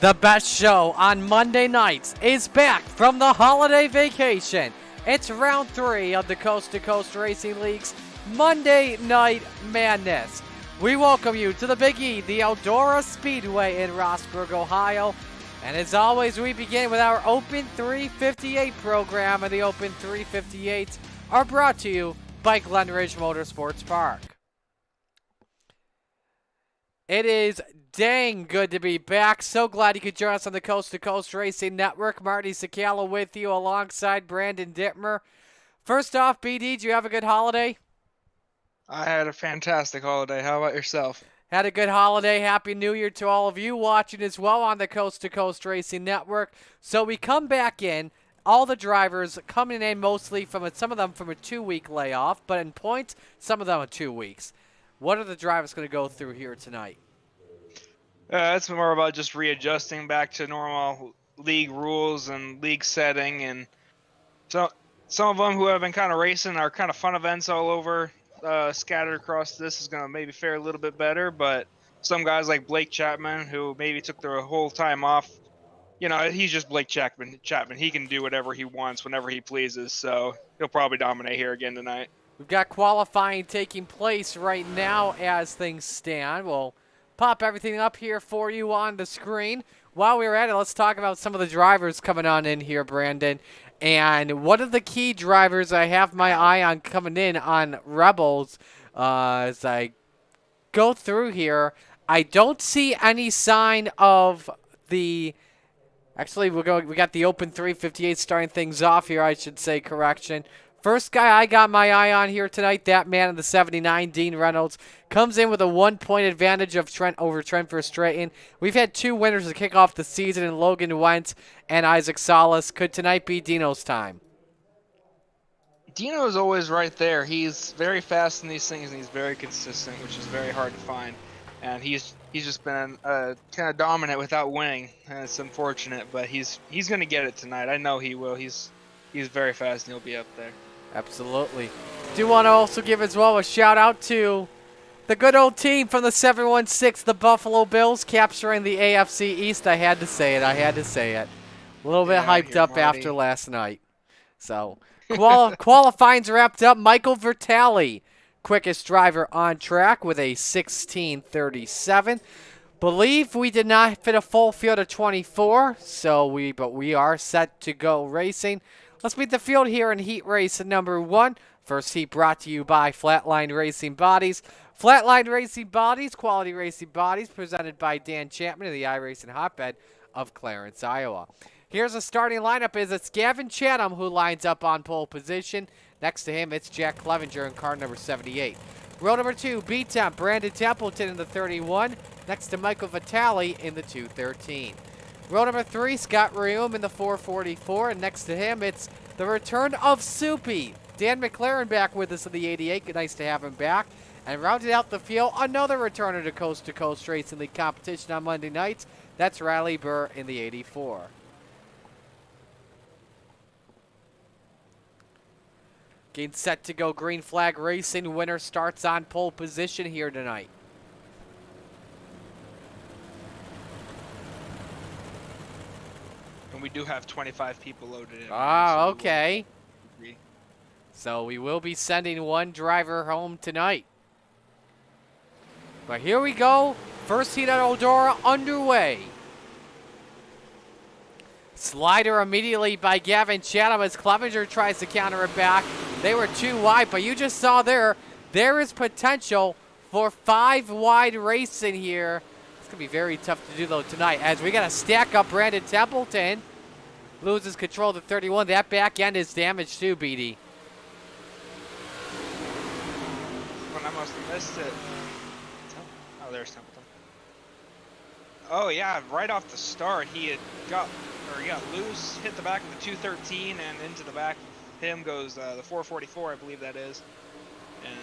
The best show on Monday nights is back from the holiday vacation. It's round 3 of the Coast to Coast Racing League's Monday Night Madness. We welcome you to the Big E, the Eldora Speedway in Rossburg, Ohio. And as always, we begin with our Open 358 program, and the Open 358s are brought to you by Glen Ridge Motorsports Park. It is dang good to be back. So glad you could join us on the Coast to Coast Racing Network. Marty Sakala with you alongside Brandon Dittmer. First off, BD, did you have a good holiday? I had a fantastic holiday. How about yourself? Had a good holiday. Happy New Year to all of you watching as well on the Coast to Coast Racing Network. So we come back in. All the drivers coming in mostly from some of them from a 2-week layoff, but in points, some of them are 2 weeks. What are the drivers going to go through here tonight? It's more about just readjusting back to normal league rules and league setting, and so some of them who have been kind of racing are kind of fun events all over, scattered across. This is going to maybe fare a little bit better, but some guys like Blake Chapman, who maybe took their whole time off, you know, he's just Blake Chapman. He can do whatever he wants whenever he pleases, so he'll probably dominate here again tonight. We've got qualifying taking place right now as things stand. We'll pop everything up here for you on the screen. While we're at it, let's talk about some of the drivers coming on in here, Brandon. And one of the key drivers I have my eye on coming in on Rebels as I go through here, I don't see any sign of the... Actually, we got the Open 358 starting things off here, I should say, correction. First guy I got my eye on here tonight, that man in the 79, Dean Reynolds, comes in with a 1-point advantage of over Trent Verstraeten. We've had 2 winners to kick off the season in Logan Wentz and Isaac Salas. Could tonight be Dino's time? Dino is always right there. He's very fast in these things, and he's very consistent, which is very hard to find. And he's just been kind of dominant without winning, and it's unfortunate, but he's going to get it tonight. I know he will. He's very fast, and he'll be up there. Absolutely. Do want to also give as well a shout out to the good old team from the 716, the Buffalo Bills, capturing the AFC East. I had to say it. A little bit hyped up Marty after last night. So qualifying's wrapped up. Michael Vertali, quickest driver on track with a 16:37. Believe we did not fit a full field of 24, but we are set to go racing. Let's meet the field here in heat race number 1. First heat brought to you by Flatline Racing Bodies. Flatline Racing Bodies, quality racing bodies, presented by Dan Chapman of the iRacing hotbed of Clarence, Iowa. Here's a starting lineup. It's Gavin Chatham who lines up on pole position. Next to him, it's Jack Clevenger in car number 78. Row number 2, B-Temp, Brandon Templeton in the 31. Next to Michael Vitale in the 213. Row number 3, Scott Reum in the 444, and next to him, it's the return of Soupy. Dan McLaren back with us in the 88. Nice to have him back. And rounded out the field, another returner to Coast Racing League competition on Monday nights. That's Riley Burr in the 84. Getting set to go green flag racing. Winner starts on pole position here tonight. And we do have 25 people loaded in. Ah, okay. So we will be sending one driver home tonight. But here we go. First heat at Eldora underway. Slider immediately by Gavin Chatham as Clevenger tries to counter it back. They were too wide, but you just saw there is potential for 5 wide racing here. It's going to be very tough to do, though, tonight, as we got to stack up Brandon Templeton. Loses control of the 31. That back end is damaged too, BD. When I must have missed it. Oh, there's Templeton. Oh, yeah, right off the start, he got loose, hit the back of the 213, and into the back of him goes the 444, I believe that is. And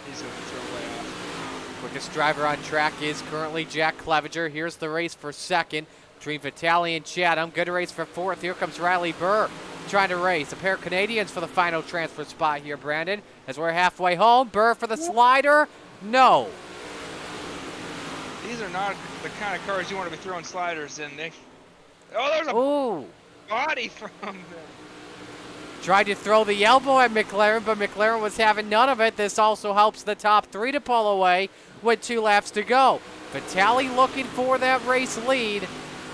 he's going to be thrown way off. Quickest driver on track is currently Jack Clevenger. Here's the race for second between Vitale and Chatham. Good race for fourth. Here comes Riley Burr trying to race. A pair of Canadians for the final transfer spot here, Brandon. As we're halfway home, Burr for the slider. No. These are not the kind of cars you want to be throwing sliders in. Oh, there's a Ooh. body from them. Tried to throw the elbow at McLaren, but McLaren was having none of it. This also helps the top three to pull away with 2 laps to go. Vitale looking for that race lead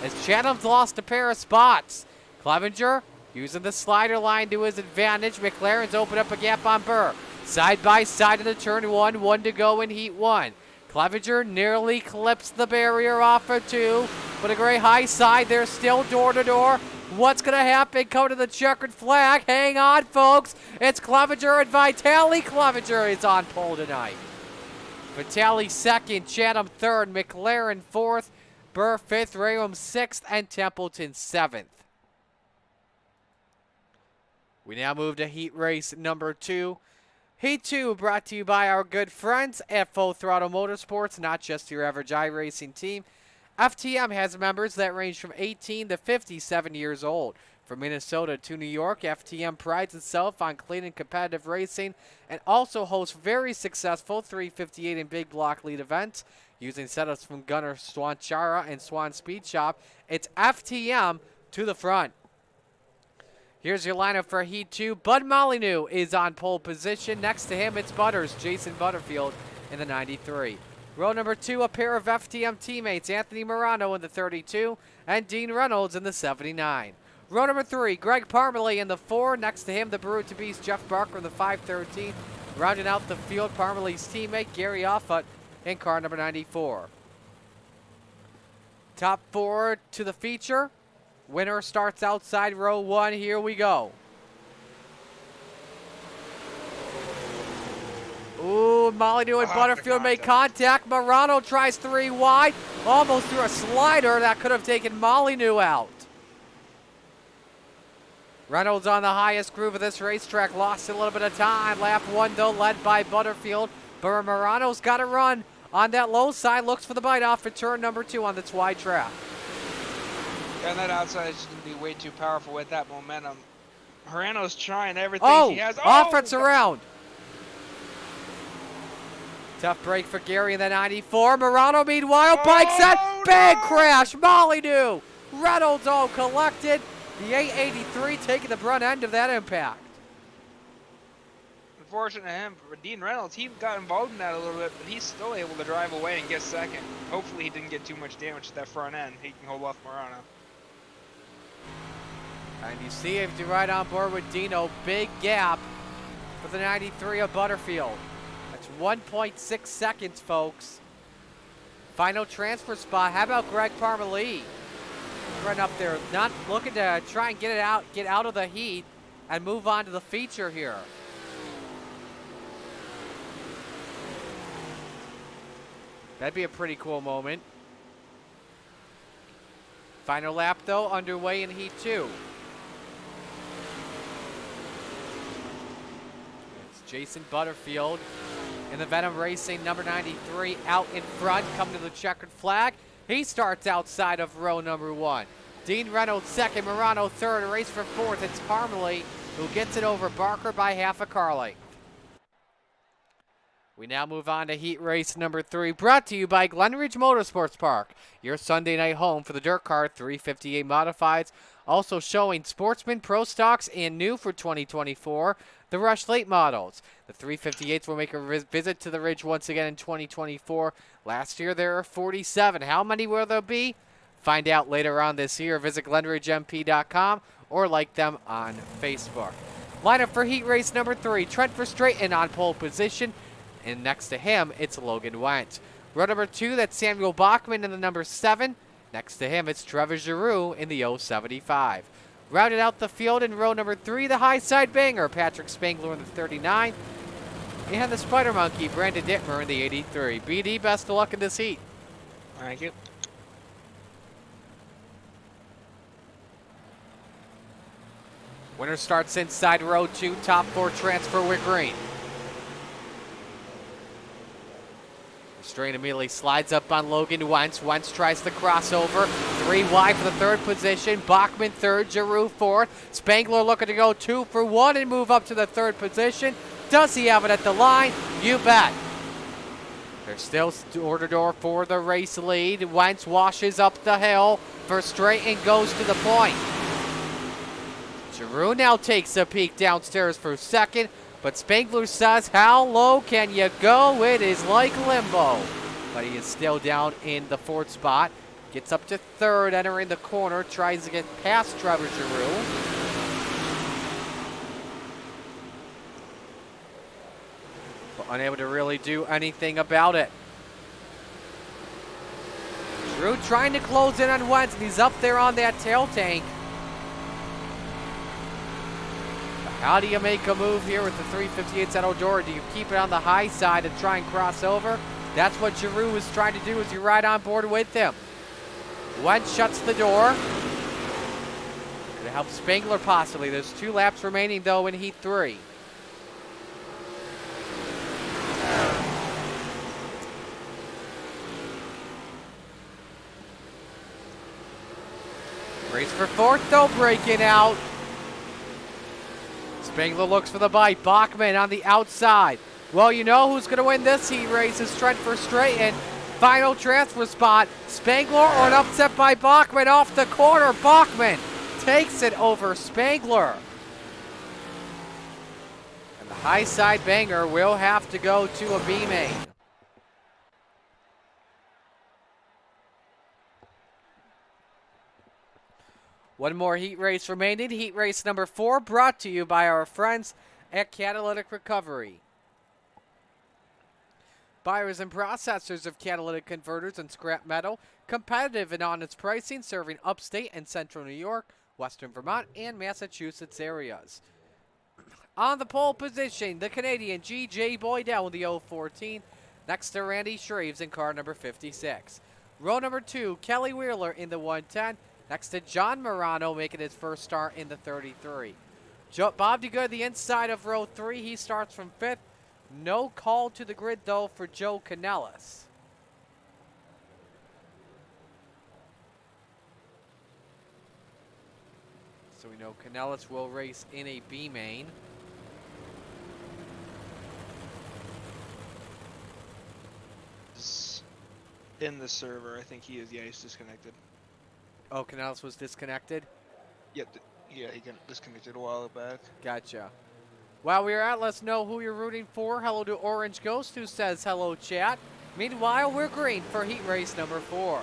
as Chatham's lost a pair of spots. Clevenger using the slider line to his advantage. McLaren's opened up a gap on Burr. Side by side in the turn 1 to go in heat 1. Clevenger nearly clips the barrier off of 2, but a great high side. They're still door to door. What's going to happen? Go to the checkered flag. Hang on, folks. It's Clevenger and Vitale. Clevenger is on pole tonight. Vitale second, Chatham third, McLaren fourth, Burr fifth, Rayrum sixth, and Templeton seventh. We now move to heat race number 2. Heat 2 brought to you by our good friends at Full Throttle Motorsports, not just your average iRacing team. FTM has members that range from 18 to 57 years old. From Minnesota to New York, FTM prides itself on clean and competitive racing and also hosts very successful 358 and big block lead events. Using setups from Gunnar Swanchara and Swan Speed Shop, it's FTM to the front. Here's your lineup for Heat 2. Bud Molyneux is on pole position. Next to him, it's Butters, Jason Butterfield in the 93. Row number 2, a pair of FTM teammates, Anthony Morano in the 32 and Dean Reynolds in the 79. Row number 3, Greg Parmalee in the 4. Next to him, the Brute to Beast, Jeff Barker in the 513. Rounding out the field, Parmalee's teammate, Gary Offutt in car number 94. Top 4 to the feature. Winner starts outside row 1. Here we go. Ooh, Molyneux and Butterfield made contact. Morano tries 3 wide. Almost threw a slider that could have taken Molyneux out. Reynolds on the highest groove of this racetrack. Lost a little bit of time. Lap 1, though, led by Butterfield. But Morano's got to run on that low side. Looks for the bite off for turn number 2 on this wide track. And that outside is just going to be way too powerful with that momentum. Morano's trying everything he has. Offutt's around. Tough break for Gary in the 94. Morano, meanwhile, bike set. Big crash. Molyneux. Reynolds all collected. The 883 taking the brunt end of that impact. Unfortunate to him, for Dean Reynolds, he got involved in that a little bit, but he's still able to drive away and get second. Hopefully he didn't get too much damage to that front end. He can hold off Morano. And you see if you ride on board with Dino, big gap for the 93 of Butterfield. That's 1.6 seconds, folks. Final transfer spot. How about Greg Parmalee? Running up there, not looking to try and get out of the heat and move on to the feature here. That'd be a pretty cool moment. Final lap, though, underway in Heat 2. It's Jason Butterfield in the Venom Racing number 93 out in front, coming to the checkered flag. He starts outside of row number 1. Dean Reynolds second, Morano third, a race for fourth. It's Parmalee who gets it over Barker by half a car length. We now move on to heat race number 3, brought to you by Glenridge Motorsports Park, your Sunday night home for the Dirt Car 358 Modifieds. Also showing Sportsman, Pro Stocks, and new for 2024, the Rush Late models. The 358s will make a visit to the Ridge once again in 2024. Last year there were 47. How many will there be? Find out later on this year. Visit GlenridgeMP.com or like them on Facebook. Lineup for heat race number 3, Trent Verstraeten on pole position. And next to him, it's Logan Wentz. Row number 2, that's Samuel Bachman in the number 7. Next to him, it's Trevor Giroux in the 075. Rounded out the field in row number 3, the high side banger, Patrick Spangler in the 39. And the Spider Monkey, Brandon Dittmer in the 83. BD, best of luck in this heat. Thank you. Winner starts inside row 2, top 4 transfer with green. Strain immediately slides up on Logan Wentz. Wentz tries the crossover. 3 wide for the third position. Bachman third, Giroux fourth. Spangler looking to go 2 for 1 and move up to the third position. Does he have it at the line? You bet. They're still door-to-door for the race lead. Wentz washes up the hill for straight and goes to the point. Giroux now takes a peek downstairs for second, but Spangler says, how low can you go? It is like limbo. But he is still down in the fourth spot. Gets up to third, entering the corner, tries to get past Trevor Giroux. But unable to really do anything about it. Giroux trying to close in on Wentz, and he's up there on that tail tank. But how do you make a move here with the 358s at Eldora? Do you keep it on the high side and try and cross over? That's what Giroux is trying to do as you ride on board with him. Wentz shuts the door. Gonna help Spangler possibly. There's 2 laps remaining though in Heat 3. Race for fourth though, breaking out. Spangler looks for the bite. Bachman on the outside. Well, you know who's going to win this heat race is Trent Verstraeten. Final transfer spot. Spangler or an upset by Bachman off the corner. Bachman takes it over Spangler. And the high side banger will have to go to a B main. One more heat race remaining. Heat race number 4 brought to you by our friends at Catalytic Recovery. Buyers and processors of catalytic converters and scrap metal, competitive and honest pricing, serving upstate and central New York, western Vermont, and Massachusetts areas. On the pole position, the Canadian G.J. Boydell in the 014, next to Randy Shreves in car number 56. Row number 2, Kelly Wheeler in the 110, next to John Morano making his first start in the 33. Bob DeGood, the inside of row 3, he starts from 5th. No call to the grid, though, for Joe Canellis. So we know Canellis will race in a B main. In the server, I think he is. Yeah, he's disconnected. Oh, Canellis was disconnected? Yep. Yeah, he got disconnected a while back. Gotcha. While we're at, let's know who you're rooting for. Hello to Orange Ghost, who says hello, chat. Meanwhile, we're green for heat race number 4.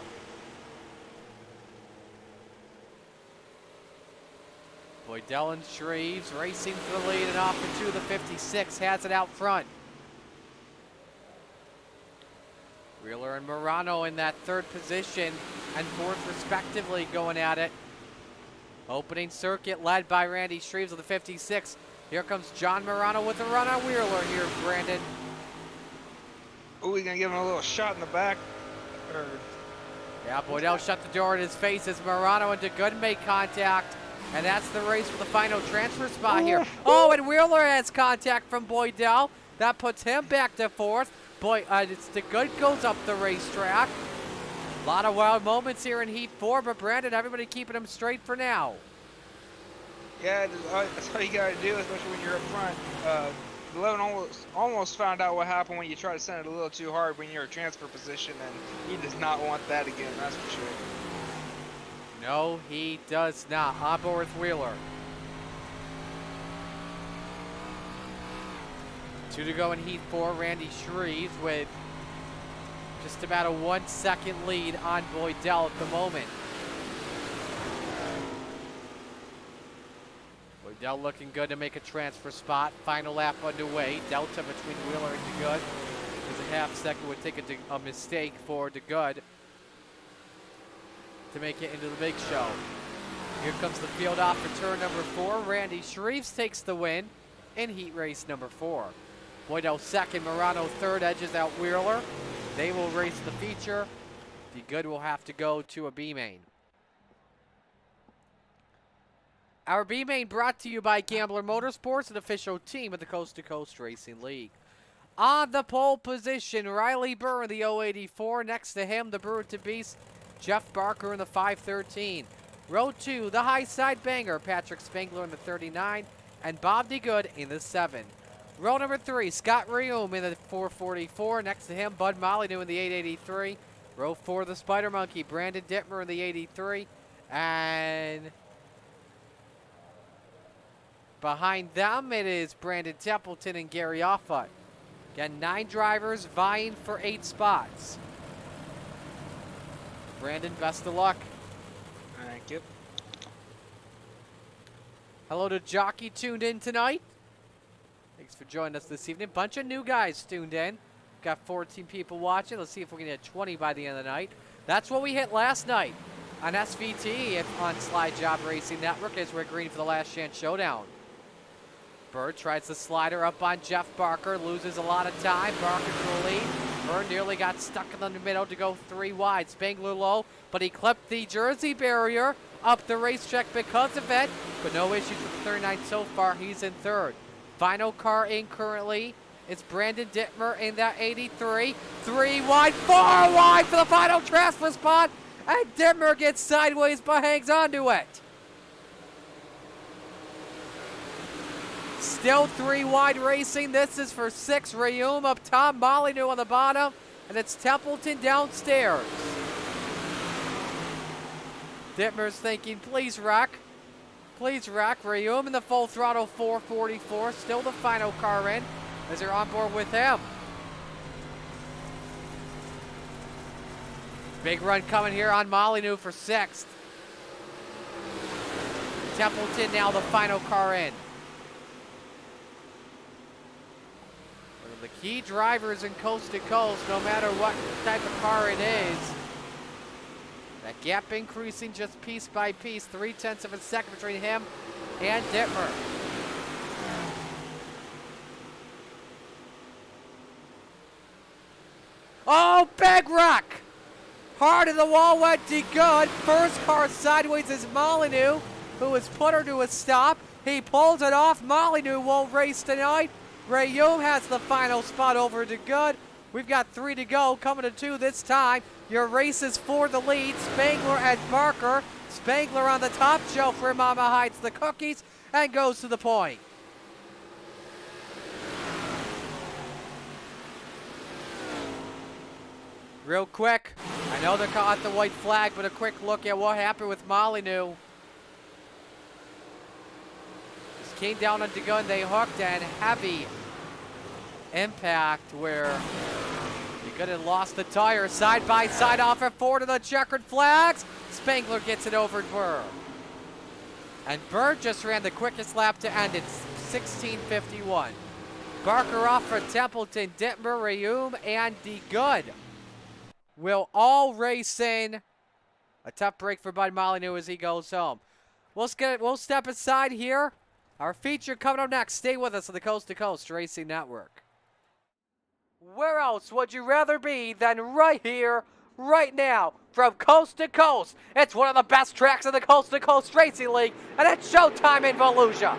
Boydell and Shreves racing for the lead and off for 2. The 56 has it out front. Wheeler and Morano in that 3rd position and 4th respectively going at it. Opening circuit led by Randy Shreves of the 56. Here comes John Morano with a run on Wheeler here, Brandon. Oh, he's going to give him a little shot in the back. Yeah, Boydell shut the door in his face as Morano and DeGood make contact. And that's the race for the final transfer spot here. Oh, and Wheeler has contact from Boydell. That puts him back to 4th. It's DeGood goes up the racetrack. A lot of wild moments here in Heat 4, but Brandon, everybody keeping him straight for now. Yeah, that's all you got to do, especially when you're up front. 11 almost found out what happened when you try to send it a little too hard when you're in transfer position, and he does not want that again, that's for sure. No, he does not. On board with Wheeler. 2 to go in Heat 4. Randy Shreves with just about a 1-second lead on Boydell at the moment. Boydell looking good to make a transfer spot. Final lap underway. Delta between Wheeler and DeGood. There's a half second would take a mistake for DeGood to make it into the big show. Here comes the field off for turn number 4. Randy Shreves takes the win in heat race number 4. Boydell second, Morano third, edges out Wheeler. They will race the feature. DeGood will have to go to a B main. Our B main brought to you by Gambler Motorsports, an official team of the Coast to Coast Racing League. On the pole position, Riley Burr in the 084. Next to him, the Brewer to Beast, Jeff Barker in the 513. Row 2, the high side banger, Patrick Spangler in the 39, and Bob DeGood in the 7. Row number 3, Scott Reaume in the 444. Next to him, Bud Molyneux in the 883. Row 4, the Spider Monkey, Brandon Dittmer in the 83. And behind them, it is Brandon Templeton and Gary Offut. Again, 9 drivers vying for 8 spots. Brandon, best of luck. Thank you. Hello to Jockey tuned in tonight. Thanks for joining us this evening. Bunch of new guys tuned in. Got 14 people watching. Let's see if we can hit 20 by the end of the night. That's what we hit last night on SVT on Slide Job Racing Network as we're green for the Last Chance Showdown. Bird tries the slider up on Jeff Barker, loses a lot of time. Barker to the lead. Bird nearly got stuck in the middle to go 3 wide. Spangler low, but he clipped the Jersey barrier up the racetrack because of it. But no issues with the 39 so far. He's in 3rd. Final car in currently. It's Brandon Dittmer in that 83. 3 wide, 4 wide for the final transfer spot. And Dittmer gets sideways but hangs on to it. Still 3 wide racing. This is for 6. Reaume up top, Molyneux on the bottom, and it's Templeton downstairs. Dittmer's thinking, please wreck. Please wreck. Reaume in the full throttle 444. Still the final car in as they're on board with him. Big run coming here on Molyneux for 6th. Templeton now the final car in. The key drivers in coast to coast, no matter what type of car it is. That gap increasing just piece by piece, 0.3 of a second between him and Dittmer. Oh, big wreck! Hard in the wall went to good. First car sideways is Molyneux, who has put her to a stop. He pulls it off. Molyneux won't race tonight. Reaume has the final spot over to good. We've got 3 to go, coming to 2 this time. Your race is for the lead. Spangler and Barker. Spangler on the top. Joe for Mama hides the cookies and goes to the point. Real quick, I know they're caught the white flag, but a quick look at what happened with Molyneux. Just came down on DeGun, they hooked, and heavy impact where DeGun had lost the tire. Side by side off at 4 to the checkered flags. Spangler gets it over Burr. And Burr just ran the quickest lap to end it, 16:51. Barker off for Templeton, Dittmer, Reaume, and DeGun will all race in. A tough break for Bud Molyneux as he goes home. We'll step aside here. Our feature coming up next. Stay with us on the Coast to Coast Racing Network. Where else would you rather be than right here, right now, from coast to coast? It's one of the best tracks in the Coast to Coast Racing League, and it's showtime in Volusia.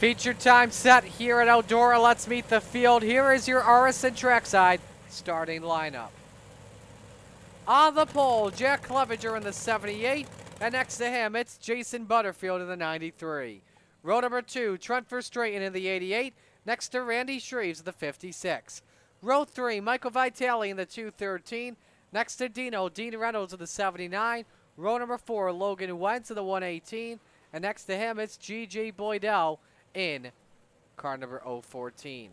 Feature time set here at Eldora. Let's meet the field. Here is your RSN trackside starting lineup. On the pole, Jack Clevenger in the 78, and next to him, it's Jason Butterfield in the 93. Row number 2, Trent Verstraeten in the 88, next to Randy Shreves in the 56. Row 3, Michael Vitale in the 213, next to Dean Reynolds in the 79. Row number 4, Logan Wentz in the 118, and next to him, it's G.J. Boydell in car number 014.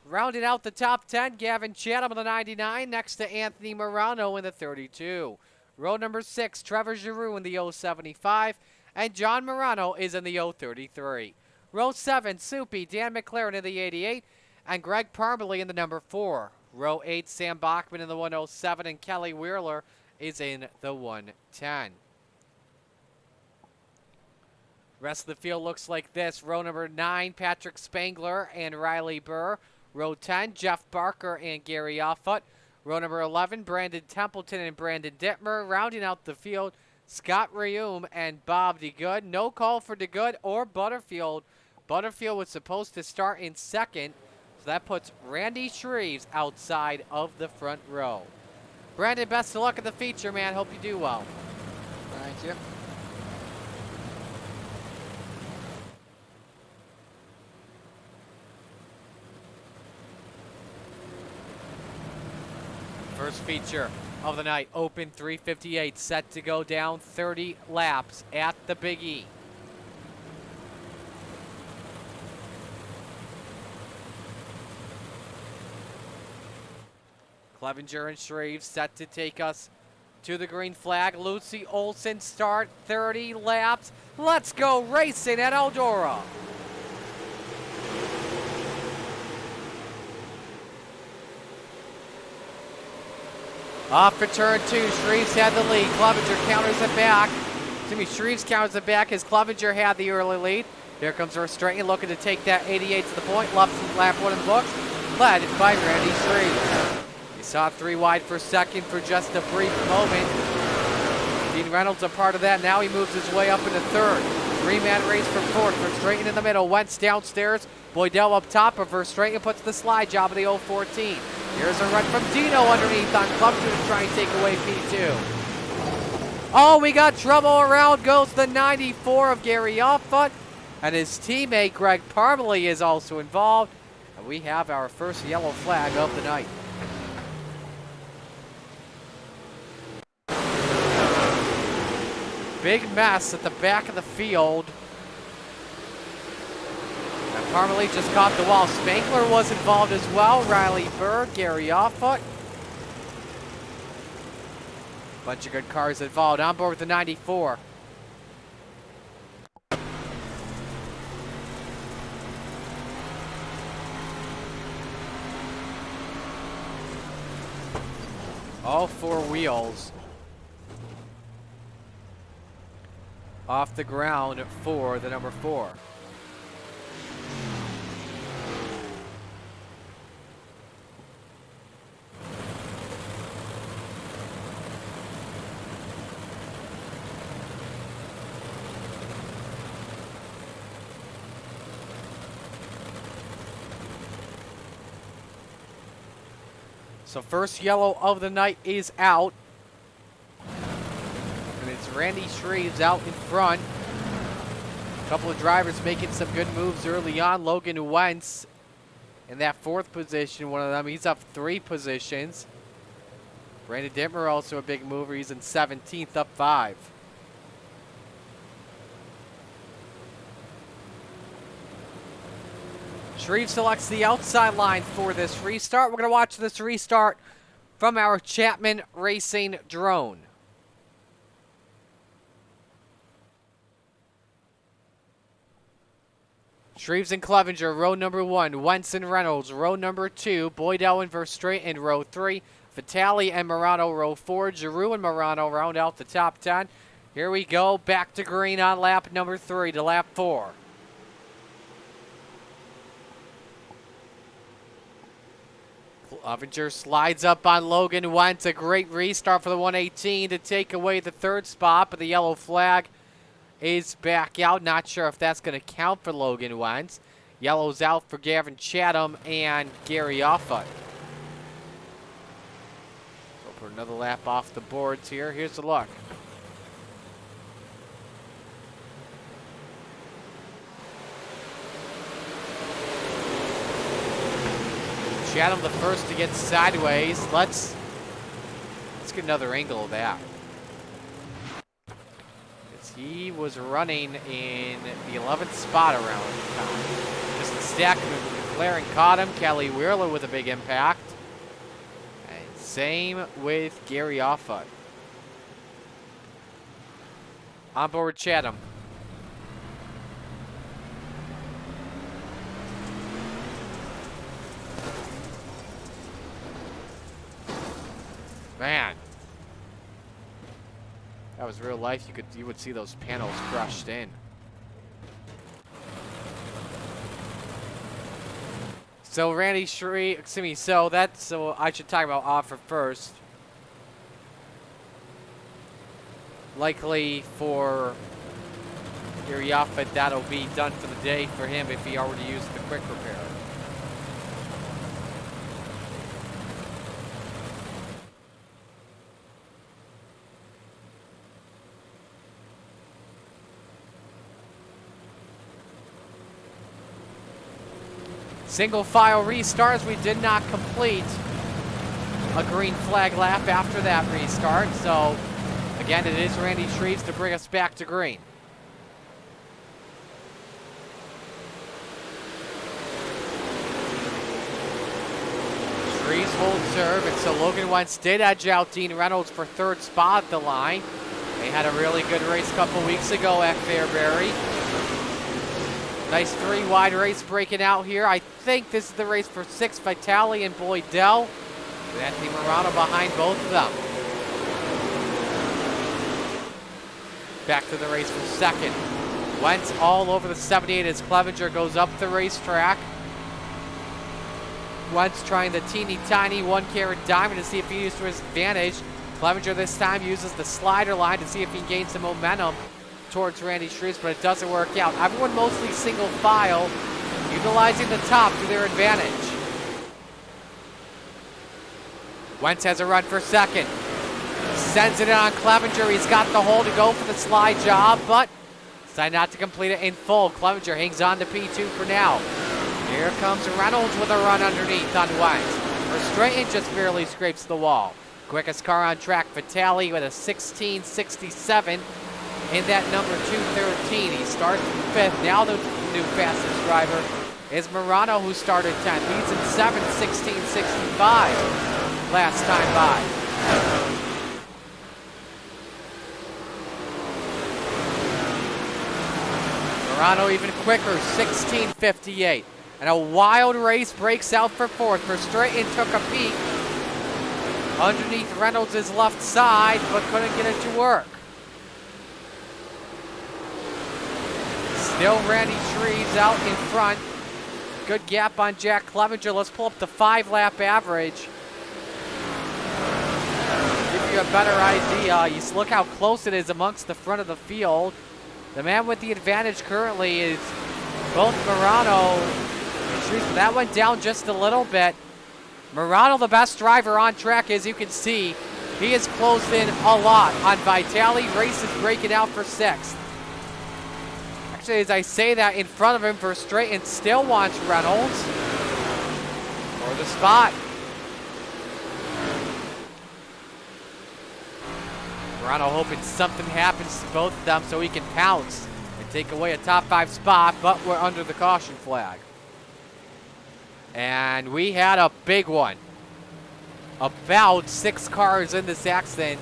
Rounding out the top 10, Gavin Chatham in the 99, next to Anthony Morano in the 32. Row number 6, Trevor Giroux in the 075, and John Morano is in the 033. Row 7, Soupy, Dan McLaren in the 88, and Greg Parmalee in the number 4. Row 8, Sam Bachman in the 107, and Kelly Wheeler is in the 110. Rest of the field looks like this. Row number 9, Patrick Spangler and Riley Burr. Row 10, Jeff Barker and Gary Offutt. Row number 11, Brandon Templeton and Brandon Dittmer. Rounding out the field, Scott Reume and Bob DeGood. No call for DeGood or Butterfield. Butterfield was supposed to start in second, so that puts Randy Shreves outside of the front row. Brandon, best of luck at the feature, man. Hope you do well. Thank you. First feature of the night, Open 358, set to go down 30 laps at the Big E. Clevenger and Shreves set to take us to the green flag. Lucy Olson start 30 laps. Let's go racing at Eldora. Off for turn 2, Shreves had the lead. Clevenger counters it back. Shreves counters it back as Clevenger had the early lead. Here comes Verstraeten looking to take that 88 to the point. Lap 1 in the books, led by Randy Shreves. You saw 3 wide for second for just a brief moment. Dean Reynolds a part of that. Now he moves his way up into third. 3-man race for fourth. Verstraeten in the middle. Wentz downstairs. Boydell up top. But Verstraeten puts the slide job of the 014. Here's a run from Dino underneath on Clevenger to try and take away P2. Oh, we got trouble. Around goes the 94 of Gary Offutt. And his teammate Greg Parmalee is also involved. And we have our first yellow flag of the night. Big mess at the back of the field. And Parmalee just caught the wall. Spangler was involved as well. Riley Burr, Gary Offutt. Bunch of good cars involved. On board with the 94. All 4 wheels off the ground for the number 4. So first yellow of the night is out. And it's Randy Shreves out in front. A couple of drivers making some good moves early on. Logan Wentz in that 4th position, one of them. He's up 3 positions. Brandon Dittmer also a big mover. He's in 17th, up 5. Shreves selects the outside line for this restart. We're going to watch this restart from our Chapman Racing drone. Shreves and Clevenger, row number 1. Wentz and Reynolds, row number 2. Boydell and Verstraeten, row 3. Vitale and Morano, row 4. Giroux and Morano round out the top 10. Here we go, back to green on lap number 3 to lap 4. Clevenger slides up on Logan Wentz. A great restart for the 118 to take away the 3rd spot, but the yellow flag is back out. Not sure if that's going to count for Logan Wentz. Yellow's out for Gavin Chatham and Gary Offutt. So for another lap off the boards here. Here's the look. Chatham the first to get sideways. Let's get another angle of that. He was running in the 11th spot around the time. Just a stack of McLaren caught him. Kelly Wheeler with a big impact. And same with Gary Offutt. On board Chatham. Man. That was real life. You would see those panels crushed in. So Randy Shree, excuse me. So I should talk about Offer first. Likely for Gary Offutt, that'll be done for the day for him if he already used the quick repair. Single file restarts. We did not complete a green flag lap after that restart. So, again, it is Randy Shreves to bring us back to green. Shreves holds serve, and so Logan Wentz did edge out Dean Reynolds for third spot at the line. They had a really good race a couple weeks ago at Fairbury. Nice three-wide race breaking out here. I think this is the race for 6, Vitale and Boyd Dell. With Anthony Morano behind both of them. Back to the race for second. Wentz all over the 78 as Clevenger goes up the racetrack. Wentz trying the teeny tiny 1-carat diamond to see if he uses to his advantage. Clevenger this time uses the slider line to see if he can gain some momentum towards Randy Shreves, but it doesn't work out. Everyone mostly single file, utilizing the top to their advantage. Wentz has a run for second. Sends it in on Clevenger. He's got the hole to go for the slide job, but decided not to complete it in full. Clevenger hangs on to P2 for now. Here comes Reynolds with a run underneath on Wentz. Verstraeten just barely scrapes the wall. Quickest car on track, Vitale with a 16.67. In that number 213, he starts in 5th. Now the new fastest driver is Morano, who started 10th. Leads in 7th, 16.65 last time by. Morano even quicker, 16.58. And a wild race breaks out for 4th. Verstraeten took a peek underneath Reynolds' left side, but couldn't get it to work. Still Randy Shreves out in front. Good gap on Jack Clevenger. Let's pull up the 5-lap average. Give you a better idea. You look how close it is amongst the front of the field. The man with the advantage currently is both Morano and Shreves. But that went down just a little bit. Morano, the best driver on track, as you can see. He has closed in a lot on Vitale. Race is breaking out for 6th. Actually, as I say that, in front of him, Verstraeten still wants Reynolds for the spot. Morano hoping something happens to both of them so he can pounce and take away a top 5 spot, but we're under the caution flag. And we had a big one. About 6 cars in this accident.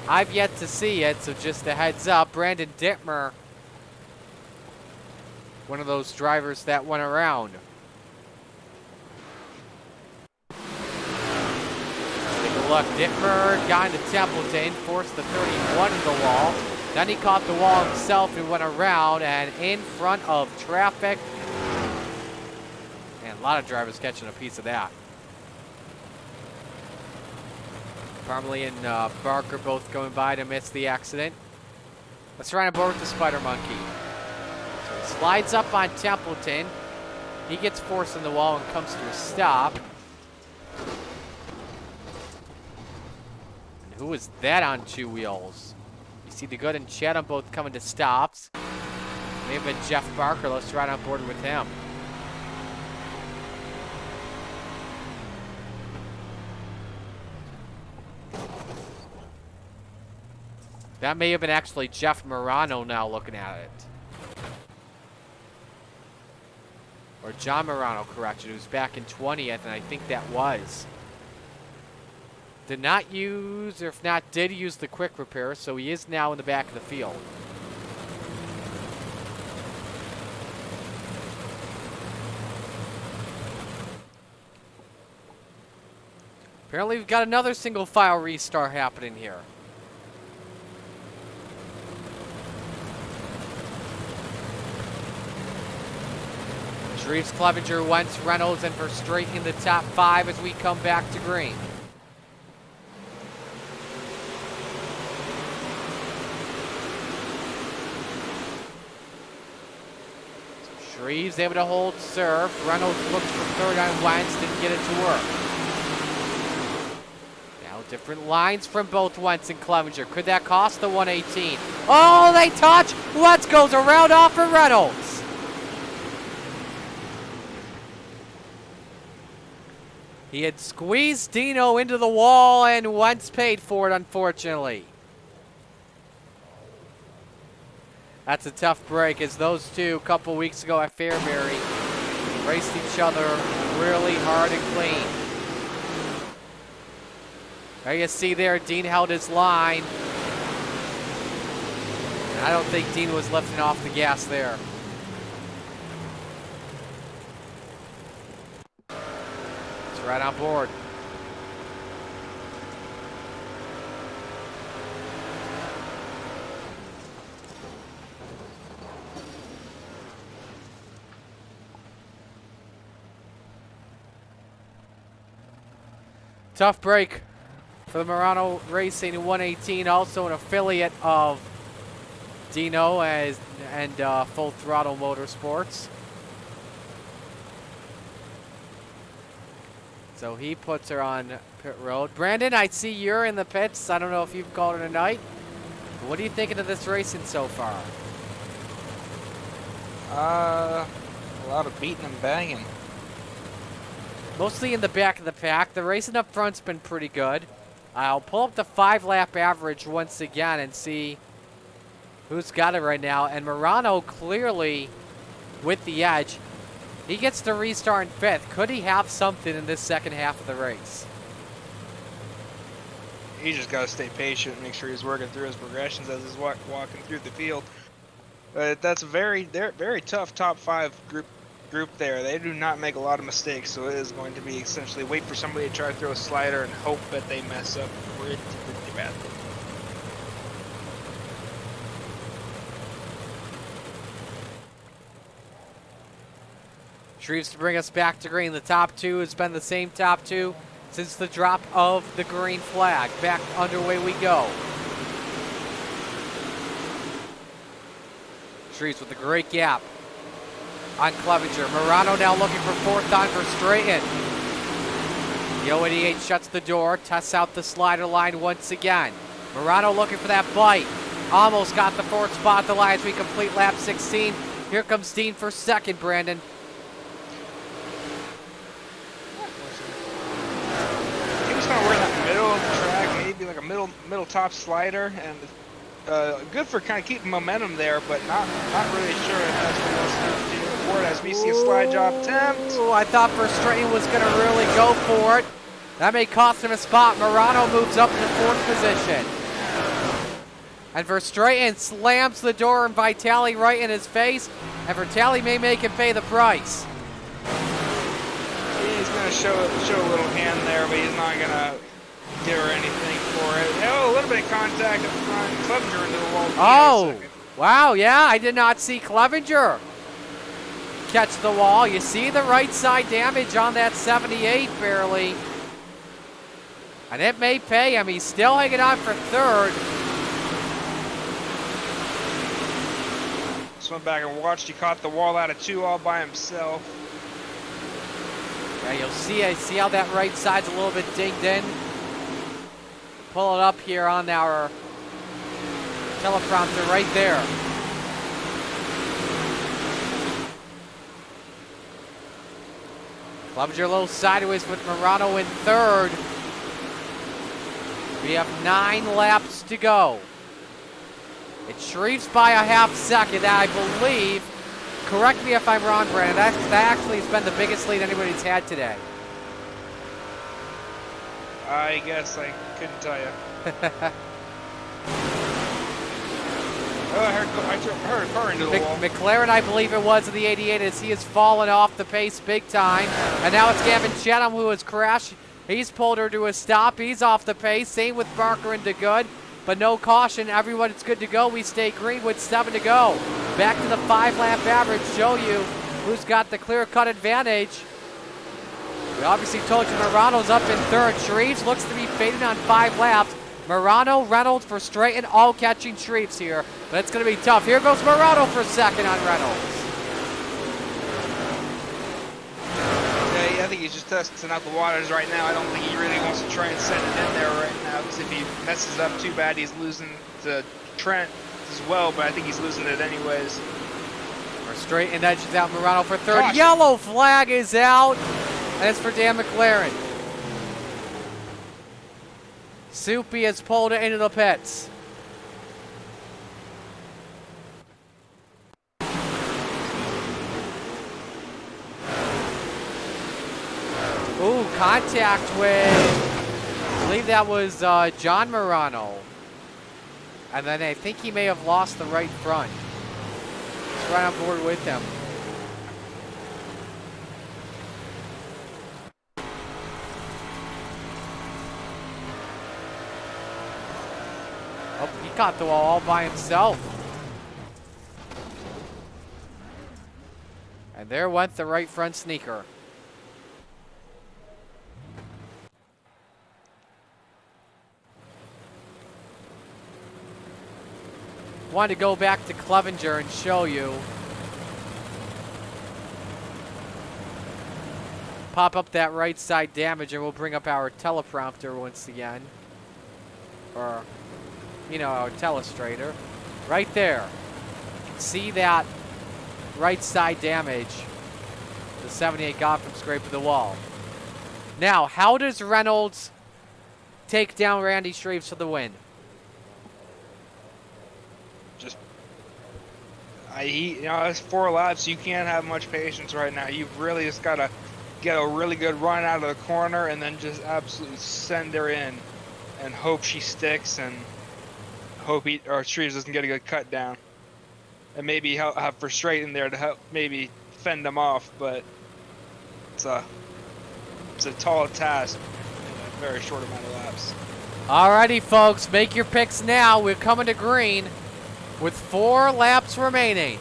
I've yet to see it, so just a heads up. Brandon Dittmer, one of those drivers that went around. Take a look. Dittmer got into Templeton, forced the 31 in the wall. Then he caught the wall himself and went around and in front of traffic. And a lot of drivers catching a piece of that. Parmalee and Barker both going by to miss the accident. Let's run aboard with the Spider Monkey. So he slides up on Templeton. He gets forced in the wall and comes to a stop. And who is that on 2 wheels? You see the Good and Chatham both coming to stops. May have been Jeff Barker. Let's ride on board with him. That may have been actually Jeff Morano now looking at it. Or John Morano, correction, who's back in 20th, and I think that was. Did not use, or if not, did use the quick repair, so he is now in the back of the field. Apparently we've got another single file restart happening here. Reeves, Clevenger, Wentz, Reynolds, and Verstraeten in the top 5 as we come back to green. So Reeves able to hold serve. Reynolds looks for third on Wentz, didn't get it to work. Now different lines from both Wentz and Clevenger. Could that cost the 118? Oh, they touch! Wentz goes around off for Reynolds. He had squeezed Dino into the wall, and Wentz paid for it, unfortunately. That's a tough break, as those two, a couple weeks ago at Fairbury, raced each other really hard and clean. There you see there, Dean held his line. And I don't think Dean was lifting off the gas there. Right on board. Tough break for the Morano Racing 118, also an affiliate of Dino and Full Throttle Motorsports. So he puts her on pit road. Brandon, I see you're in the pits. I don't know if you've called it a night. What are you thinking of this racing so far? A lot of beating and banging. Mostly in the back of the pack. The racing up front's been pretty good. I'll pull up the 5-lap average once again and see who's got it right now. And Morano clearly with the edge. He gets to restart in 5th. Could he have something in this second half of the race? He just got to stay patient and make sure he's working through his progressions as he's walking through the field. That's a very tough top 5 group there. They do not make a lot of mistakes, so it is going to be essentially wait for somebody to try to throw a slider and hope that they mess up pretty badly. Shreves to bring us back to green. The top 2 has been the same top 2 since the drop of the green flag. Back underway we go. Shreves with a great gap on Clevenger. Morano now looking for 4th on Verstraeten. The 088 shuts the door, tests out the slider line once again. Morano looking for that bite. Almost got the 4th spot at the line as we complete lap 16. Here comes Dean for 2nd, Brandon. Be like a middle top slider, and good for kind of keeping momentum there, but not really sure if that's what else to do for it as we see a slide job attempt. Ooh, I thought Verstraeten was going to really go for it. That may cost him a spot. Morano moves up to 4th position. And Verstraeten slams the door and Vitale right in his face, and Vitale may make him pay the price. He's going to show a little hand there, but he's not going to give her anything for it. Oh, a little bit of contact up front. Clevenger into the wall. Oh, wow, yeah, I did not see Clevenger catch the wall. You see the right side damage on that 78 barely. And it may pay him. He's still hanging on for 3rd. just went back and watched. He caught the wall out of 2 all by himself. Yeah, you'll see how that right side's a little bit dinged in. Pull it up here on our teleprompter right there. Clevenger a little sideways with Morano in 3rd. We have 9 laps to go. It Shreve's by a half second, I believe. Correct me if I'm wrong, Brandon. That actually has been the biggest lead anybody's had today. I guess I couldn't tell you. Oh, I heard a car into the wall. McLaren, I believe it was, in the 88, as he has fallen off the pace big time. And now it's Gavin Chetham who has crashed. He's pulled her to a stop. He's off the pace. Same with Barker and DeGood. But no caution. Everyone's good to go. We stay green with 7 to go. Back to the 5-lap average. Show you who's got the clear-cut advantage. We obviously told you Morano's up in 3rd. Shreves looks to be fading on 5 laps. Morano, Reynolds for Straighten, all catching Shreves here. But it's going to be tough. Here goes Morano for 2nd on Reynolds. Yeah, I think he's just testing out the waters right now. I don't think he really wants to try and send it in there right now, because if he messes up too bad, he's losing to Trent as well, but I think he's losing it anyways. For Straighten edges out Morano for 3rd. Caution. Yellow flag is out. And it's for Dan McLaren. Soupy has pulled it into the pits. Ooh, contact with, I believe that was John Morano. And then I think he may have lost the right front. He's right on board with him. Oh, he caught the wall all by himself. And there went the right front sneaker. Wanted to go back to Clevenger and show you. Pop up that right side damage and we'll bring up our teleprompter once again. Or, you know, our telestrator. Right there. See that right side damage the 78 got from scraping the wall. Now, how does Reynolds take down Randy Shreves for the win? You know, it's 4 laps. You can't have much patience right now. You've really just got to get a really good run out of the corner and then just absolutely send her in and hope she sticks and hope Shreves doesn't get a good cut down. And maybe have for straight in there to help maybe fend them off, but it's a tall task in a very short amount of laps. Alrighty, folks, make your picks now. We're coming to green with 4 laps remaining.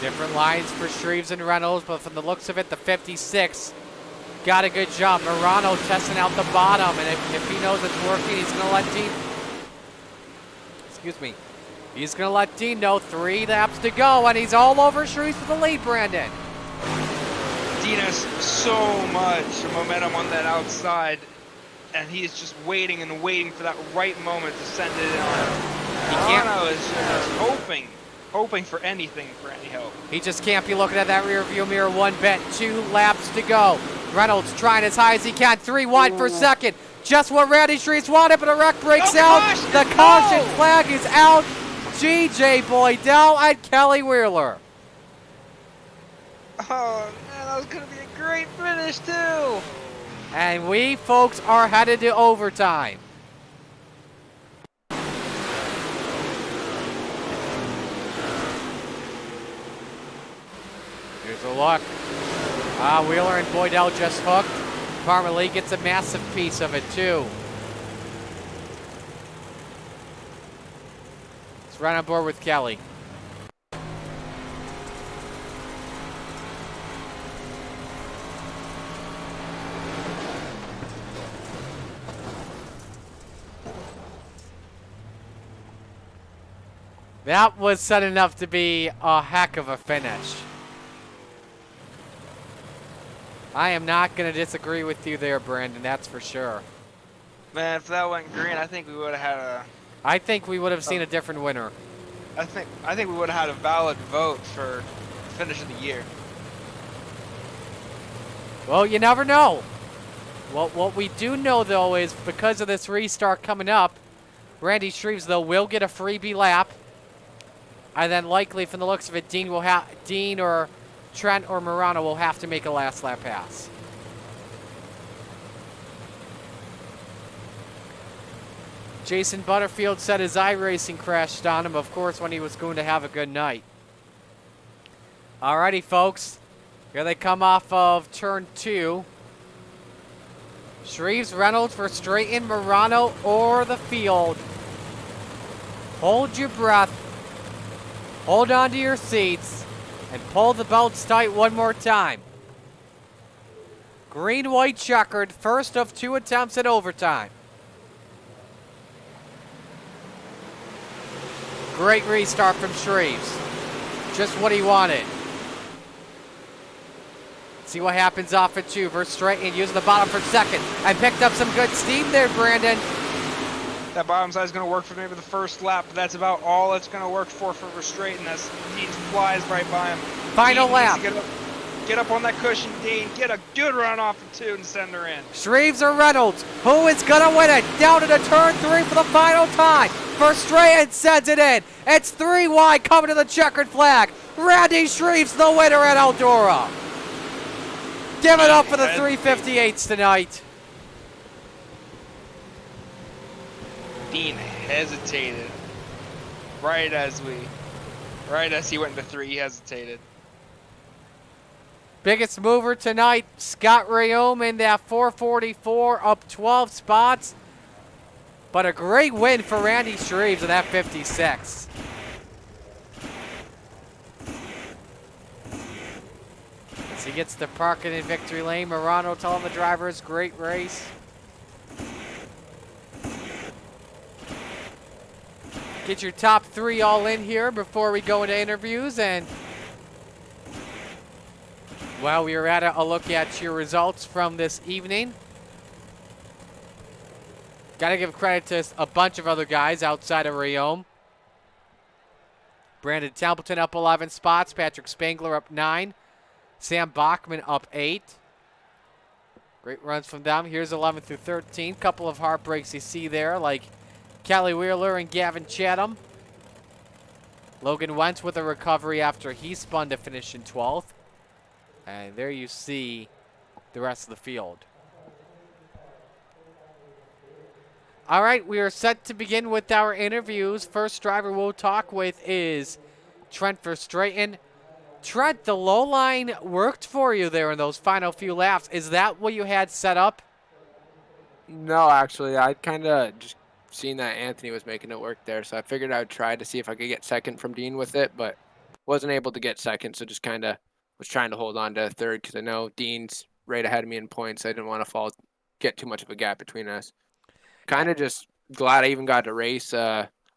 Different lines for Shreves and Reynolds, but from the looks of it, the 56 got a good job. Morano testing out the bottom, and if he knows it's working, he's going to let Dean... Excuse me. He's going to let Dean know 3 laps to go, and he's all over Shreves for the lead, Brandon. Dean has so much momentum on that outside, and he is just waiting and waiting for that right moment to send it in on him. Morano is just hoping for anything, for any help. He just can't be looking at that rear view mirror one bit. 2 laps to go. Reynolds trying as high as he can. 3 wide for second. Just what Randy Shreves wanted, but a wreck breaks out. The caution flag is out. G.J. Boydell and Kelly Wheeler. Oh, man, that was going to be a great finish, too. And we, folks, are headed to overtime. Here's a look. Wheeler and Boydell just hooked. Parmalee gets a massive piece of it, too. Let's run on board with Kelly. That was setting up to be a heck of a finish. I am not going to disagree with you there, Brandon, that's for sure. Man, if that went green, I think we would have had a. I think we would have seen a different winner. I think we would have had a valid vote for finish of the year. Well, you never know. Well, what we do know, though, is because of this restart coming up, Randy Shreves, though, will get a freebie lap. And then likely, from the looks of it, Dean or Trent or Morano will have to make a last lap pass. Jason Butterfield said his iRacing crashed on him, of course, when he was going to have a good night. Alrighty, folks. Here they come off of turn 2. Shreves, Reynolds for Straighten, Morano, or the field. Hold your breath. Hold on to your seats. And pull the belts tight one more time. Green, white, checkered. First of 2 attempts at overtime. Great restart from Shreves. Just what he wanted. See what happens off at 2. Verstraeten using the bottom for second. And picked up some good steam there, Brandon. That bottom side is going to work for maybe the first lap, but that's about all it's going to work for Verstraeten as Dean flies right by him. Final Dean lap. Get up on that cushion, Dean. Get a good run off of 2 and send her in. Shreves or Reynolds? Who is going to win it? Down to the turn 3 for the final time. Verstraeten sends it in. It's 3 wide coming to the checkered flag. Randy Shreves the winner at Eldora. Give it up for the 358s tonight. Dean hesitated. Right as he went into 3, he hesitated. Biggest mover tonight, Scott Rayome in that 444, up 12 spots. But a great win for Randy Shreves in that 56. As he gets to parking in victory lane, Morano telling the drivers, great race. Get your top 3 all in here before we go into interviews. And while we are at it, a look at your results from this evening. Got to give credit to a bunch of other guys outside of Rayome. Brandon Templeton up 11 spots. Patrick Spangler up 9. Sam Bachman up 8. Great runs from them. Here's 11 through 13. Couple of heartbreaks you see there, like Kelly Wheeler and Gavin Chatham. Logan Wentz with a recovery after he spun to finish in 12th. And there you see the rest of the field. All right, we are set to begin with our interviews. First driver we'll talk with is Trent Verstraeten. Trent, the low line worked for you there in those final few laps. Is that what you had set up? No, actually, I kind of just seen that Anthony was making it work there, so I figured I would try to see if I could get second from Dean with it, but wasn't able to get second, so just kind of was trying to hold on to third because I know Dean's right ahead of me in points. I didn't want to get too much of a gap between us. Kind of just glad I even got to race.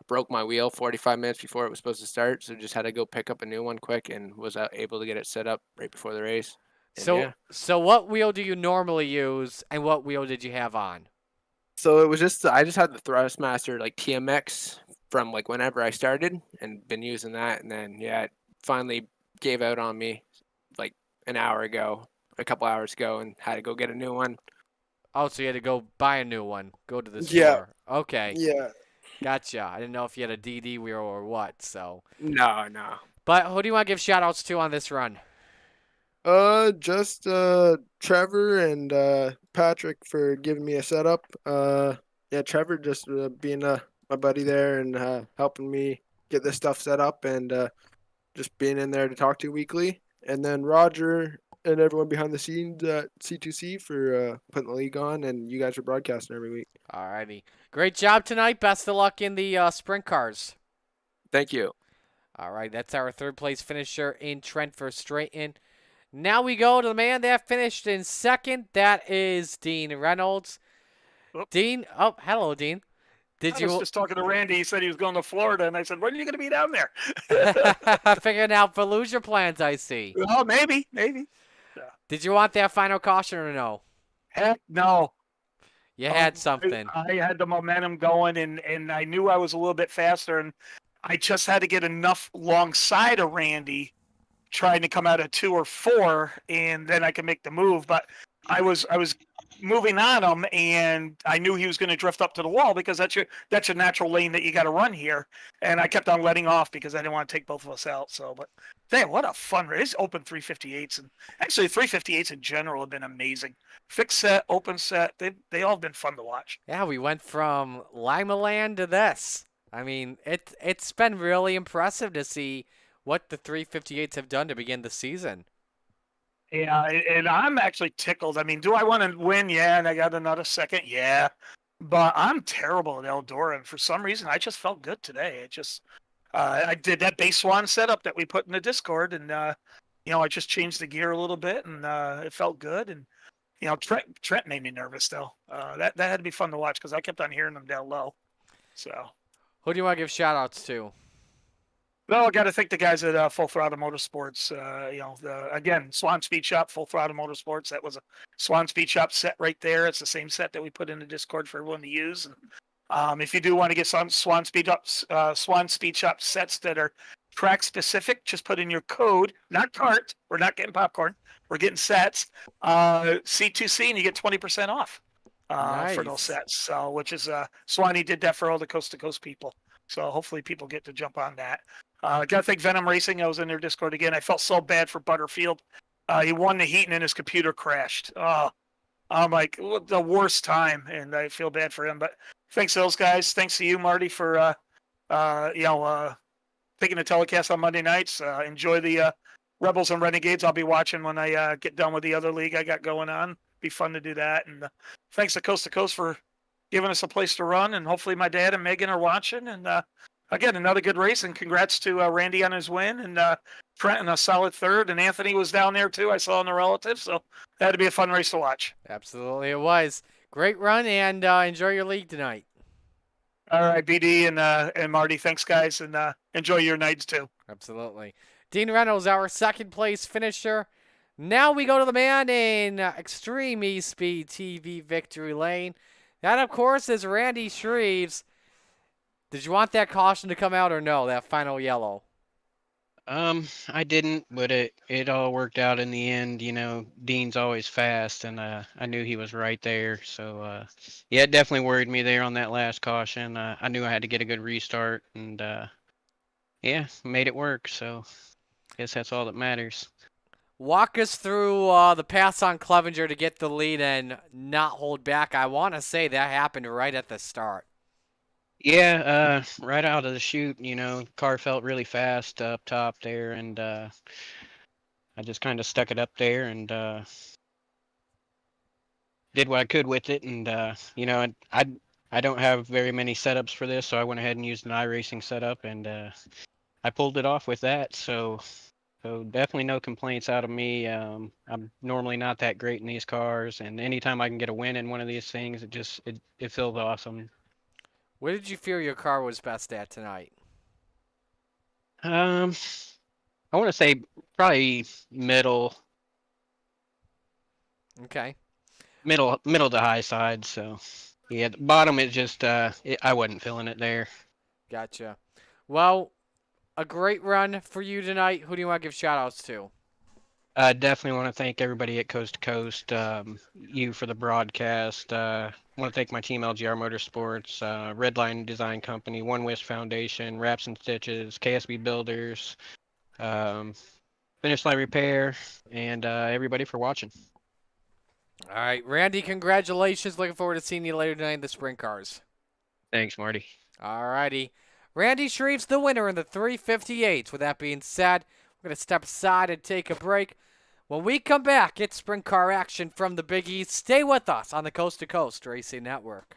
Broke my wheel 45 minutes before it was supposed to start, so just had to go pick up a new one quick and was able to get it set up right before the race. And so what wheel do you normally use, and what wheel did you have on? So it was just I just had the Thrustmaster like TMX from like whenever I started and been using that, and then it finally gave out on me like a couple hours ago, and had to go get a new one. Oh, so you had to go buy a new one. Go to the store. Yeah. Okay. Yeah. Gotcha. I didn't know if you had a DD wheel or what, so. No. But who do you want to give shout-outs to on this run? Just Trevor and Patrick for giving me a setup. Trevor just being my buddy there and helping me get this stuff set up and just being in there to talk to weekly. And then Roger and everyone behind the scenes at C2C for putting the league on, and you guys are broadcasting every week. Alrighty. Great job tonight. Best of luck in the sprint cars. Thank you. All right, that's our third place finisher in Trent Verstraeten. Now we go to the man that finished in second. That is Dean Reynolds. Oh. Dean, hello, Dean. Did I was you just talking to Randy. He said he was going to Florida, and I said, "When are you going to be down there?" figuring out Fallujah plans? I see. Oh, maybe. Did you want that final caution or no? Heck no. You had something. I had the momentum going, and I knew I was a little bit faster, and I just had to get enough alongside of Randy, trying to come out at 2 or 4, and then I could make the move. But I was moving on him, and I knew he was going to drift up to the wall because that's your natural lane that you got to run here. And I kept on letting off because I didn't want to take both of us out. So, but damn, what a fun race! Open 358s, and actually 358s in general have been amazing. Fixed set, open set, they all have been fun to watch. Yeah, we went from Lima Land to this. I mean, it's been really impressive to see what the 358s have done to begin the season. Yeah, and I'm actually tickled. I mean, do I want to win? Yeah, and I got another second. Yeah, but I'm terrible at Eldora, and for some reason, I just felt good today. It just, I did that base swan setup that we put in the Discord, and I just changed the gear a little bit, and it felt good. And Trent made me nervous though. That had to be fun to watch because I kept on hearing them down low. So, Who do you want to give shout outs to? well, I got to thank the guys at Full Throttle Motorsports. Again, Swan Speed Shop, Full Throttle Motorsports. That was a Swan Speed Shop set right there. It's the same set that we put in the Discord for everyone to use. And if you do want to get some Swan Speed Shop sets that are track specific, just put in your code, not cart. We're not getting popcorn. We're getting sets. C2C, and you get 20% off for those sets. So, which is Swanee did that for all the coast to coast people. So hopefully people get to jump on that. I got to thank Venom Racing. I was in their Discord again. I felt so bad for Butterfield. He won the heat and then his computer crashed. Oh, I'm like, the worst time, and I feel bad for him. But thanks to those guys. Thanks to you, Marty, for taking the telecast on Monday nights. Enjoy the Rebels and Renegades. I'll be watching when I get done with the other league I got going on. Be fun to do that. And thanks to Coast for giving us a place to run. And hopefully my dad and Megan are watching. And again, another good race, and congrats to Randy on his win, and Trent in a solid third, and Anthony was down there too. I saw in the relatives, so that had to be a fun race to watch. Absolutely, it was. Great run, and enjoy your league tonight. All right, BD and Marty, thanks guys, and enjoy your nights too. Absolutely. Dean Reynolds, our second place finisher. Now we go to the man in Extreme E-Speed TV Victory Lane. That, of course, is Randy Shreves. Did you want that caution to come out or no, that final yellow? I didn't, but it all worked out in the end. Dean's always fast, and I knew he was right there. So, yeah, it definitely worried me there on that last caution. I knew I had to get a good restart, and yeah, made it work. So, guess that's all that matters. Walk us through the pass on Clevenger to get the lead and not hold back. I want to say that happened right at the start. Yeah, right out of the chute, car felt really fast up top there, and I just kind of stuck it up there and did what I could with it. And I don't have very many setups for this, so I went ahead and used an iRacing setup, and I pulled it off with that. So definitely no complaints out of me. I'm normally not that great in these cars, and anytime I can get a win in one of these things, it feels awesome. Where did you feel your car was best at tonight? I want to say probably middle. Okay. Middle to high side. So yeah, the bottom is just I wasn't feeling it there. Gotcha. Well, a great run for you tonight. Who do you want to give shout outs to? I definitely want to thank everybody at Coast to Coast, you for the broadcast. I want to thank my team, LGR Motorsports, Redline Design Company, One Wish Foundation, Wraps and Stitches, KSB Builders, Finish Line Repair, and everybody for watching. All right, Randy, congratulations. Looking forward to seeing you later tonight in the sprint cars. Thanks, Marty. All righty. Randy Shreves, the winner in the 358s. With that being said, we're going to step aside and take a break. When we come back, it's sprint car action from the Big East. Stay with us on the Coast to Coast Racing Network.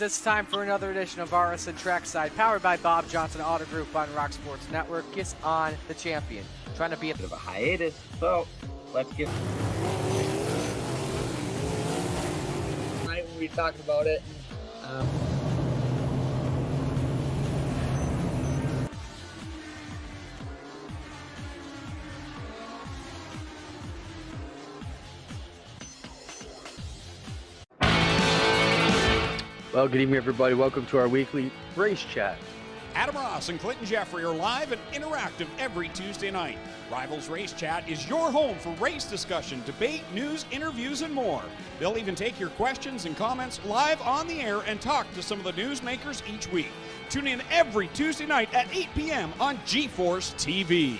this time for another edition of RSN Trackside, powered by Bob Johnson Auto Group on Rock Sports Network. Gets on the champion, trying to be a bit of a hiatus, so let's get right when we talked about it. Well, good evening, everybody. Welcome to our weekly race chat. Adam Ross and Clinton Jeffrey are live and interactive every Tuesday night. Rivals Race Chat is your home for race discussion, debate, news, interviews, and more. They'll even take your questions and comments live on the air and talk to some of the newsmakers each week. Tune in every Tuesday night at 8 p.m. on GeForce TV.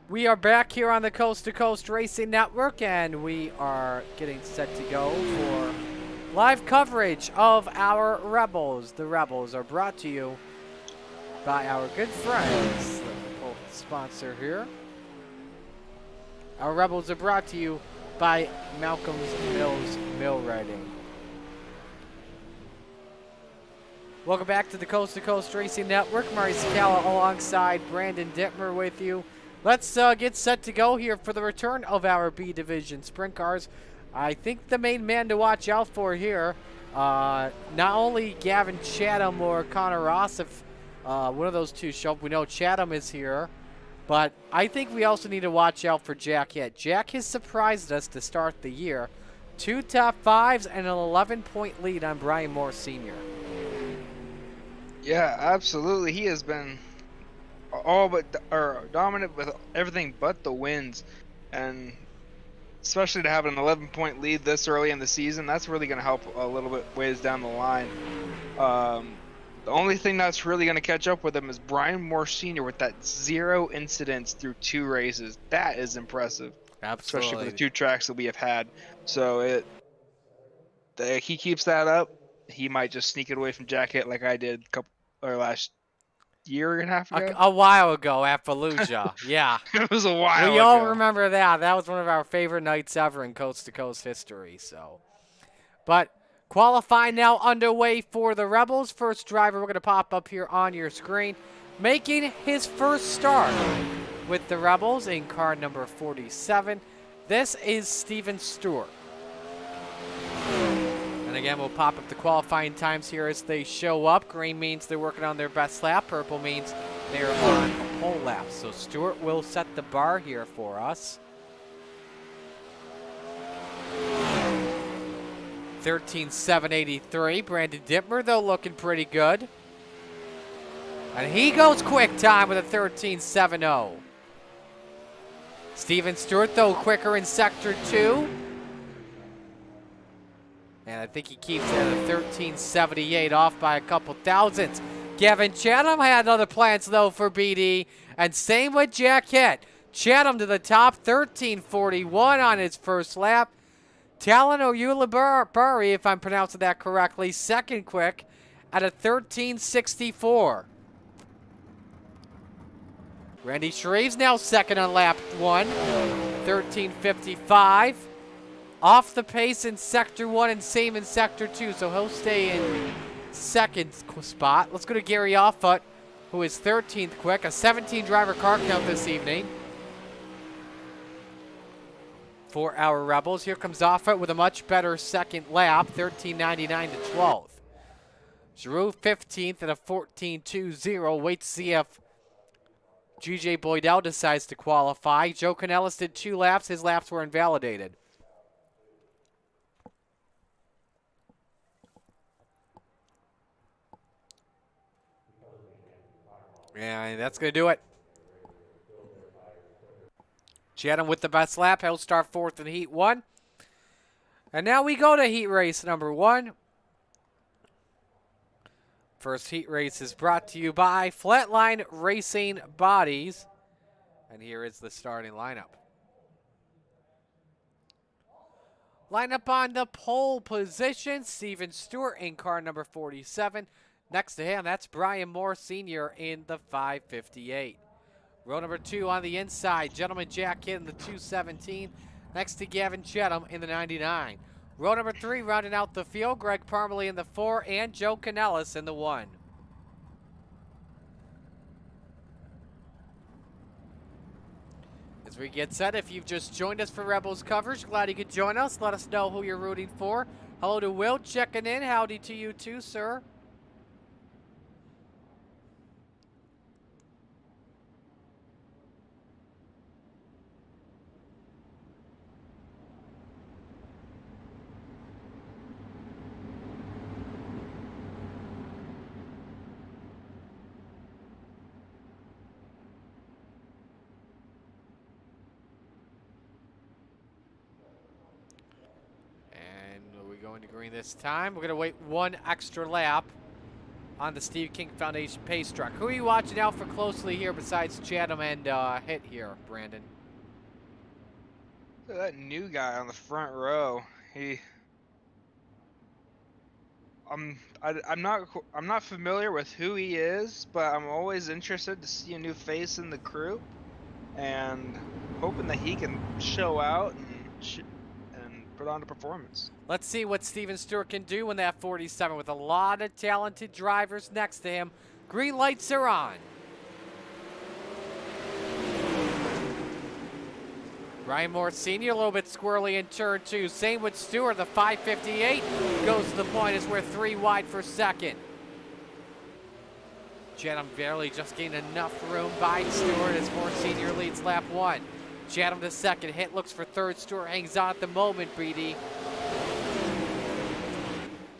We are back here on the Coast to Coast Racing Network, and we are getting set to go for live coverage of our Rebels. The Rebels are brought to you by our good friends. Let me pull the sponsor here. Our Rebels are brought to you by Malcolm's Mills Millwrighting. Welcome back to the Coast Racing Network. Murray Sakala alongside Brandon Dittmer with you. Let's get set to go here for the return of our B Division Sprint Cars. I think the main man to watch out for here, not only Gavin Chatham or Connor Ross, if one of those two show up. We know Chatham is here, but I think we also need to watch out for Jack Hitt. Jack has surprised us to start the year. 2 top 5s and an 11-point lead on Brian Moore Sr. Yeah, absolutely. He has been all but dominant with everything but the wins, and especially to have an 11-point lead this early in the season, that's really going to help a little bit ways down the line. The only thing that's really going to catch up with him is Brian Moore Sr. with that 0 incidents through 2 races. That is impressive. Absolutely. Especially for the 2 tracks that we have had. So he keeps that up, he might just sneak it away from Jack Hitt like I did last year and a half ago. A while ago at Fallujah. Yeah. It was a while ago. We all remember that. That was one of our favorite nights ever in Coast to Coast history. But qualifying now underway for the Rebels. First driver we're going to pop up here on your screen, making his first start with the Rebels in car number 47. This is Steven Stewart. And again, we'll pop up the qualifying times here as they show up. Green means they're working on their best lap. Purple means there on a pole lap. So Stewart will set the bar here for us. 13.783. Brandon Dittmer, though, looking pretty good. And he goes quick time with a 13.70. Steven Stewart, though, quicker in Sector 2. And I think he keeps it at a 13.78, off by a couple thousandths. Gavin Chatham had other plans, though, for BD. And same with Jack Hitt. Chatham to the top, 13.41 on his first lap. Talon Oyulabari, if I'm pronouncing that correctly, second quick at a 13.64. Randy Shreve's now second on lap 1, 13.55. Off the pace in Sector 1 and same in Sector 2, so he'll stay in second spot. Let's go to Gary Offutt, who is 13th quick, a 17-driver car count this evening for our Rebels. Here comes Offutt with a much better second lap, 13.99 to 12th. Giroux 15th at a 14.20. Wait to see if GJ Boydell decides to qualify. Joe Canellis did 2 laps. His laps were invalidated. And that's going to do it. Chatham with the best lap. He'll start 4th in Heat 1. And now we go to Heat Race number 1. First heat race is brought to you by Flatline Racing Bodies. And here is the starting lineup. Lineup on the pole position. Steven Stewart in car number 47. Next to him, that's Brian Moore Sr. in the 558. Row number 2 on the inside. Gentleman Jack Hitt in the 217. Next to Gavin Chatham in the 99. Row number 3 rounding out the field. Greg Parmalee in the 4 and Joe Canellis in the 1. As we get set, if you've just joined us for Rebels coverage, glad you could join us. Let us know who you're rooting for. Hello to Will checking in. Howdy to you too, sir. Going to green this time. We're going to wait 1 extra lap on the Steve King Foundation pace truck. Who are you watching out for closely here besides Chatham and Hitt here, Brandon? Look at that new guy on the front row. I'm not familiar with who he is, but I'm always interested to see a new face in the crew, and hoping that he can show out and put on a performance. Let's see what Steven Stewart can do in that 47 with a lot of talented drivers next to him. Green lights are on. Brian Moore Sr. a little bit squirrely in turn 2. Same with Stewart. The 558 goes to the point as we're 3 wide for second. Chatham barely just gained enough room by Stewart as Moore Sr. leads lap 1. Chatham to second. Hitt looks for third. Stewart hangs on at the moment, BD.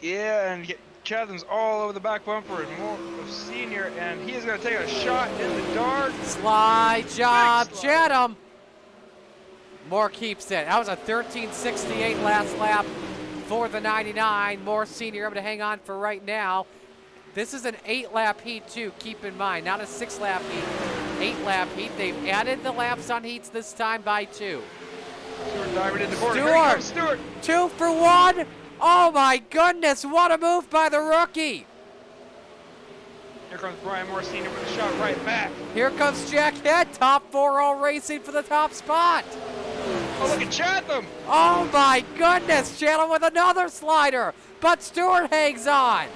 Yeah, and Chatham's all over the back bumper and Moore Sr. and he is going to take a shot in the dark. Slide job, Chatham. Moore keeps it. That was a 13.68 last lap for the 99. Moore Sr. able to hang on for right now. This is an 8-lap heat too, keep in mind. Not a 6-lap heat, 8-lap heat. They've added the laps on heats this time by 2. Stewart diving in the corner. Here comes Stewart. 2 for 1. Oh my goodness, what a move by the rookie. Here comes Brian Moore Sr. with a shot right back. Here comes Jack Hitt, top 4 all racing for the top spot. Oh, look at Chatham. Oh my goodness, Chatham with another slider, but Stewart hangs on.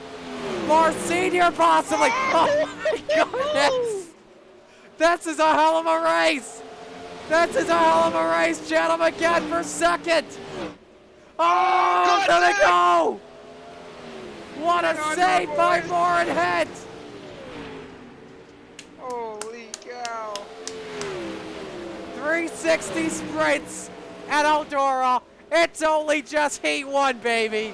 Moore Sr. possibly. Oh my goodness. This is a hell of a race. This is a hell of a race. Chatham again for second. Oh, good there they save. go. What a save by Moore and Hitt. Oh, 360 sprints at Eldora. It's only just Heat 1, baby.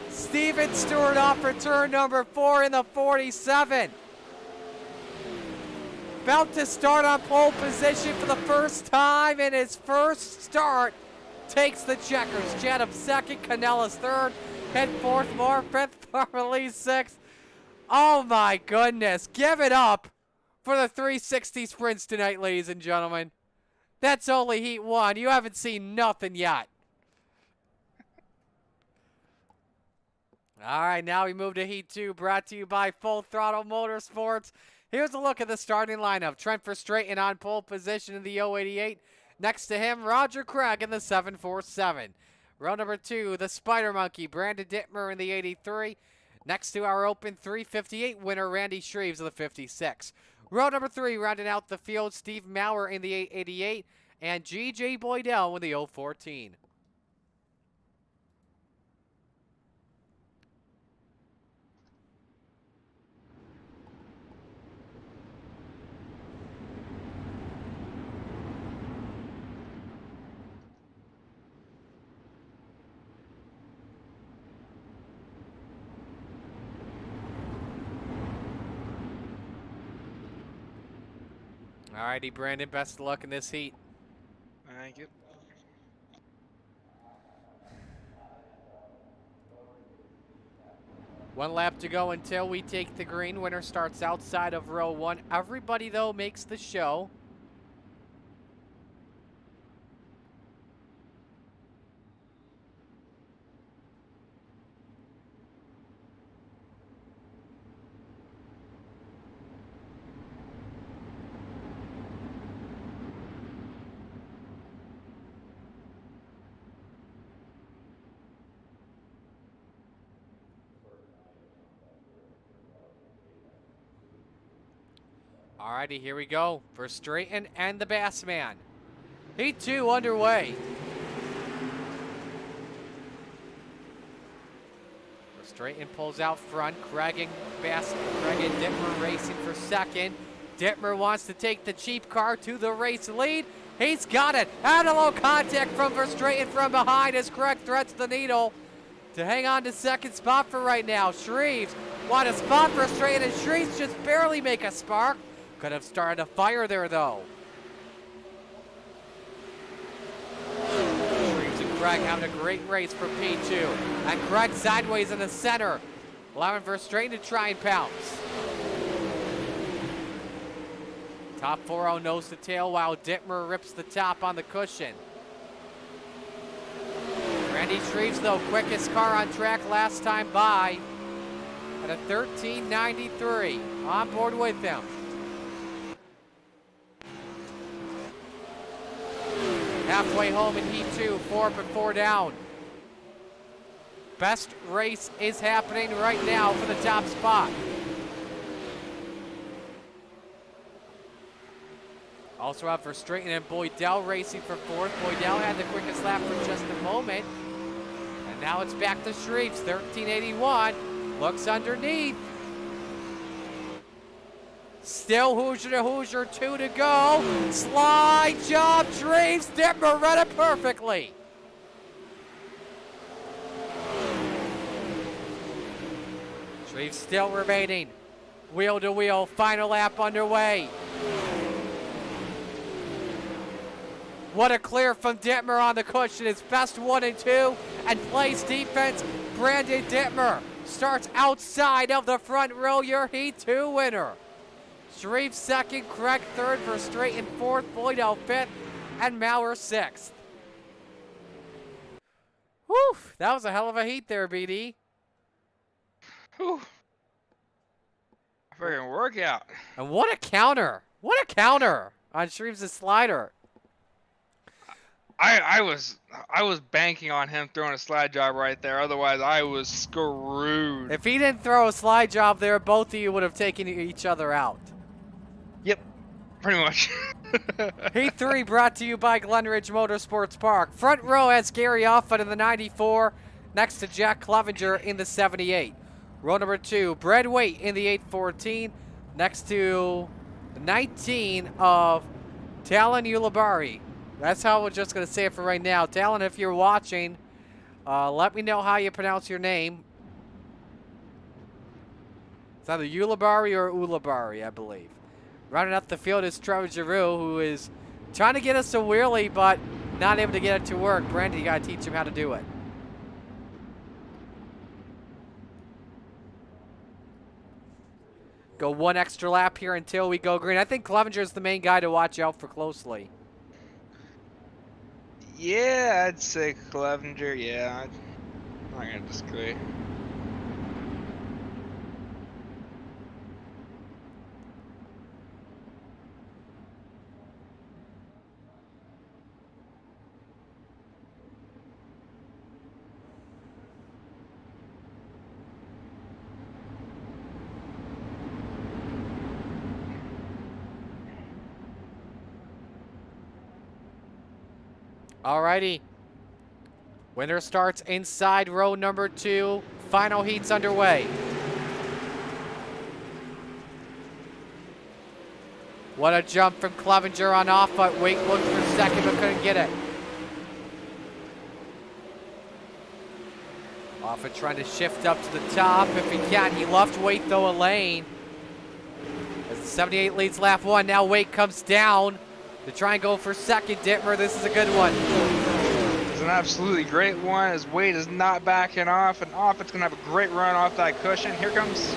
Steven Stewart off for turn number 4 in the 47. About to start on pole position for the first time in his first start. Takes the checkers. Chatham second, Canellas third, Pitt fourth, Moore fifth, Farley sixth. Oh my goodness. Give it up for the 360 sprints tonight, ladies and gentlemen. That's only Heat 1. You haven't seen nothing yet. All right, now we move to Heat 2, brought to you by Full Throttle Motorsports. Here's a look at the starting lineup. Trent Verstraeten on pole position in the 088. Next to him, Roger Craig in the 747. Row number 2, the Spider Monkey, Brandon Dittmer in the 83. Next to our open 358 winner, Randy Shreves of the 56. Row number 3, rounding out the field, Steve Maurer in the 888. And G.J. Boydell with the 014. Alrighty, Brandon, best of luck in this heat. Thank you. One lap to go until we take the green. Winner starts outside of row 1. Everybody, though, makes the show. Alrighty, here we go. Verstraeten and the Bassman. Heat 2 underway. Verstraeten pulls out front. Craig and Dittmer racing for second. Dittmer wants to take the cheap car to the race lead. He's got it. And a low contact from Verstraeten from behind as Craig threads the needle to hang on to second spot for right now. Shreves want a spot for Verstraeten, and Shreves just barely make a spark. Could have started a fire there, though. Shreves and Craig having a great race for P2. And Craig sideways in the center, allowing Verstraeten to try and pounce. Top 4 nose to tail while Dittmer rips the top on the cushion. Randy Shreves, though, quickest car on track last time by at a 13.93. On board with him. Halfway home in Heat 2, 4 but 4 down. Best race is happening right now for the top spot. Also out for Verstraeten and Boydell racing for 4th. Boydell had the quickest lap for just a moment. And now it's back to Shreves, 13.81. Looks underneath. Still Hoosier to Hoosier, 2 to go. Slide job, Shreves. Dittmer read it perfectly. Shreves still remaining. Wheel to wheel, final lap underway. What a clear from Dittmer on the cushion. His best 1 and 2 and plays defense. Brandon Dittmer starts outside of the front row. Your Heat 2 winner. Shreves second, Craig third, Verstraeten fourth, Boydell fifth, and Maurer sixth. Whew, that was a hell of a heat there, BD. Whew. Freaking workout. And what a counter. What a counter on Shreves' slider. I was banking on him throwing a slide job right there. Otherwise, I was screwed. If he didn't throw a slide job there, both of you would have taken each other out. Yep, pretty much. Heat 3 brought to you by Glenridge Motorsports Park. Front row has Gary Offut in the 94, next to Jack Clevenger in the 78. Row number 2, Brad Waite in the 814, next to the 19 of Talon Ulibarri. That's how we're just going to say it for right now. Talon, if you're watching, let me know how you pronounce your name. It's either Ulibarri or Ulibarri, I believe. Running up the field is Trevor Giroux, who is trying to get us a wheelie, but not able to get it to work. Brandon, you got to teach him how to do it. Go one extra lap here until we go green. I think Clevenger is the main guy to watch out for closely. Yeah, I'd say Clevenger. Yeah, I'm not gonna disagree. Alrighty. Winner starts inside row number 2. Final heat's underway. What a jump from Clevenger on off, but Wake looked for second but couldn't get it. Offa trying to shift up to the top if he can. He left Wake though a lane. As the 78 leads lap 1, now Wake comes down to try and go for second. Dittmer, this is a good one. It's an absolutely great one as Wade is not backing off, and Offa's gonna have a great run off that cushion. Here comes.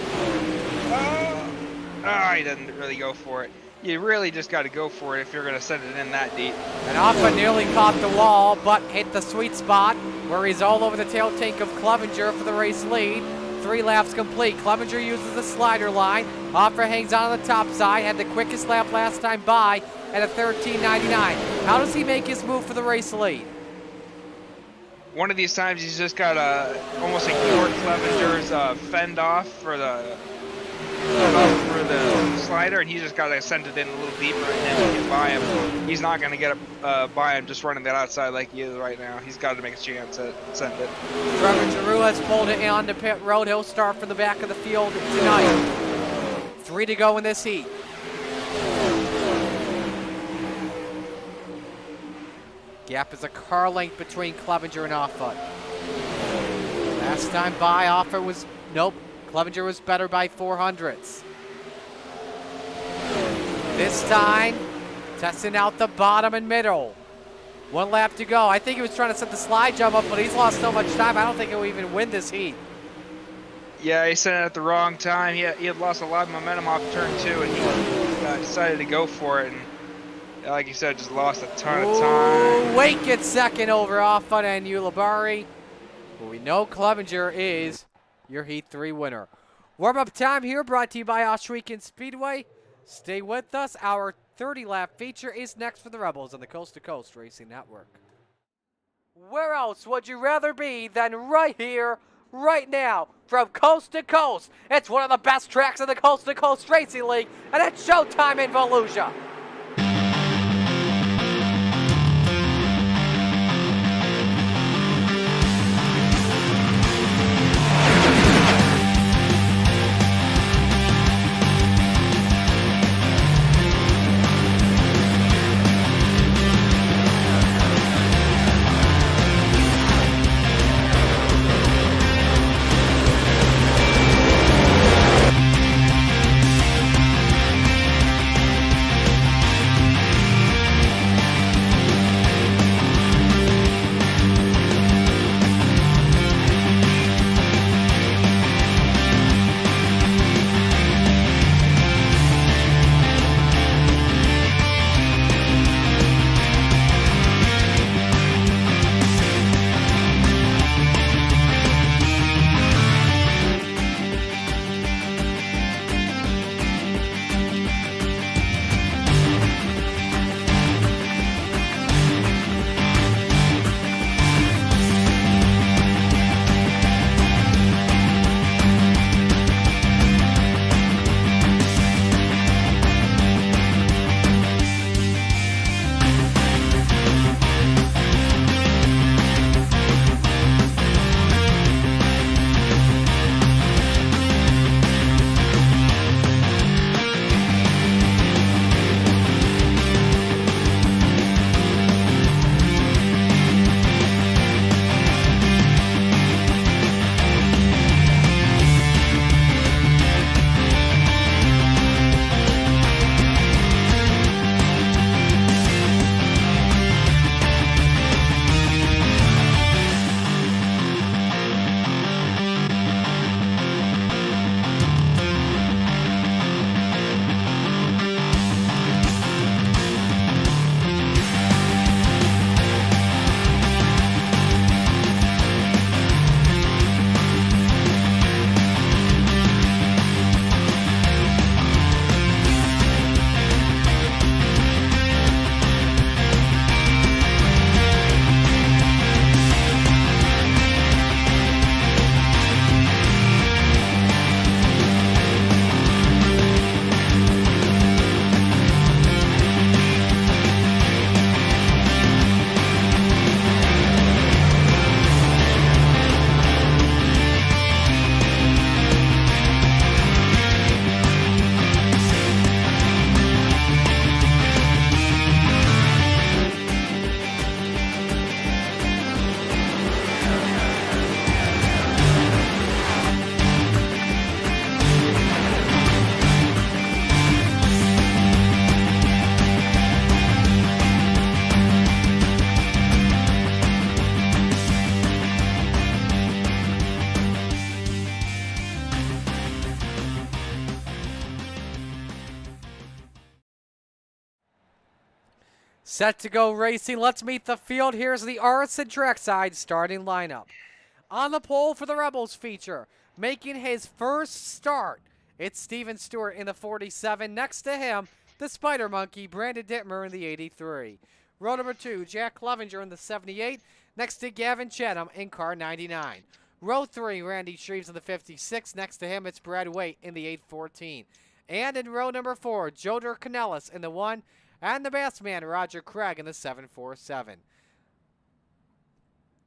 Oh, he didn't really go for it. You really just got to go for it if you're gonna send it in that deep. And Offa nearly caught the wall, but hit the sweet spot where he's all over the tail tank of Clevenger for the race lead. 3 laps complete. Clevenger uses the slider line. Offa hangs on the top side. Had the quickest lap last time by at a 13.99. How does he make his move for the race lead? One of these times he's just got to almost ignore Clevenger's fend off for the slider, and he's just got to send it in a little deeper and then get by him. He's not going to get by him just running that outside like he is right now. He's got to make a chance at send it. Trevor Giroux has pulled it on to pit road. He'll start from the back of the field tonight. 3 to go in this heat. Gap is a car length between Clevenger and Offa. Last time by, Offa was, nope, Clevenger was better by 400ths. This time, testing out the bottom and middle. 1 lap to go. I think he was trying to set the slide jump up, but he's lost so much time, I don't think he'll even win this heat. Yeah, he sent it at the wrong time. He had lost a lot of momentum off turn 2, and he decided to go for it. And like you said, just lost a ton of time. Wake gets second over Offa and Ulibarri. But we know Clevenger is your Heat 3 winner. Warm-up time here brought to you by Oshweekend Speedway. Stay with us. Our 30-lap feature is next for the Rebels on the Coast to Coast Racing Network. Where else would you rather be than right here, right now, from coast to coast? It's one of the best tracks in the Coast to Coast Racing League, and it's showtime in Volusia. Set to go racing. Let's meet the field. Here's the RSN Trackside starting lineup. On the pole for the Rebels feature, making his first start, it's Steven Stewart in the 47. Next to him, the Spider Monkey, Brandon Dittmer in the 83. Row number 2, Jack Clevenger in the 78. Next to Gavin Chatham in car 99. Row 3, Randy Shreves in the 56. Next to him, it's Brad Waite in the 814. And in row number 4, Joder Canellis in the 1. And the best man, Roger Craig in the 747.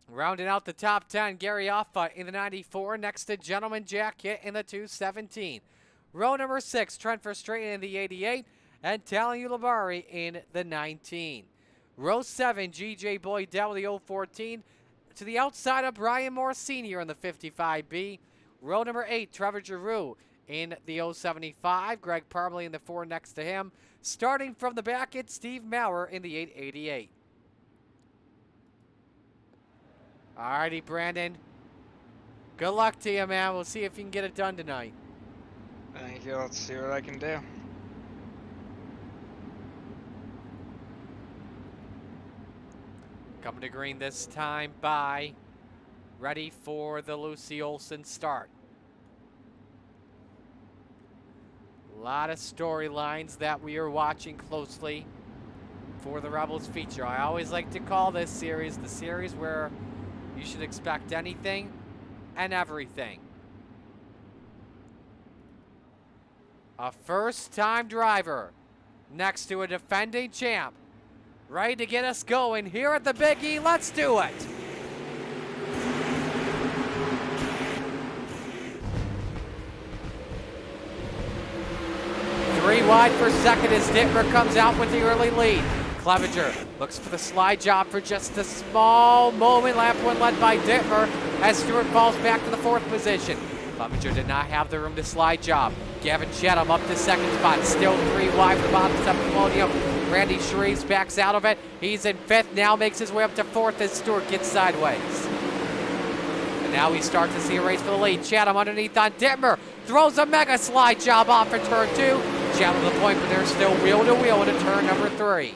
Rounding out the top 10, Gary Offa in the 94, next to Gentleman Jack Hitt in the 217. Row number 6, Trent Verstraeten in the 88, and Tally Labari in the 19. Row 7, G.J. Boydell in the 014, to the outside of Brian Moore Sr. in the 55B. Row number 8, Trevor Giroux in the 075, Greg Parmley in the 4 next to him. Starting from the back, it's Steve Maurer in the 888. Alrighty, Brandon. Good luck to you, man. We'll see if you can get it done tonight. Thank you. Let's see what I can do. Coming to green this time by. Ready for the Lucy Olson start. A lot of storylines that we are watching closely for the Rebels feature. I always like to call this series the series where you should expect anything and everything. A first-time driver next to a defending champ. Ready to get us going here at the Big E. Let's do it. Three wide for second as Dittmer comes out with the early lead. Clevenger looks for the slide job for just a small moment. Lap 1 led by Dittmer as Stewart falls back to the 4th position. Clevenger did not have the room to slide job. Gavin Chatham up to 2nd spot. Still 3 wide for the bottom 7th podium. Randy Shreves backs out of it. He's in 5th, now makes his way up to 4th as Stewart gets sideways. And now we start to see a race for the lead. Chatham underneath on Dittmer. Throws a mega slide job off for turn 2. Chatham to the point, but they're still wheel to wheel into turn number 3.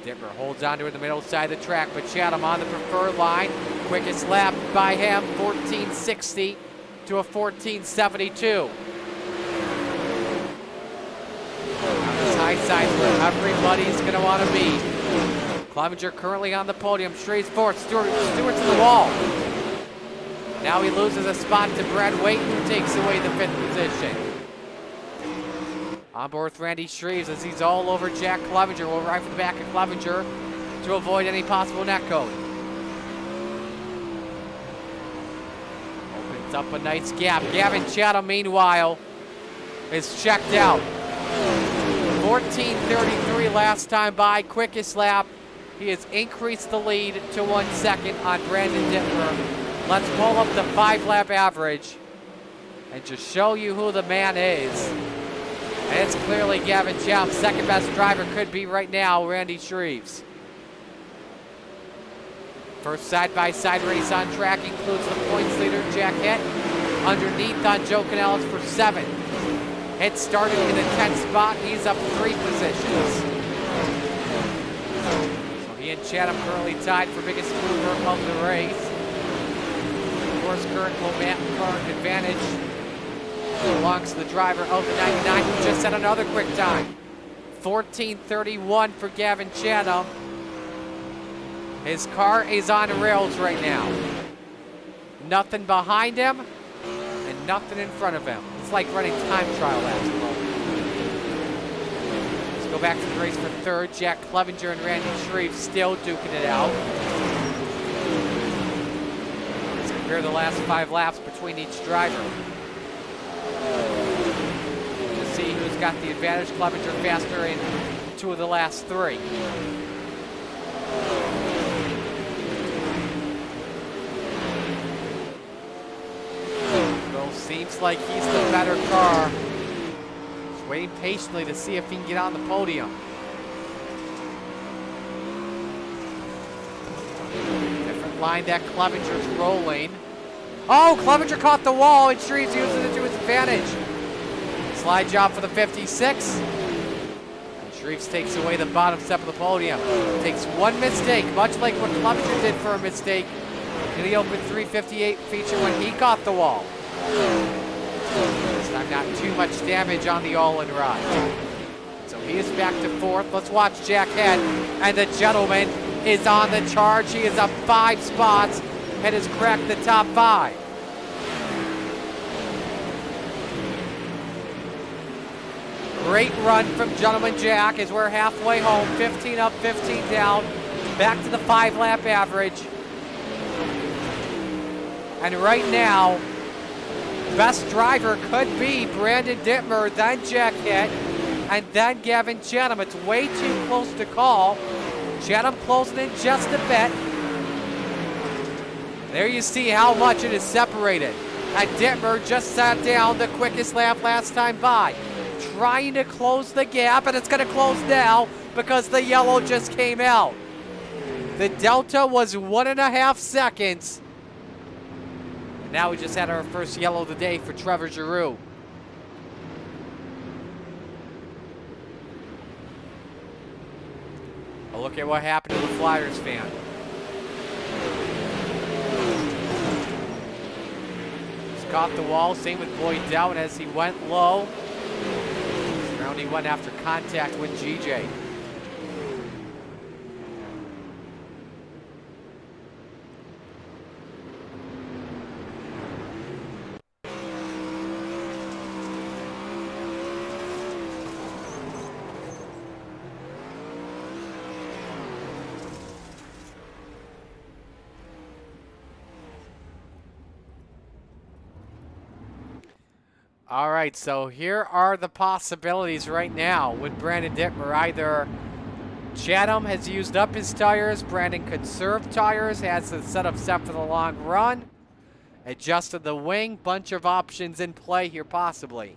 Dittmer holds on to it in the middle side of the track, but Chatham on the preferred line. Quickest lap by him, 1460 to a 1472. On this high side where everybody's going to want to be. Clevenger currently on the podium. Shreves 4th. Stewart's to the wall. Now he loses a spot to Brad Waite, who takes away the 5th position. On board with Randy Shreves as he's all over Jack Clevenger. Will ride for the back of Clevenger to avoid any possible net code. Opens up a nice gap. Gavin Chatham, meanwhile, is checked out. 14:33 last time by, quickest lap. He has increased the lead to 1 second on Brandon Dittmer. Let's pull up the 5-lap average and just show you who the man is. And it's clearly Gavin Chatham. Second best driver could be right now Randy Shreves. First side-by-side race on track includes the points leader Jack Hitt. Underneath on Joe Canellis for 7th. Hitt started in the 10th spot. He's up 3 positions. So he and Chatham currently tied for biggest mover of the race. Of course, current advantage belongs to the driver of the 99, who just set another quick time. 14:31 for Gavin Chatham. His car is on rails right now. Nothing behind him and nothing in front of him. It's like running time trial laps. Let's go back to the race for 3rd. Jack Clevenger and Randy Shreves still duking it out. Let's compare the last 5 laps between each driver. To see who's got the advantage. Clevenger faster in 2 of the last 3. Well, seems like he's the better car. Just waiting patiently to see if he can get on the podium. Different line that Clevenger's rolling. Oh, Clevenger caught the wall and Shreves uses it to his advantage. Slide job for the 56. And Shreves takes away the bottom step of the podium. Takes one mistake, much like what Clevenger did for a mistake in the Open 358 feature when he caught the wall. This time not too much damage on the all-in ride. So he is back to fourth. Let's watch Jack Head. And the gentleman is on the charge. He is up 5 spots and has cracked the top 5. Great run from Gentleman Jack as we're halfway home. 15 up, 15 down. Back to the 5-lap average. And right now, best driver could be Brandon Dittmer, then Jack Hitt, and then Gavin Chatham. It's way too close to call. Chatham closing in just a bit. There you see how much it is separated. And Dittmer just sat down the quickest lap last time by. Trying to close the gap, and it's going to close now because the yellow just came out. The delta was 1.5 seconds. And now we just had our first yellow of the day for Trevor Giroux. A look at what happened to the Flyers fan. He's caught the wall, same with Boyd Dowd as he went low. Round he went after contact with GJ. All right, so here are the possibilities right now with Brandon Dittmer. Either Chatham has used up his tires, Brandon conserved tires, has the setup set for the long run, adjusted the wing, bunch of options in play here possibly.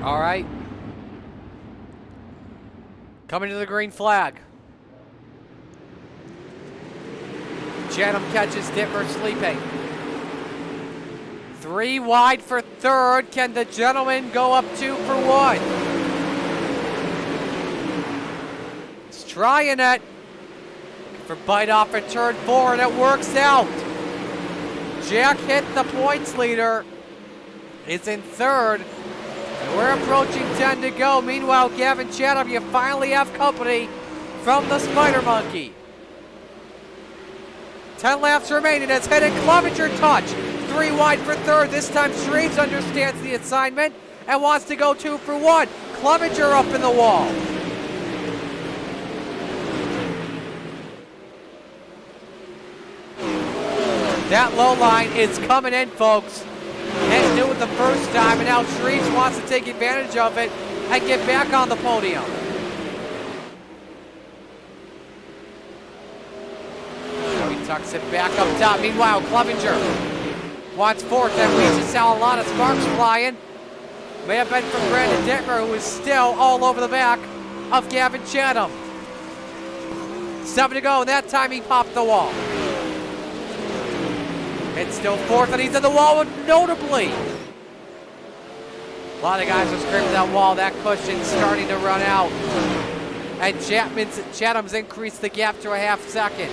All right. Coming to the green flag. Chatham catches Dittmer sleeping. 3 wide for third. Can the gentleman go up 2 for 1? He's trying it. For bite off at turn 4, and it works out. Jack Hitt, the points leader, is in third. And we're approaching 10 to go. Meanwhile, Gavin Chatham, you finally have company from the Spider Monkey. 10 laps remaining as Hitt and Clevenger touch. 3 wide for third. This time Shreves understands the assignment and wants to go 2 for 1. Clevenger up in the wall. That low line is coming in, folks. Hitt knew it the first time, and now Shreves wants to take advantage of it and get back on the podium. So he tucks it back up top. Meanwhile, Clevenger wants fourth. That we just saw a lot of sparks flying. May have been from Brandon Dittmer, who is still all over the back of Gavin Chatham. 7 to go, and that time he popped the wall. It's still fourth, and he's in the wall notably. A lot of guys are scraping that wall. That cushion's starting to run out. And Chatham's increased the gap to a half second.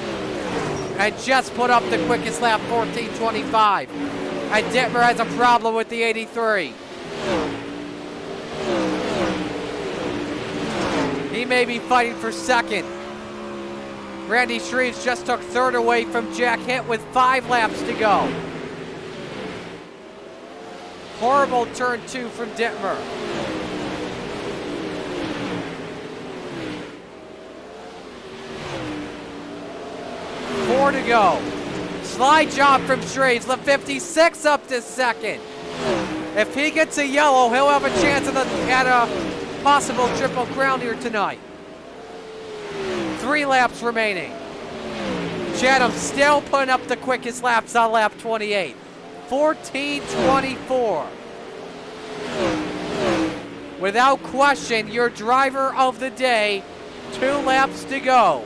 And just put up the quickest lap, 14:25. And Dittmer has a problem with the 83. He may be fighting for second. Randy Shreves just took third away from Jack Hitt with 5 laps to go. Horrible turn 2 from Dittmer. Four to go. Slide job from Shreves. The 56 up to second. If he gets a yellow, he'll have a chance at a possible triple crown here tonight. 3 laps remaining. Chatham still putting up the quickest laps on lap 28. 14:24. Without question, your driver of the day. 2 laps to go.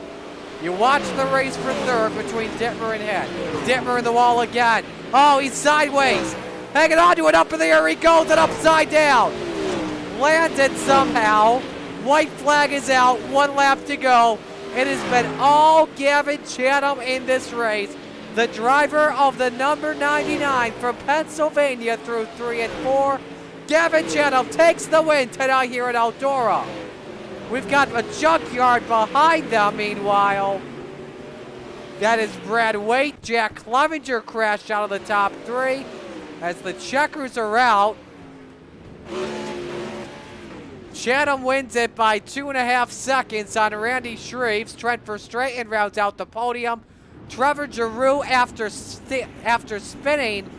You watch the race for third between Dittmer and Head. Dittmer in the wall again. Oh, he's sideways. Hanging on to it, up in the air he goes, and upside down. Landed somehow. White flag is out, 1 lap to go. It has been all Gavin Chatham in this race. The driver of the number 99 from Pennsylvania through 3 and 4. Gavin Chatham takes the win tonight here at Eldora. We've got a junkyard behind them, meanwhile. That is Brad Waite. Jack Clevenger crashed out of the top 3 as the checkers are out. Chatham wins it by 2.5 seconds on Randy Shreves. Trent Verstraeten rounds out the podium. Trevor Giroux, after spinning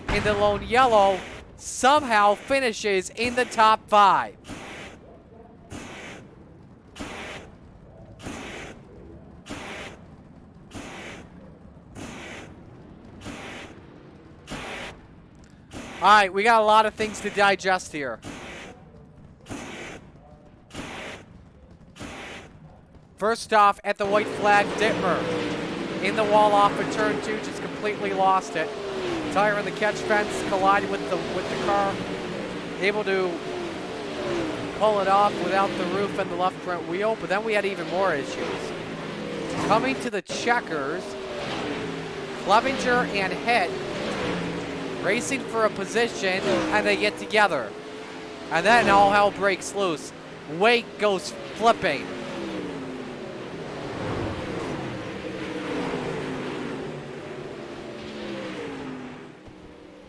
in the lone yellow, somehow finishes in the top 5. All right, we got a lot of things to digest here. First off, at the white flag, Dittmer in the wall off of turn 2, just completely lost it. Tire in the catch fence, collided with the car, able to pull it off without the roof and the left front wheel, but then we had even more issues. Coming to the checkers, Clevenger and Head racing for a position, and they get together. And then all hell breaks loose. Wake goes flipping.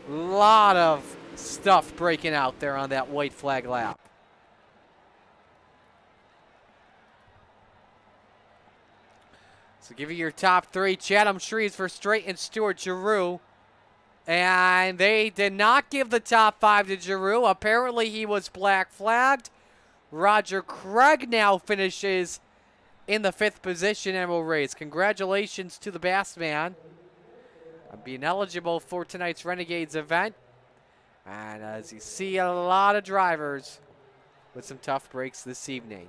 Lot of stuff breaking out there on that white flag lap. So give you your top 3. Chatham, Shreves, Verstraeten, Stewart, Giroux. And they did not give the top 5 to Giroux. Apparently he was black flagged. Roger Craig now finishes in the 5th position and will race. Congratulations to the Bassman on being eligible for tonight's Renegades event. And as you see, a lot of drivers with some tough breaks this evening.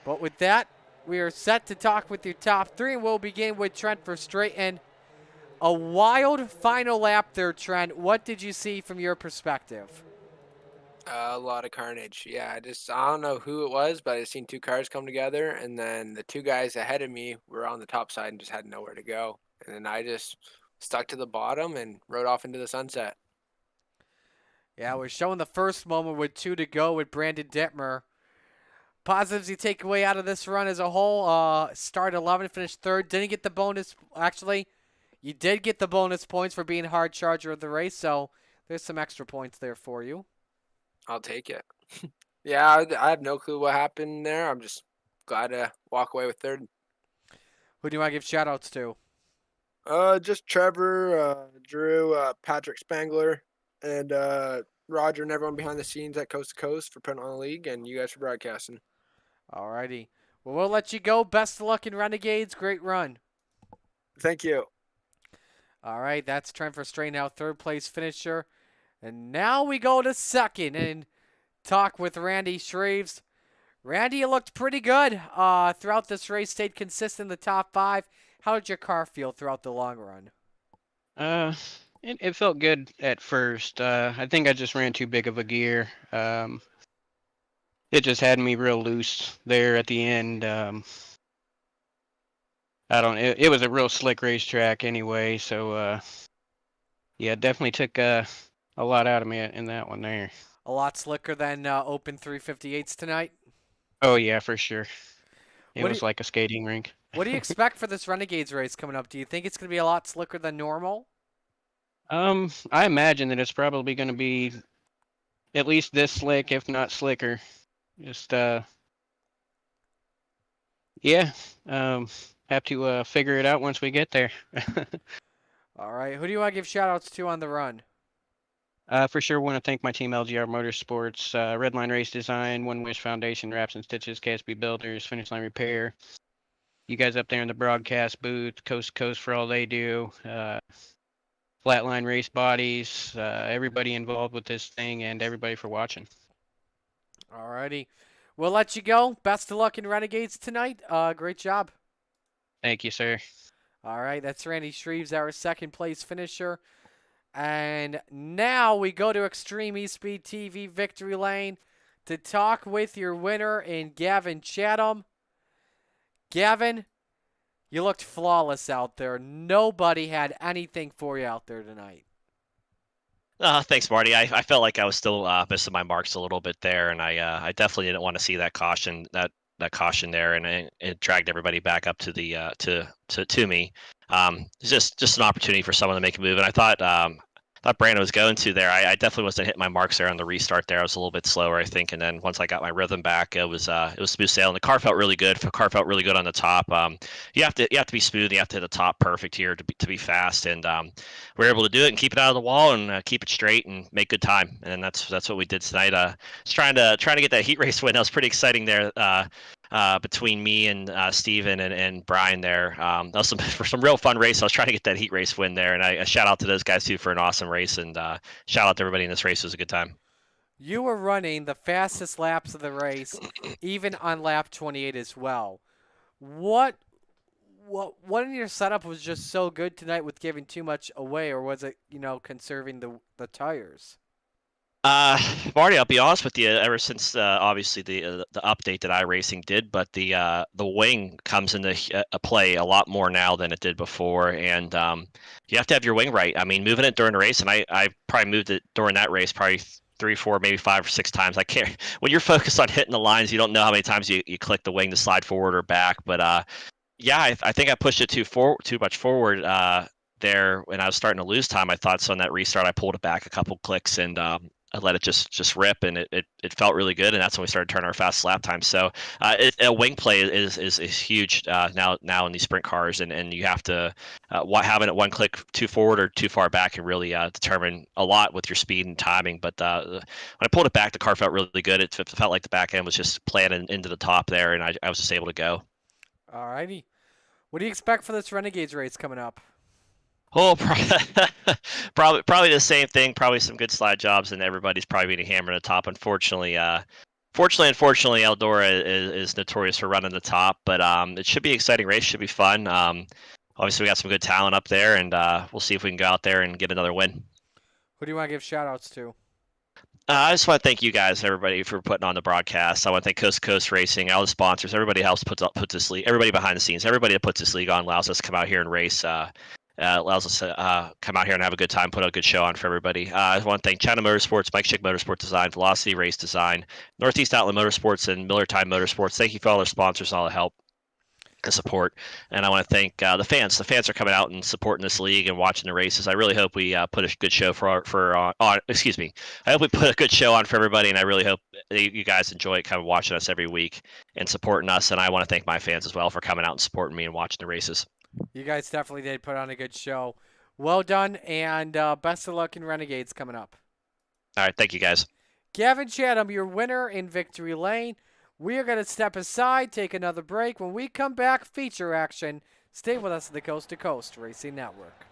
But with that, we are set to talk with your top 3. And we'll begin with Trent Verstraeten. A wild final lap there, Trent. What did you see from your perspective? A lot of carnage. Yeah, I don't know who it was, but I seen 2 cars come together, and then the 2 guys ahead of me were on the top side and just had nowhere to go. And then I just stuck to the bottom and rode off into the sunset. Yeah, we're showing the first moment with 2 to go with Brandon Dittmer. Positives you take away out of this run as a whole. Started 11, finished 3rd. Didn't get the bonus. Actually, you did get the bonus points for being hard charger of the race, so there's some extra points there for you. I'll take it. Yeah, I have no clue what happened there. I'm just glad to walk away with 3rd. Who do you want to give shout-outs to? Just Trevor, Drew, Patrick Spangler, and Roger and everyone behind the scenes at Coast to Coast for putting on the league, and you guys for broadcasting. Alrighty. Well, we'll let you go. Best of luck in Renegades. Great run. Thank you. All right, that's Trent Verstraeten, now 3rd place finisher. And now we go to 2nd and talk with Randy Shreves. Randy, you looked pretty good throughout this race, stayed consistent in the top 5. How did your car feel throughout the long run? It felt good at first. I think I just ran too big of a gear. It just had me real loose there at the end. It was a real slick racetrack anyway, so yeah, it definitely took a lot out of me in that one there. A lot slicker than Open 358s tonight? Oh yeah, for sure. It What do was like a skating rink. What do you expect for this Renegades race coming up? Do you think it's going to be a lot slicker than normal? I imagine that it's probably going to be at least this slick, if not slicker. Just yeah. Have to figure it out once we get there. All right. Who do you want to give shout outs to on the run? For sure want to thank my team, LGR Motorsports, Redline Race Design, One Wish Foundation, Wraps and Stitches, KSB Builders, Finish Line Repair. You guys up there in the broadcast booth, Coast to Coast for all they do. Flatline Race Bodies, everybody involved with this thing, and everybody for watching. All righty. We'll let you go. Best of luck in Renegades tonight. Great job. Thank you, sir. All right. That's Randy Shreves, our second place finisher. And now we go to Extreme eSpeed TV Victory Lane to talk with your winner in Gavin Chatham. Gavin, you looked flawless out there. Nobody had anything for you out there tonight. Thanks, Marty. I felt like I was still missing my marks a little bit there, and I definitely didn't want to see that caution caution there, and it dragged everybody back up to the to me. It's just an opportunity for someone to make a move, and I thought Brandon was going to there. I definitely wasn't hitting my marks there on the restart there. I was a little bit slower, I think, and then once I got my rhythm back, it was smooth sailing. The car felt really good. The car felt really good on the top. You have to be smooth. You have to hit the top perfect here to be fast, and we were able to do it and keep it out of the wall and keep it straight and make good time. And that's what we did tonight. Just trying to get that heat race win. That was pretty exciting there. Between me and Steven and Brian there. That was for some real fun race. I was trying to get that heat race win there, and I shout out to those guys too for an awesome race, and shout out to everybody in this race. It was a good time. You were running the fastest laps of the race, even on lap 28 as well. What in your setup was just so good tonight with giving too much away, or was it, conserving the tires? Marty, I'll be honest with you. Ever since obviously the update that iRacing did, but the wing comes into play a lot more now than it did before, and you have to have your wing right. I mean, moving it during the race, and I probably moved it during that race probably 3, 4, maybe 5 or 6 times. I can't. When you're focused on hitting the lines, you don't know how many times you click the wing to slide forward or back. But yeah, I think I pushed it too much forward there when I was starting to lose time. I thought so on that restart. I pulled it back a couple clicks and I let it just rip, and it felt really good, and that's when we started turning our fast lap time. So a wing play is huge now in these sprint cars, and you have to having it one click too forward or too far back can really determine a lot with your speed and timing. But when I pulled it back, the car felt really good. It felt like the back end was just planning into the top there, and I was just able to go. All righty. What do you expect for this Renegades race coming up? Oh, probably the same thing. Probably some good slide jobs, and everybody's probably being hammered at the top. Unfortunately, Eldora is notorious for running the top, but it should be an exciting race. Should be fun. Obviously, we got some good talent up there, and we'll see if we can go out there and get another win. Who do you want to give shout-outs to? I just want to thank you guys, everybody, for putting on the broadcast. I want to thank Coast to Coast Racing, all the sponsors, everybody helps put this league, everybody behind the scenes, everybody that puts this league on, allows us to come out here and race. Allows us to come out here and have a good time, put a good show on for everybody. I want to thank China Motorsports, Mike Schick Motorsport Design, Velocity Race Design, Northeast Outlaw Motorsports, and Miller Time Motorsports. Thank you for all their sponsors, all the help and support. And I want to thank the fans. The fans are coming out and supporting this league and watching the races. I really hope we put a good show I hope we put a good show on for everybody, and I really hope you guys enjoy it, kind of watching us every week and supporting us. And I want to thank my fans as well for coming out and supporting me and watching the races. You guys definitely did put on a good show. Well done, and best of luck in Renegades coming up. All right, thank you, guys. Gavin Chatham, your winner in Victory Lane. We are going to step aside, take another break. When we come back, feature action. Stay with us at the Coast to Coast Racing Network.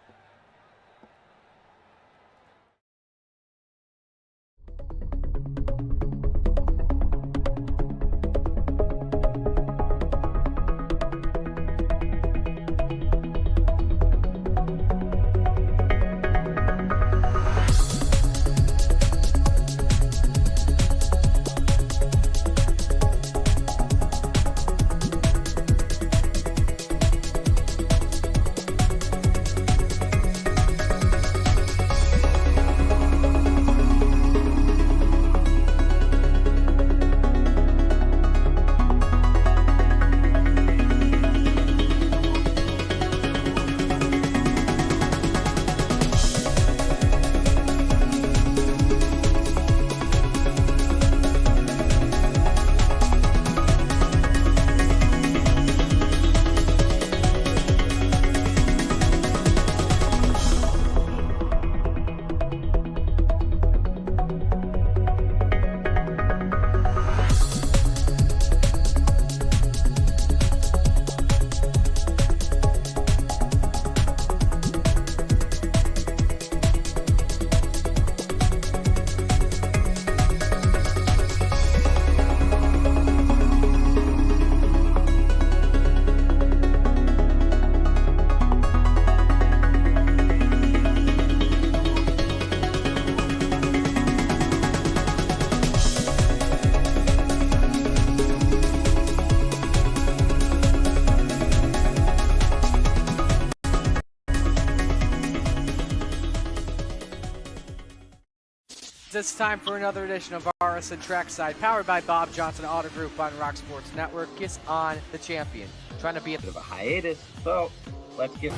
It's time for another edition of RSN Trackside, powered by Bob Johnson Auto Group on Rock Sports Network. Kiss on the champion. Trying to be a Bit of a hiatus, so let's get.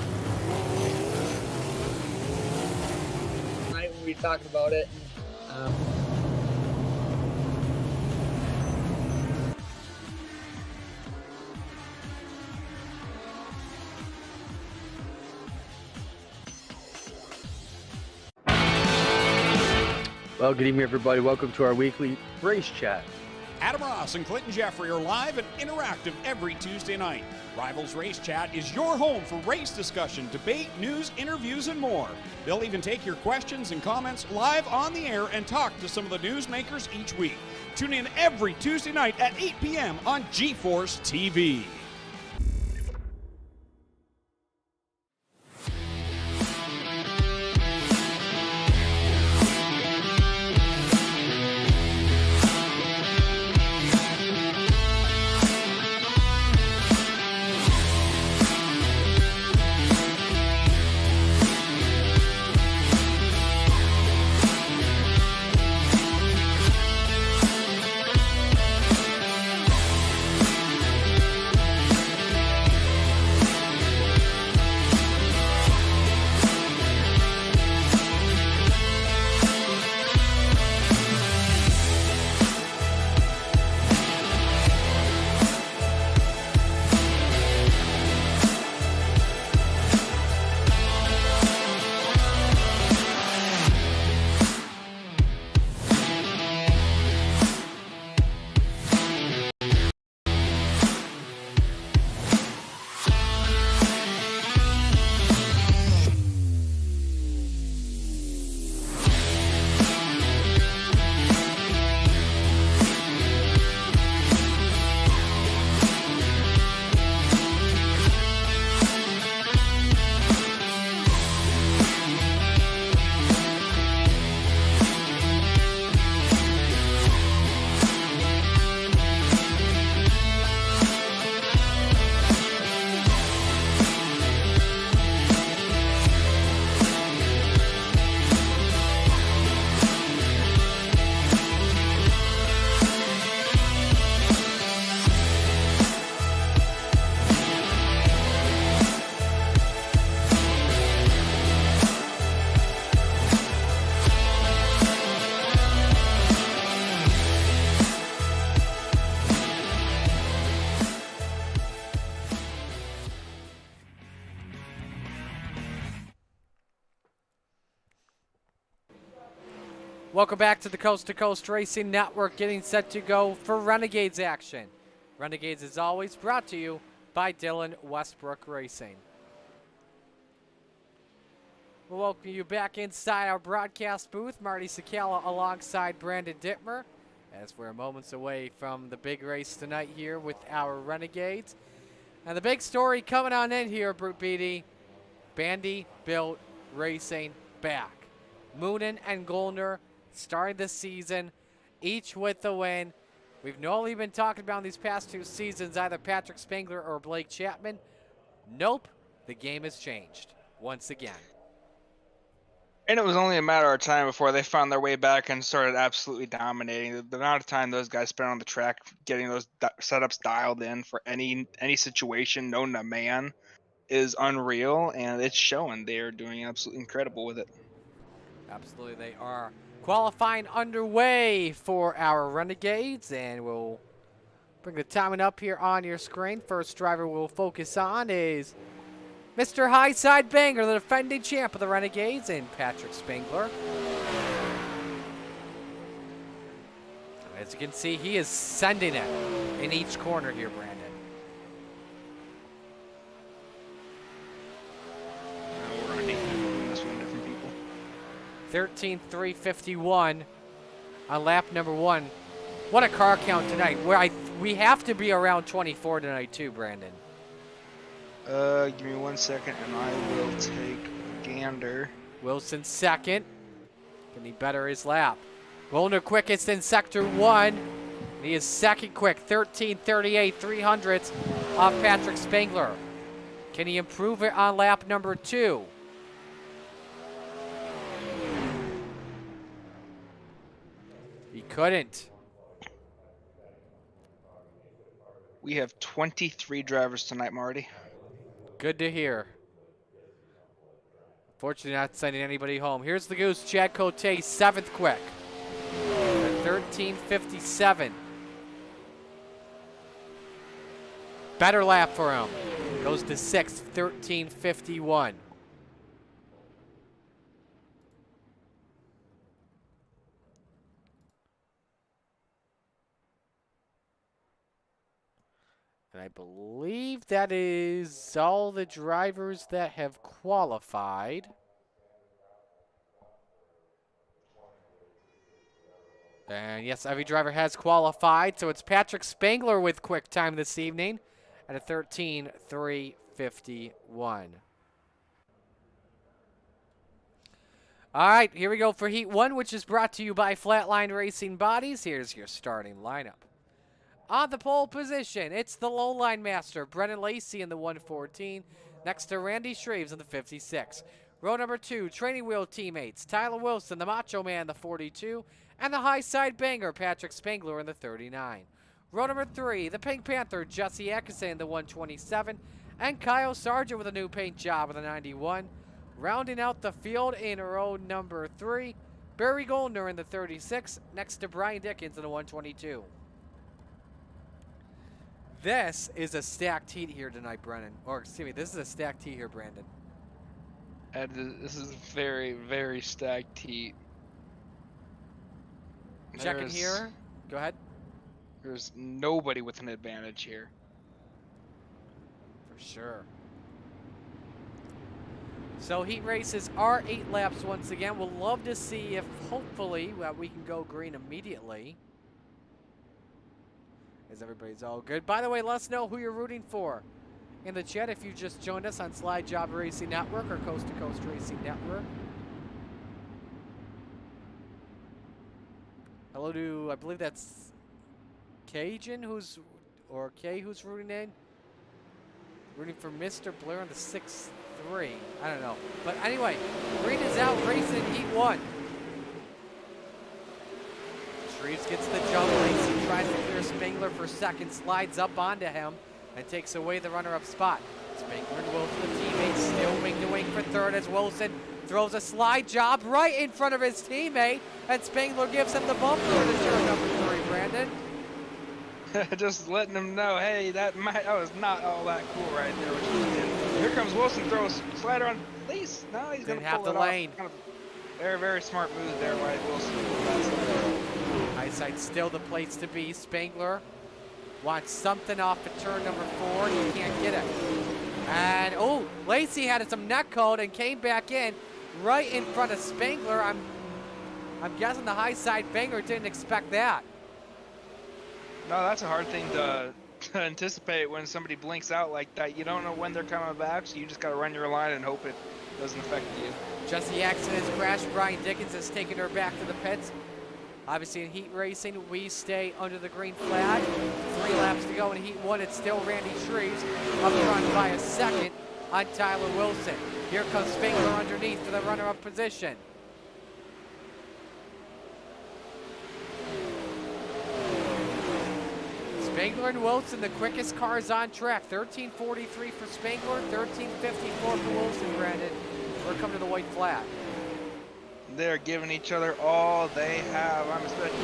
Tonight we'll be talking about it. Well, good evening, everybody. Welcome to our weekly race chat. Adam Ross and Clinton Jeffrey are live and interactive every Tuesday night. Rivals Race Chat is your home for race discussion, debate, news, interviews, and more. They'll even take your questions and comments live on the air and talk to some of the newsmakers each week. Tune in every Tuesday night at 8 p.m. on GeForce TV. Welcome back to the Coast to Coast Racing Network, getting set to go for Renegades action. Renegades, as always, brought to you by Dylan Westbrook Racing. We'll welcome you back inside our broadcast booth. Marty Sakala alongside Brandon Dittmer, as we're moments away from the big race tonight here with our Renegades. And the big story coming on in here, Brute Beatty, Bandy Built Racing back. Moonen and Goldner starting this season, each with the win. We've normally been talking about in these past two seasons either Patrick Spangler or Blake Chapman. Nope, the game has changed once again. And it was only a matter of time before they found their way back and started absolutely dominating. The amount of time those guys spent on the track getting those setups dialed in for any situation known to man is unreal, and it's showing. They are doing absolutely incredible with it. Absolutely, they are. Qualifying underway for our Renegades, and we'll bring the timing up here on your screen. First driver we'll focus on is Mr. Highside Banger, the defending champ of the Renegades, and Patrick Spangler. As you can see, he is sending it in each corner here, Brandon. We're on this one, different people. 13.351 on lap number one. What a car count tonight. We have to be around 24 tonight too, Brandon. Give me 1 second and I will take a gander. Wilson second. Can he better his lap? Goldner quickest in sector one. He is second quick, 13.38, 300ths off Patrick Spangler. Can he improve it on lap number two? Couldn't. We have 23 drivers tonight, Marty. Good to hear. Fortunately, not sending anybody home. Here's the goose, Chad Cote, 7th quick. At 13:57. Better lap for him. Goes to 6th, 13:51. And I believe that is all the drivers that have qualified. And yes, every driver has qualified. So it's Patrick Spangler with quick time this evening at a 13:351. All right, here we go for Heat 1, which is brought to you by Flatline Racing Bodies. Here's your starting lineup. On the pole position, it's the low line master, Brennan Lacey in the 114, next to Randy Shreves in the 56. Row number 2, training wheel teammates, Tyler Wilson, the Macho Man, the 42, and the high side banger, Patrick Spangler in the 39. Row number 3, the Pink Panther, Jesse Atkinson in the 127, and Kyle Sargent with a new paint job in the 91. Rounding out the field in row number 3, Barry Goldner in the 36, next to Brian Dickens in the 122. This is a stacked heat here tonight, Brennan. Or, excuse me, this is a stacked heat here, Brandon. This is very, very stacked heat. Checking here. Go ahead. There's nobody with an advantage here. For sure. So heat races are 8 laps once again. We'll love to see if, hopefully, we can go green immediately. As everybody's all good. By the way, let us know who you're rooting for in the chat if you just joined us on Slide Job Racing Network or Coast to Coast Racing Network. Hello to, I believe that's Cajun who's rooting in. Rooting for Mr. Blair on the 6-3. I don't know. But anyway, green is out racing Heat 1. Shreves gets the jump. Lacey tries to clear Spangler for second, slides up onto him, and takes away the runner-up spot. Spangler and Wilson, the teammates, still wing to wing for third as Wilson throws a slide job right in front of his teammate, and Spangler gives him the bumper into turn number 3, Brandon. Just letting him know, hey, that was not all that cool right there. What you did. Here comes Wilson, throws slider on Lace. No, he's going to pull it off. lane. Kind of very, very smart move there by Wilson. High side still the place to be. Spangler wants something off of turn number 4. He can't get it. And, oh, Lacey had some neck code and came back in right in front of Spangler. I'm guessing the high side banger didn't expect that. No, that's a hard thing to anticipate when somebody blinks out like that. You don't know when they're coming back, so you just got to run your line and hope it doesn't affect you. Jesse Axon has crashed. Brian Dickens has taken her back to the pits. Obviously in heat racing, we stay under the green flag. 3 laps to go in heat 1. It's still Randy Shreves up front by a second on Tyler Wilson. Here comes Spangler underneath for the runner-up position. Spangler and Wilson, the quickest cars on track. 13:43 for Spangler, 13:54 for Wilson, Brandon. We're coming to the white flag. They're giving each other all they have. I'm expecting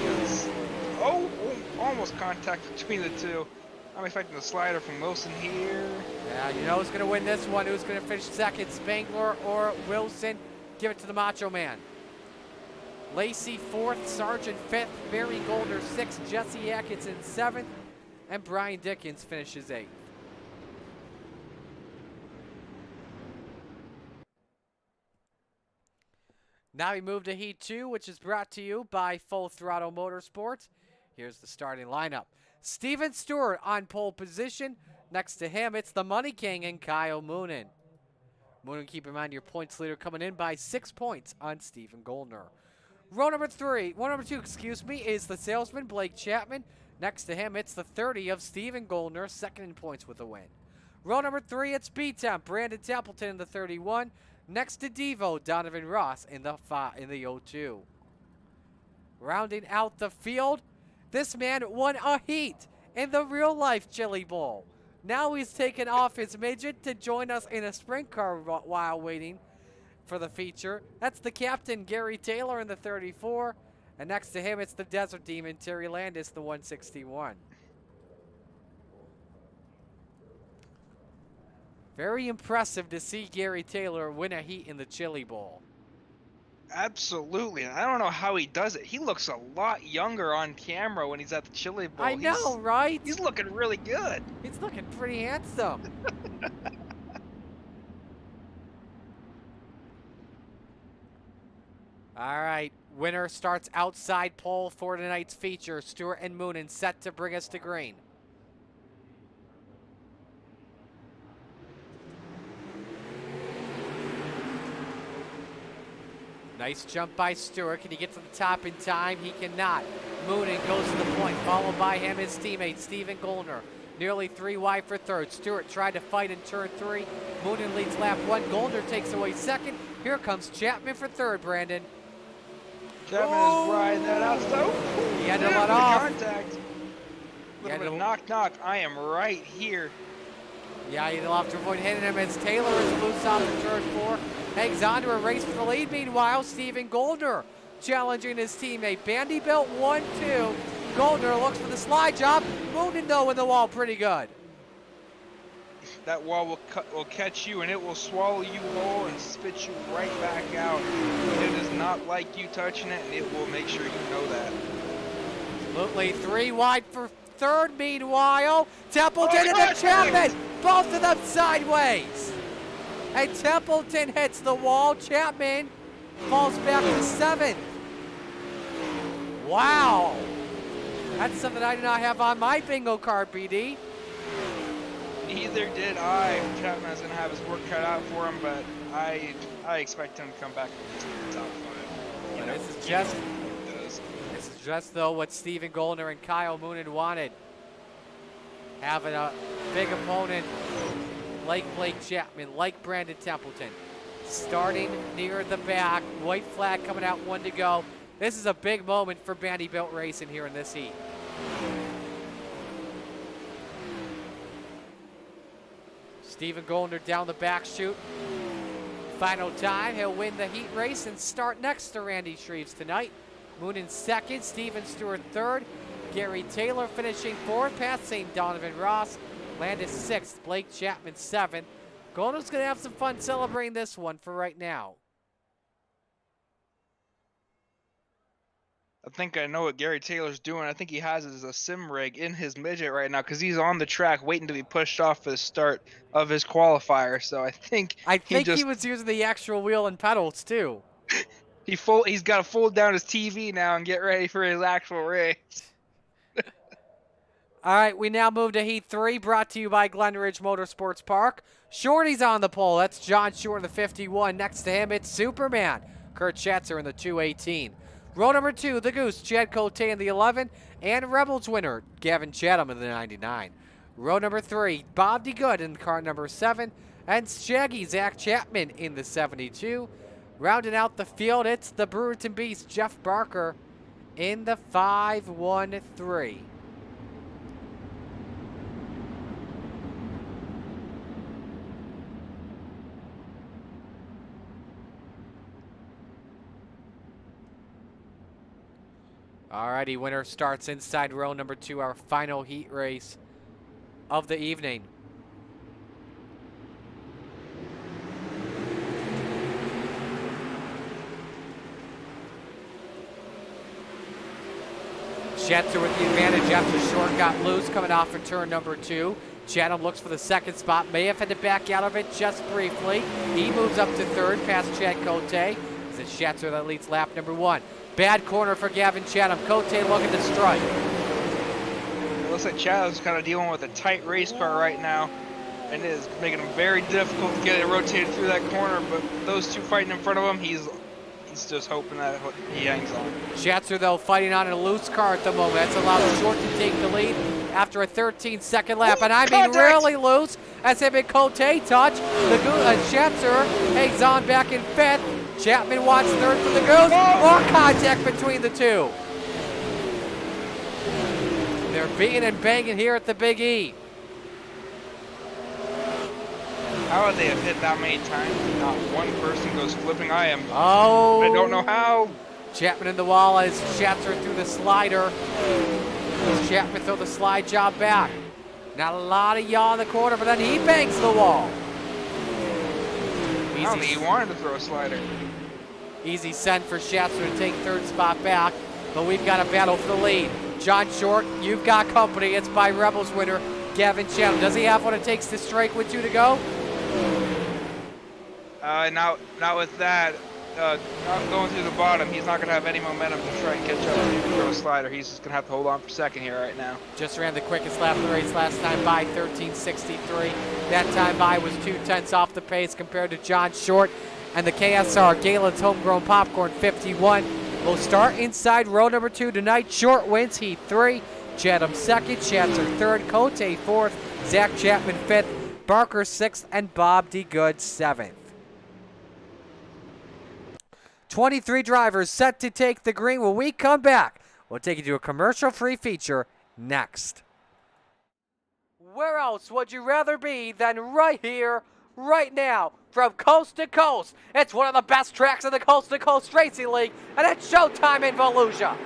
almost contact between the two. I'm expecting a slider from Wilson here. Yeah, you know who's going to win this one. Who's going to finish second, Spangler or Wilson? Give it to the Macho Man. Lacey 4th, Sargent 5th, Barry Goldner 6th, Jesse Atkinson 7th, and Brian Dickens finishes 8th. Now we move to Heat 2, which is brought to you by Full Throttle Motorsports. Here's the starting lineup. Steven Stewart on pole position. Next to him, it's the Money King and Kyle Moonen. Moonen, keep in mind your points leader coming in by 6 points on Stephen Goldner. Row number 2, is the salesman, Blake Chapman. Next to him, it's the 30 of Stephen Goldner, second in points with a win. Row number 3, it's B-Temp, Brandon Templeton in the 31. Next to Devo, Donovan Ross in the 02. Rounding out the field, this man won a heat in the real-life Chili Bowl. Now he's taken off his midget to join us in a sprint car while waiting for the feature. That's the captain, Gary Taylor, in the 34. And next to him, it's the Desert Demon, Terry Landis, the 161. Very impressive to see Gary Taylor win a heat in the Chili Bowl. Absolutely. And I don't know how he does it. He looks a lot younger on camera when he's at the Chili Bowl. I know, right? He's looking really good. He's looking pretty handsome. All right, winner starts outside pole for tonight's feature. Stewart and Moonen set to bring us to green. Nice jump by Stewart. Can he get to the top in time? He cannot. Moonen goes to the point, followed by him, his teammate, Steven Goldner. Nearly 3 wide for third. Stewart tried to fight in turn 3. Moonen leads lap 1. Goldner takes away second. Here comes Chapman for third, Brandon. Chapman is riding that out. So he had to let off. Contact. Little bit of knock knock. I am right here. Yeah, he'll have to avoid hitting him as Taylor is loose off of turn 4. Hangs on to a race for the lead. Meanwhile, Steven Goldner challenging his teammate. Vanderbilt 1-2. Goldner looks for the slide job. Moonen though in the wall pretty good. That wall will catch you and it will swallow you whole and spit you right back out. It is not like you touching it, and it will make sure you know that. Absolutely. 3 wide for third. Meanwhile, Templeton and then Chapman, both of them sideways. And Templeton hits the wall. Chapman falls back to 7th. Wow. That's something I do not have on my bingo card, BD. Neither did I. Chapman's going to have his work cut out for him, but I expect him to come back to the top 5. You know, this is just though what Steven Goldner and Kyle Moonen wanted. Having a big opponent like Blake Chapman, like Brandon Templeton. Starting near the back, white flag coming out, 1 to go. This is a big moment for Vanderbilt Racing here in this heat. Steven Goldner down the back chute. Final time, he'll win the heat race and start next to Randy Shreves tonight. Moonen second, Steven Stewart third. Gary Taylor finishing 4th, passing Donovan Ross. Landis 6th, Blake Chapman 7th. Goldner's going to have some fun celebrating this one for right now. I think I know what Gary Taylor's doing. I think he has a sim rig in his midget right now because he's on the track waiting to be pushed off for the start of his qualifier. So I think he was using the actual wheel and pedals too. He's got to fold down his TV now and get ready for his actual race. All right, we now move to Heat 3, brought to you by Glen Ridge Motorsports Park. Shorty's on the pole. That's John Short in the 51. Next to him, it's Superman, Kurt Schatzer in the 218. Row number 2, the Goose, Chad Cote in the 11, and Rebels winner, Gavin Chatham in the 99. Row number 3, Bob DeGood in car number 7, and Shaggy Zach Chapman in the 72. Rounding out the field, it's the Brewerton Beast, Jeff Barker in the 513. Alrighty, winner starts inside row number 2, our final heat race of the evening. Schatzer with the advantage after Short got loose coming off for turn number 2. Chatham looks for the second spot, may have had to back out of it just briefly. He moves up to third past Chad Cote. It's Schatzer that leads lap number 1. Bad corner for Gavin Chatham. Cote looking to strike. It looks like Chatham's kind of dealing with a tight race car right now, and it is making him very difficult to get it rotated through that corner. But those two fighting in front of him, he's just hoping that he hangs on. Schatzer, though, fighting on a loose car at the moment. That's allowed Short to take the lead after a 13-second lap. And I mean really loose as him and Cote touch. Schatzer hangs on back in 5th. Chapman watched 3rd for the Goose. More contact between the two. They're beating and banging here at the Big E. How would they have hit that many times and not one person goes flipping? I Oh, don't know how. Chapman in the wall as Schatzer through the slider. Chapman throw the slide job back. Not a lot of yaw in the corner, but then he bangs the wall. I don't think he wanted to throw a slider. Easy send for Schatzer to take third spot back, but we've got a battle for the lead. John Short, you've got company. It's by Rebels winner Gavin Chatham. Does he have what it takes to strike with 2 to go? Not with that. Not going through the bottom. He's not going to have any momentum to try and catch up and throw a slider. He's just going to have to hold on for second here right now. Just ran the quickest lap of the race last time by, 13:63. That time by was 2/10 off the pace compared to John Short. And the KSR, Galen's Homegrown Popcorn, 51. Will start inside row number 2 tonight. Short wins Heat 3. Chatham second, Schatzer third, Cote fourth, Zach Chapman fifth, Barker sixth, and Bob D. Good seventh. 23 drivers set to take the green. When we come back, we'll take you to a commercial-free feature next. Where else would you rather be than right here, right now, from coast to coast? It's one of the best tracks in the Coast to Coast Racing League, and it's showtime in Volusia.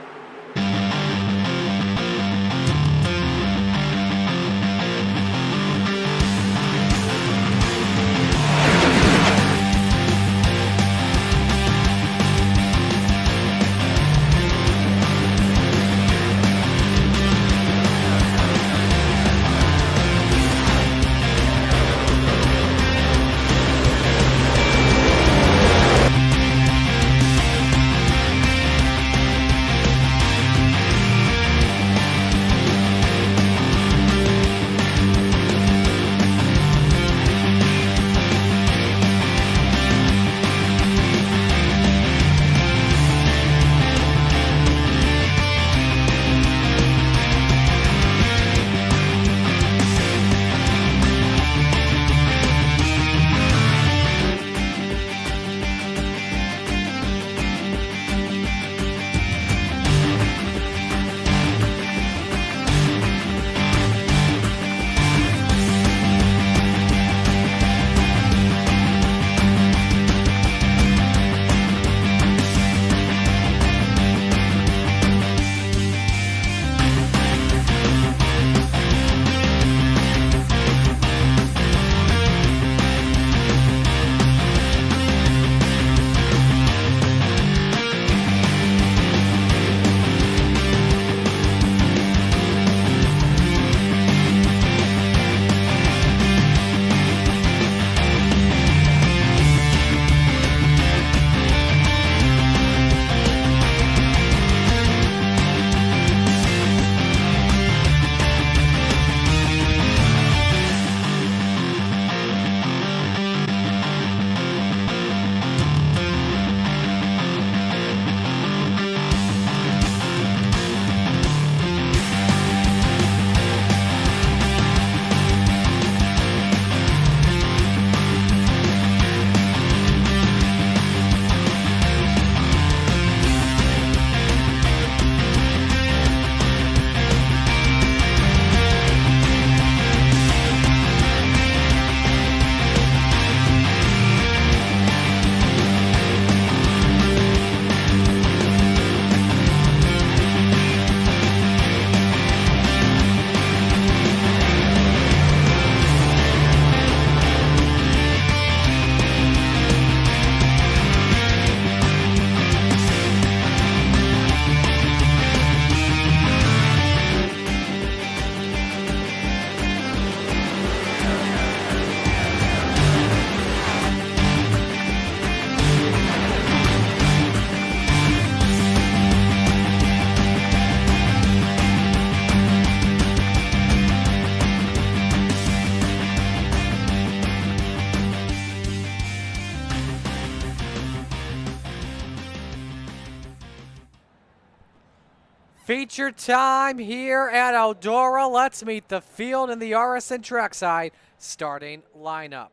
Feature time here at Eldora. Let's meet the field in the RSN trackside starting lineup.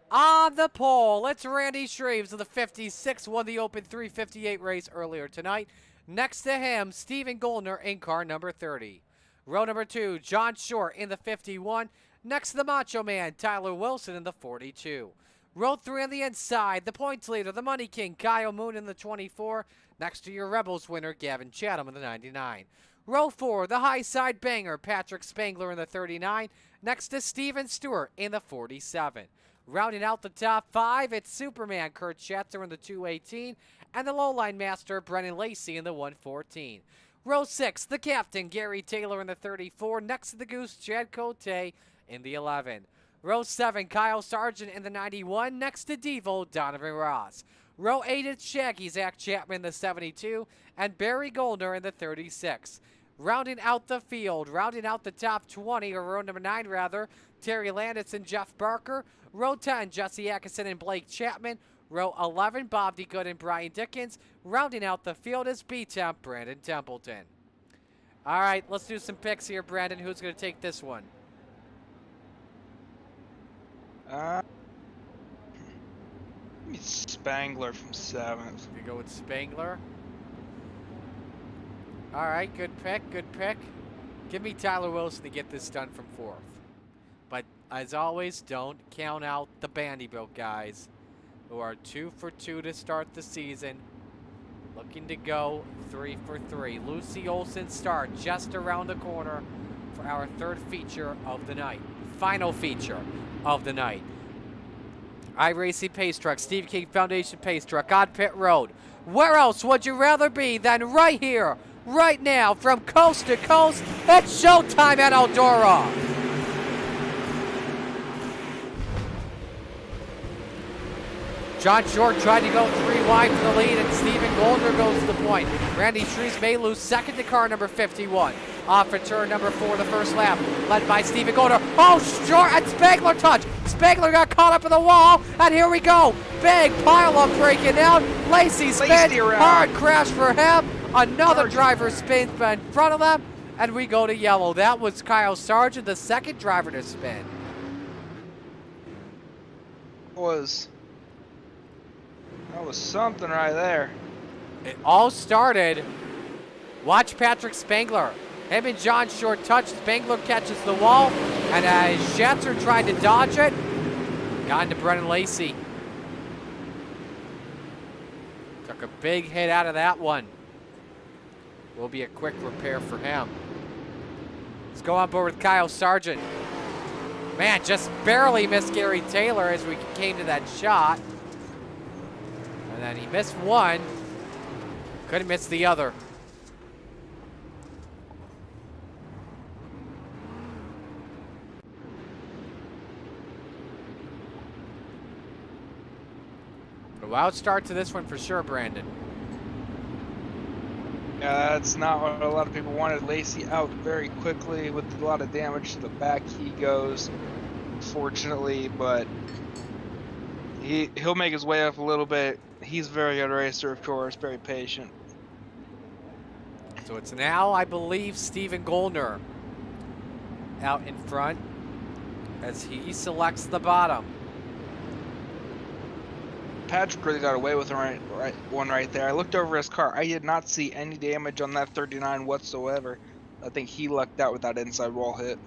On the pole, it's Randy Shreves of the 56, won the Open 358 race earlier tonight. Next to him, Steven Goldner in car number 30. Row number 2, John Short in the 51. Next to the Macho Man, Tyler Wilson in the 42. Row 3 on the inside, the points leader, the Money King, Kyle Moon in the 24. Next to your Rebels winner, Gavin Chatham in the 99. Row 4, the high side banger, Patrick Spangler in the 39. Next to Steven Stewart in the 47. Rounding out the top 5, it's Superman, Kurt Schatzer in the 218. And the lowline master, Brennan Lacey in the 114. Row 6, the captain, Gary Taylor in the 34. Next to the Goose, Chad Cote in the 11. Row 7, Kyle Sargent in the 91. Next to Devo, Donovan Ross. Row 8, it's Shaggy, Zach Chapman in the 72. And Barry Goldner in the 36. Rounding out the field, rounding out the top 20, or row number 9 rather, Terry Landis and Jeff Barker. Row 10, Jesse Atkinson and Blake Chapman. Row 11, Bob DeGood and Brian Dickens. Rounding out the field is B-Temp, Brandon Templeton. All right, let's do some picks here, Brandon. Who's going to take this one? Spangler from 7th. You go with Spangler. All right, good pick, good pick. Give me Tyler Wilson to get this done from 4th. But as always, don't count out the Vanderbilt guys, who are 2 for 2 to start the season, looking to go 3 for 3. Lucy Olson start just around the corner for our 3rd feature of the night. Final feature of the night. iRacing Pace Truck, Steve King Foundation Pace Truck on pit road. Where else would you rather be than right here, right now, from coast to coast? It's showtime at Eldora. John Short tried to go 3 wide for the lead, and Stephen Goldner goes to the point. Randy Shreves may lose second to car number 51. Off at turn number 4 the first lap, led by Stephen Goldner. Oh, Short and Spangler touch. Spangler got caught up in the wall, and here we go. Big pile-up breaking out. Lacey spins, hard crash for him. Another driver spins in front of them, and we go to yellow. That was Kyle Sargent, the second driver to spin. That was something right there. It all started. Watch Patrick Spangler. Him and John Short touch. Spangler catches the wall. And as Schatzer tried to dodge it, got into Brennan Lacey. Took a big hit out of that one. Will be a quick repair for him. Let's go on board with Kyle Sargent. Man, just barely missed Gary Taylor as we came to that shot. And then he missed one. Couldn't miss the other. But a wild start to this one for sure, Brandon. Yeah, that's not what a lot of people wanted. Lacey out very quickly with a lot of damage to the back. He goes, fortunately, but he'll make his way up a little bit. He's a very good racer, of course, very patient. So it's now, I believe, Stephen Goldner out in front as he selects the bottom. Patrick really got away with one right there. I looked over his car. I did not see any damage on that 39 whatsoever. I think he lucked out with that inside wall hit.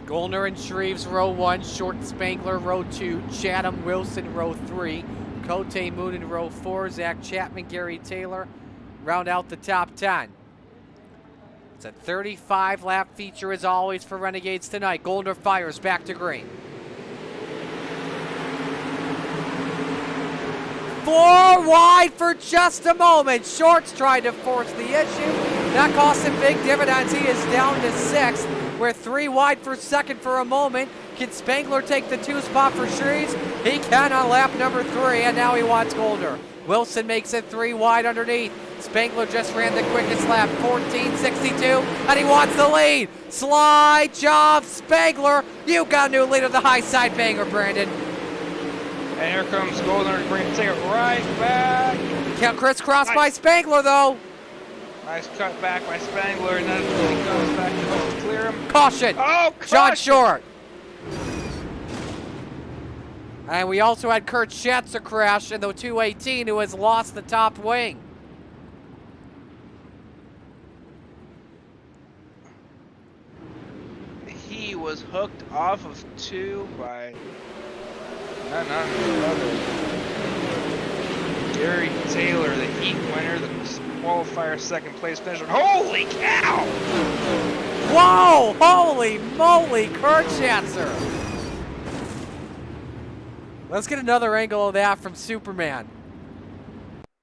Goldner and Shreves, row 1. Short Spangler, row 2. Chatham Wilson, row 3. Cote Moon in row 4. Zach Chapman, Gary Taylor round out the top 10. It's a 35-lap feature as always for Renegades tonight. Goldner fires back to green. 4 wide for just a moment. Short's tried to force the issue. That cost him big dividends. He is down to 6th. We're 3 wide for second for a moment. Can Spangler take the 2 spot for Shreves? He can on lap number 3, and now he wants Goldner. Wilson makes it 3 wide underneath. Spangler just ran the quickest lap, 14:62, and he wants the lead. Slide job, Spangler. You got a new lead of the high side banger, Brandon. And here comes Goldner to take it right back. Can't crisscross by Spangler, though. Nice cut back by Spangler, and then he goes back to clear him. Caution. Oh, caution. John Short. And we also had Kurt Schatzer crash in the 218, who has lost the top wing. hooked off of 2 by none other. Gary Taylor, the heat winner, the qualifier second place finisher. Holy cow! Whoa! Holy moly, Kurt Schatzer! Let's get another angle of that from Superman.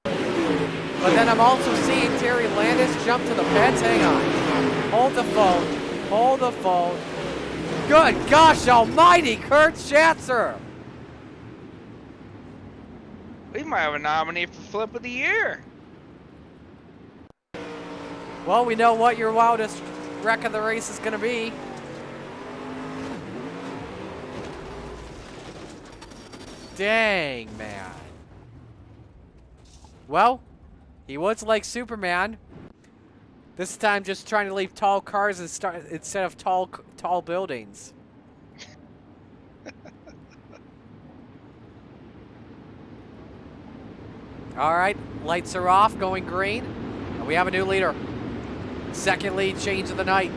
But then I'm also seeing Terry Landis jump to the pits. Hang on. Hold the phone. Hold the phone. Good gosh almighty, Kurt Schatzer! We might have a nominee for Flip of the Year. Well, we know what your wildest wreck of the race is going to be. Dang, man. Well, he was like Superman. This time just trying to leave tall cars instead of tall buildings. All right, lights are off, going green. And we have a new leader. Second lead change of the night.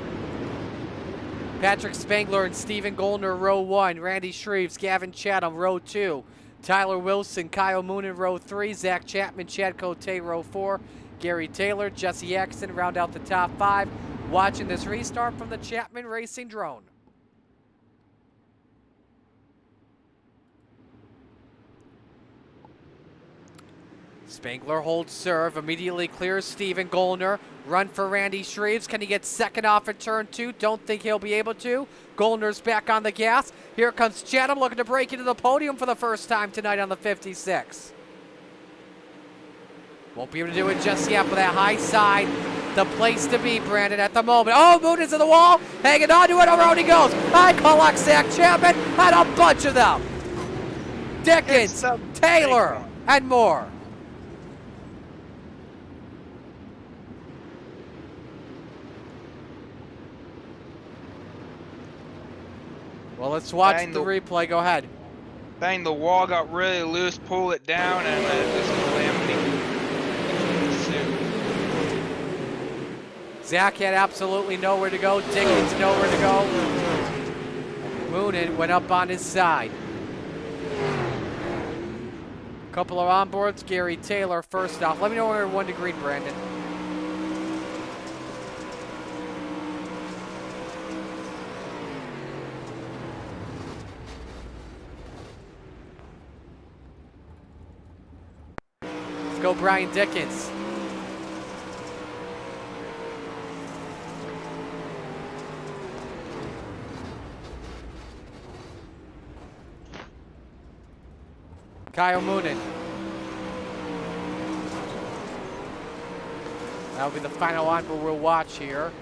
Patrick Spangler and Stephen Goldner, row 1. Randy Shreves, Gavin Chatham, row 2. Tyler Wilson, Kyle Moonen, row 3. Zach Chapman, Chad Cote, row 4. Gary Taylor, Jesse Atkinson round out the top 5. Watching this restart from the Chapman Racing drone. Spangler holds serve, immediately clears Stephen Goldner. Run for Randy Shreves. Can he get second off at turn 2? Don't think he'll be able to. Goldner's back on the gas. Here comes Chatham looking to break into the podium for the first time tonight on the 56. Won't be able to do it just yet, but that high side, the place to be, Brandon, at the moment. Oh, Moon is in the wall, hanging on to it, around he goes. I collect Zach Chapman and a bunch of them. Dickens, Taylor, and more. Well, let's watch the replay. Go ahead. Dang, the wall got really loose. Pull it down, and this calamity. Zach had absolutely nowhere to go. Dickens nowhere to go. Moonen went up on his side. Couple of onboards. Gary Taylor first off. Let me know when we're 1 to green, Brandon. Go Brian Dickens. Kyle Moonen. That'll be the final onboard we'll watch here.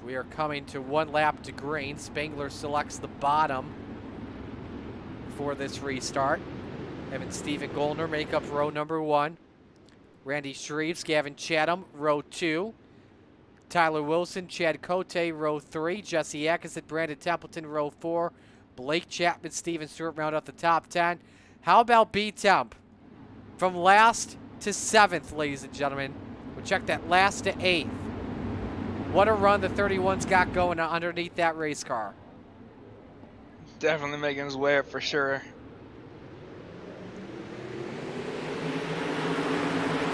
We are coming to 1 lap to green. Spangler selects the bottom for this restart. Evan Stephen Goldner make up row number 1. Randy Shreves, Gavin Chatham, row 2. Tyler Wilson, Chad Cote, row 3. Jesse Atkinson, Brandon Templeton, row 4. Blake Chapman, Steven Stewart round out the top 10. How about B-Temp? From last to 7th, ladies and gentlemen. We'll check that last to 8th. What a run the 31's got going underneath that race car. Definitely making his way up for sure.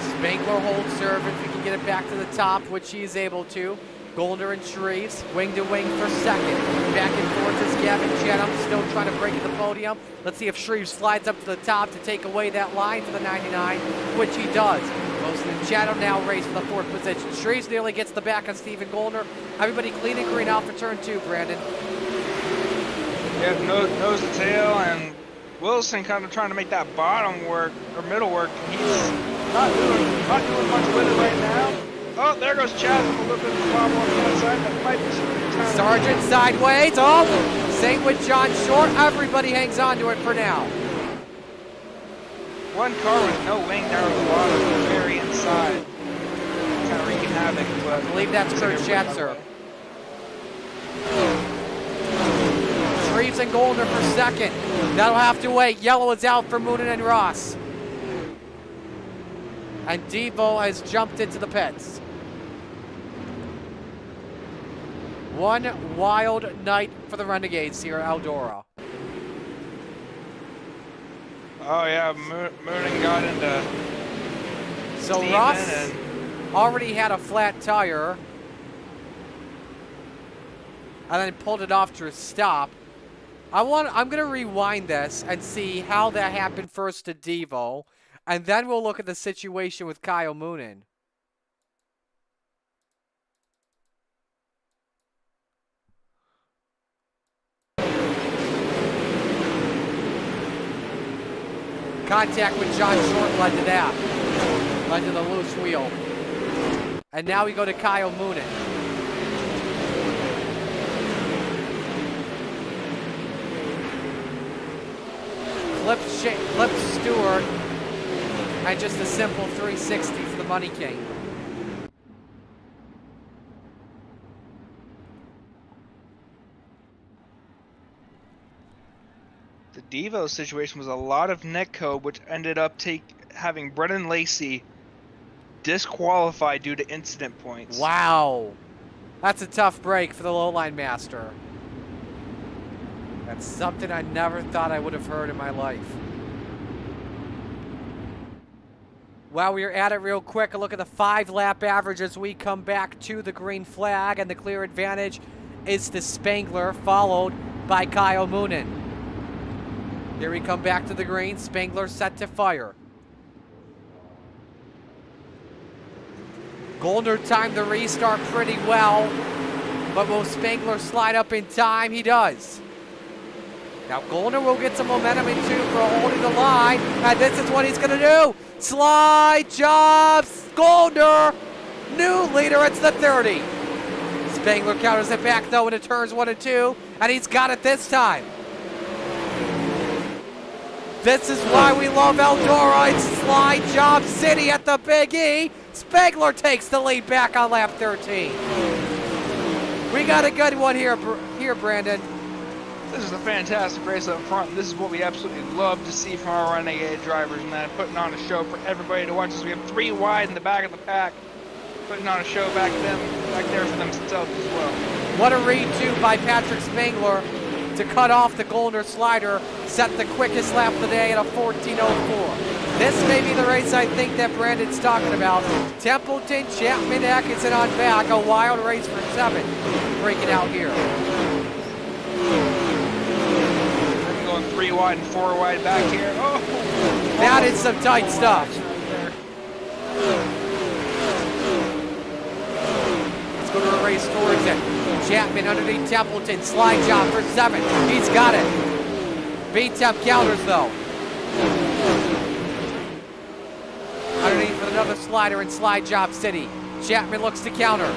Spangler holds serve if he can get it back to the top, which he is able to. Goldner and Shreves, wing to wing for second. Back and forth is Gavin Chatham, still trying to break at the podium. Let's see if Shreves slides up to the top to take away that line for the 99, which he does. Wilson and Chatham now race for the 4th position. Shreves nearly gets the back on Stephen Goldner. Everybody clean and green off for turn 2, Brandon. Yeah, nose to tail, and Wilson kind of trying to make that bottom work, or middle work. He's not doing much with it right now. Oh, there goes Chatham, a little bit of the bottom on the outside. That might be some Sargent sideways. Oh, same with John Short. Everybody hangs on to it for now. One car with no wing down at the bottom, very inside. Kind of wreaking havoc, but I believe that's Kurt Schatzer. Shreves and Goldner for second. That'll have to wait. Yellow is out for Moonen and Ross. And Devo has jumped into the pits. One wild night for the Renegades here at Eldora. Oh yeah, Moonen got into. So Steven Ross already had a flat tire. And then pulled it off to a stop. I'm gonna rewind this and see how that happened first to Devo, and then we'll look at the situation with Kyle Moonen. Contact with John Short led to that. Led to the loose wheel. And now we go to Kyle Moonen. Flip Stewart, and just a simple 360 for the Money King. The Devo situation was a lot of netcode, which ended up having Brennan Lacey disqualified due to incident points. Wow. That's a tough break for the lowline master. That's something I never thought I would have heard in my life. While we're at it real quick, a look at the 5-lap average as we come back to the green flag, and the clear advantage is to Spangler, followed by Kyle Moonen. Here we come back to the green. Spangler set to fire. Goldner timed the restart pretty well, but will Spangler slide up in time? He does. Now Goldner will get some momentum into for holding the line, and this is what he's going to do. Slide jobs, Goldner, new leader, it's the 30. Spangler counters it back though into turns 1 and 2, and he's got it this time. This is why we love Eldora. It's slide job city at the Big E. Spangler takes the lead back on lap 13. We got a good one here, Brandon. This is a fantastic race up front. This is what we absolutely love to see from our Renegade drivers, and then putting on a show for everybody to watch. As we have 3 wide in the back of the pack, putting on a show back there for themselves as well. What a read too by Patrick Spangler to cut off the Goldner slider, set the quickest lap of the day at a 14:04. This may be the race I think that Brandon's talking about. Templeton, Chapman, Atkinson on back, a wild race for 7. Breaking out here. 3 wide and 4 wide back here. Oh! That is some tight stuff. Let's go to a race towards it. Chapman underneath Templeton. Slide job for 7. He's got it. Beat temp counters though. Underneath with another slider in slide job city. Chapman looks to counter.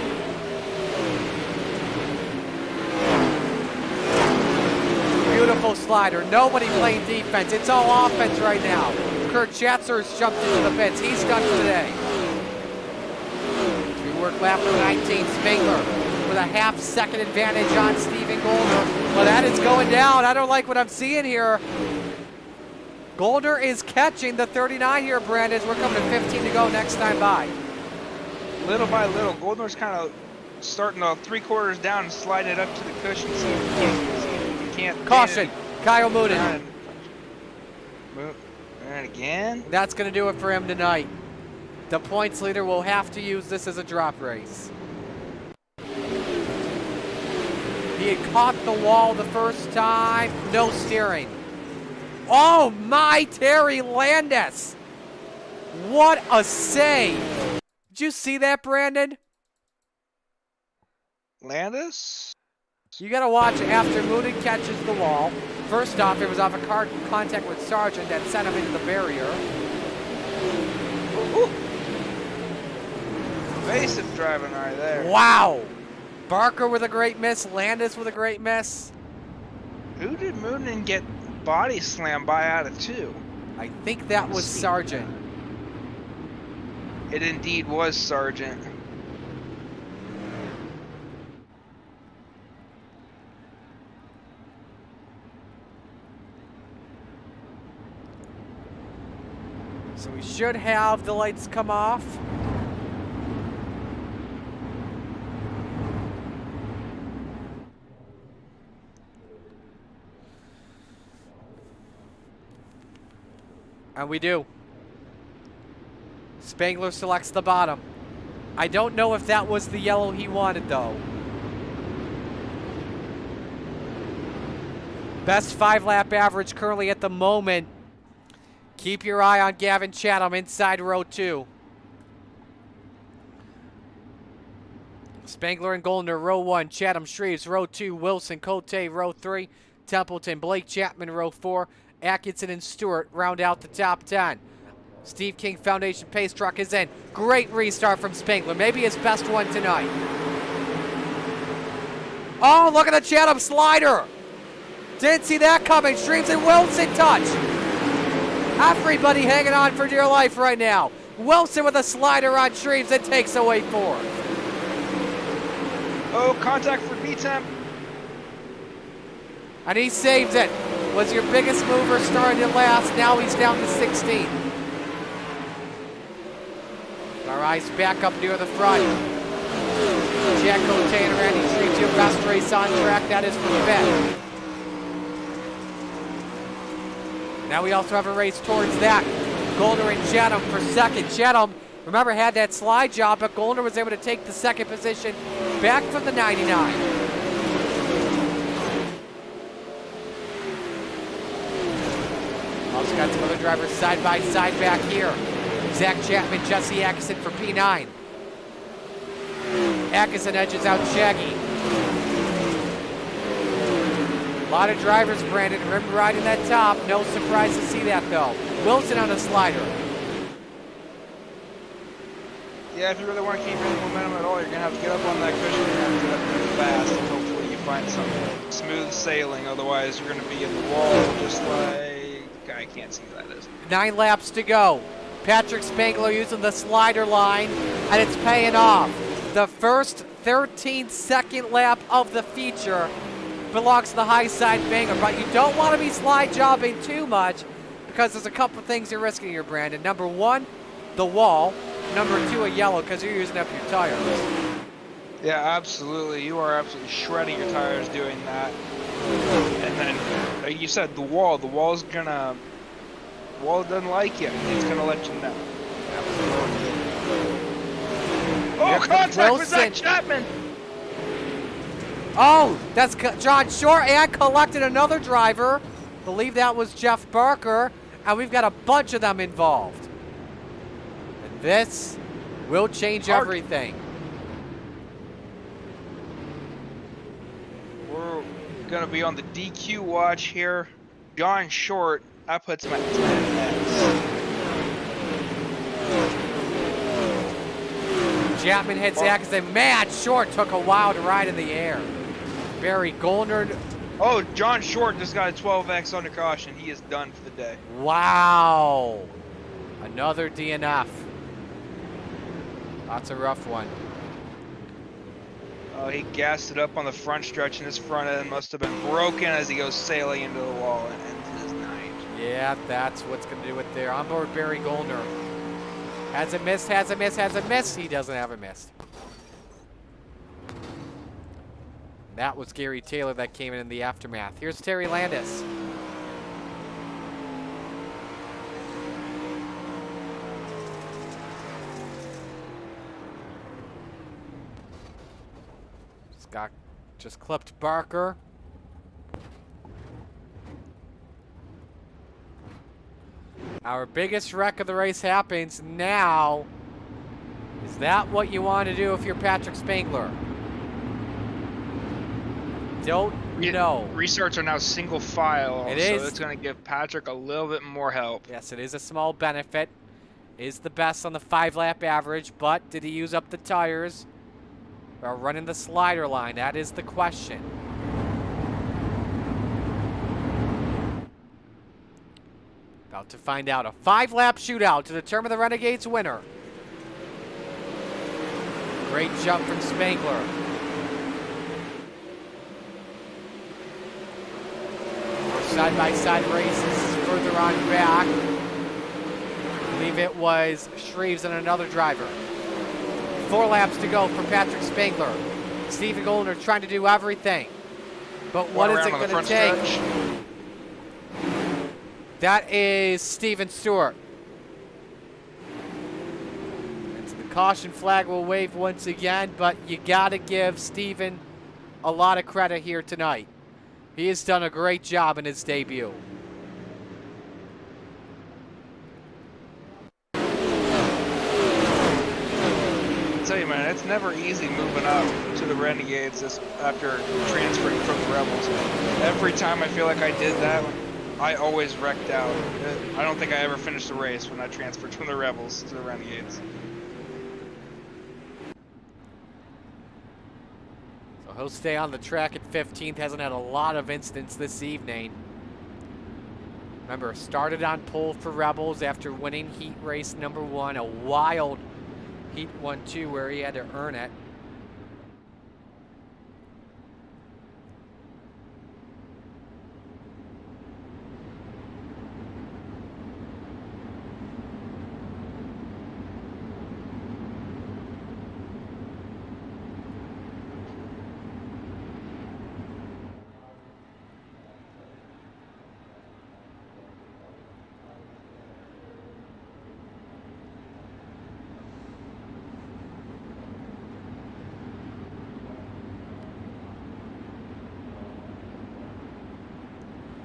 Beautiful slider. Nobody playing defense. It's all offense right now. Kurt Chatzer's jumped into the pits. He's done for the day. We work lap number 19. Spangler with a half-second advantage on Steven Goldner. Well, that is going down. I don't like what I'm seeing here. Goldner is catching the 39 here, Brandon. We're coming to 15 to go next time by. Little by little, Goldner's kind of starting to 3/4 down and sliding it up to the cushion. So he can't. Caution, Kyle Moonen. And again. That's going to do it for him tonight. The points leader will have to use this as a drop race. He had caught the wall the first time, no steering. Oh my, Terry Landis. What a save. Did you see that, Brandon? Landis? You got to watch after Moonen catches the wall. First off, it was off a car contact with Sargent that sent him into the barrier. Ooh. Evasive driving right there. Wow. Barker with a great miss. Landis with a great miss. Who did Moonen get body slammed by out of 2? I think that was Sargent. It indeed was Sargent. So we should have the lights come off. And we do. Spangler selects the bottom. I don't know if that was the yellow he wanted, though. Best 5-lap average currently at the moment. Keep your eye on Gavin Chatham inside row 2. Spangler and Goldner, row 1. Chatham, Shreves, row 2. Wilson, Cote, row 3. Templeton, Blake Chapman, row 4. Atkinson and Stewart round out the top 10. Steve King Foundation pace truck is in. Great restart from Spangler. Maybe his best one tonight. Oh, look at the Chatham slider. Didn't see that coming. Streams and Wilson touch. Everybody hanging on for dear life right now. Wilson with a slider on Shreves and takes away 4. Oh, contact for B-Temp. And he saves it. Was your biggest mover, started it last. Now he's down to 16. Our eyes back up near the front. Jack Cote and Randy Shreves, your best race on track. That is for Bet. Now we also have a race towards that. Goldner and Chatham for second. Chatham, remember, had that slide job, but Goldner was able to take the second position back from the 99. Also got some other drivers side by side back here. Zach Chapman, Jesse Atkinson for P9. Atkinson edges out Shaggy. A lot of drivers, Brandon. Remember riding that top. No surprise to see that, though. Wilson on a slider. Yeah, if you really want to keep any momentum at all, you're going to have to get up on that cushion. You're going to have to get up there fast, and hopefully you find some smooth sailing. Otherwise, you're going to be in the wall just like... I can't see who that is. 9 laps to go. Patrick Spangler using the slider line, and it's paying off. The first 13-second lap of the feature belongs to the high side banger, but you don't want to be slide jobbing too much because there's a couple things you're risking here, Brandon. Number 1, the wall. Number 2, a yellow, because you're using up your tires. Yeah, absolutely. You are absolutely shredding your tires doing that. And then, like you said, the wall. The wall's gonna... The wall doesn't like you. It's gonna let you know. Oh, contact with Zach Chapman! Oh, that's John Short, and collected another driver. Believe that was Jeff Barker, and we've got a bunch of them involved. And this will change everything. We're gonna be on the DQ watch here. John Short, I puts him at 10X. Chapman hits Atkinson. Man, Short took a while to ride in the air. Barry Goldner. Oh, John Short just got a 12X under caution. He is done for the day. Wow. Another DNF. That's a rough one. Oh, he gassed it up on the front stretch, and his front end must have been broken as he goes sailing into the wall and ends his night. Yeah, that's what's going to do it there. On board Barry Goldner. Has it missed, has it missed, has it missed? He doesn't have it missed. That was Gary Taylor that came in the aftermath. Here's Terry Landis. Just clipped Barker. Our biggest wreck of the race happens now. Is that what you want to do if you're Patrick Spangler? Don't know. Restarts are now single file, It so is. it's going to give Patrick a little bit more help. Yes, it is a small benefit. Is the best on the 5-lap average, but did he use up the tires? Or running the slider line? That is the question. About to find out. A 5-lap shootout to determine the Renegades winner. Great jump from Spangler. More side-by-side races further on back. believe it was Shreves and another driver. 4 laps to go for Patrick Spangler. Stephen Goldner trying to do everything. But what is it going to take? That is Steven Stewart. And so the caution flag will wave once again, but you got to give Steven a lot of credit here tonight. He has done a great job in his debut. I'll tell you, man, it's never easy moving up to the Renegades after transferring from the Rebels. Every time I feel like I did that, I always wrecked out. I don't think I ever finished a race when I transferred from the Rebels to the Renegades. So he'll stay on the track at 15th. Hasn't had a lot of incidents this evening. Remember, started on pole for Rebels after winning heat race number 1. A wild heat 1-2 where he had to earn it.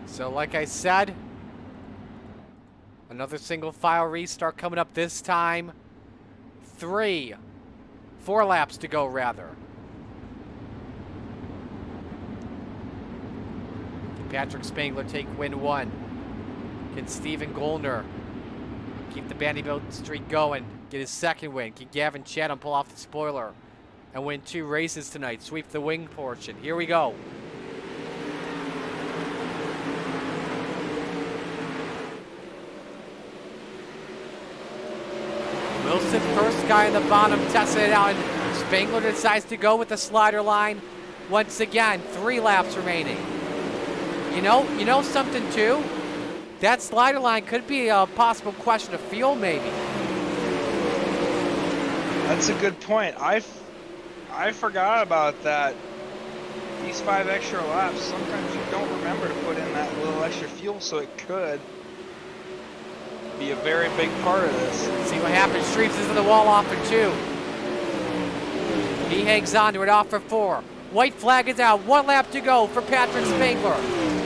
So like I said, another single file restart coming up this time. 4 laps to go rather. Can Patrick Spangler take win 1? Can Stephen Goldner keep the Vanderbilt streak going, get his second win? Can Gavin Chatham pull off the spoiler and win 2 races tonight, sweep the wing portion? Here we go. Wilson, first guy in the bottom, testing it out, and Spangler decides to go with the slider line once again. 3 laps remaining. You know something too? That slider line could be a possible question of fuel, maybe. That's a good point. I forgot about that. These 5 extra laps, sometimes you don't remember to put in that little extra fuel, so it could be a very big part of this. See what happens. Shreves is in the wall off for 2. He hangs on to it off for 4. White flag is out. 1 lap to go for Patrick Spangler.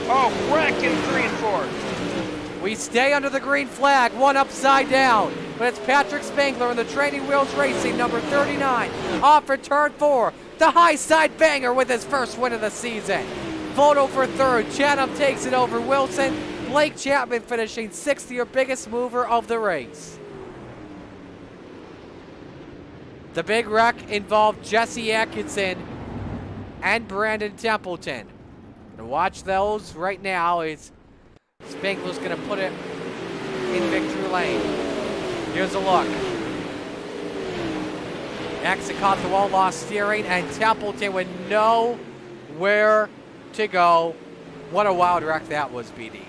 Oh, wreck in 3 and 4. We stay under the green flag, 1 upside down. But it's Patrick Spangler in the Training Wheels Racing, number 39. Off for turn 4. The high side banger with his first win of the season. Photo for 3rd. Chatham takes it over Wilson. Blake Chapman finishing 6th, your biggest mover of the race. The big wreck involved Jesse Atkinson and Brandon Templeton. And watch those right now. Spangler's going to put it in victory lane. Here's a look. Exit caught the wall, lost steering, and Templeton with nowhere to go. What a wild wreck that was, BD.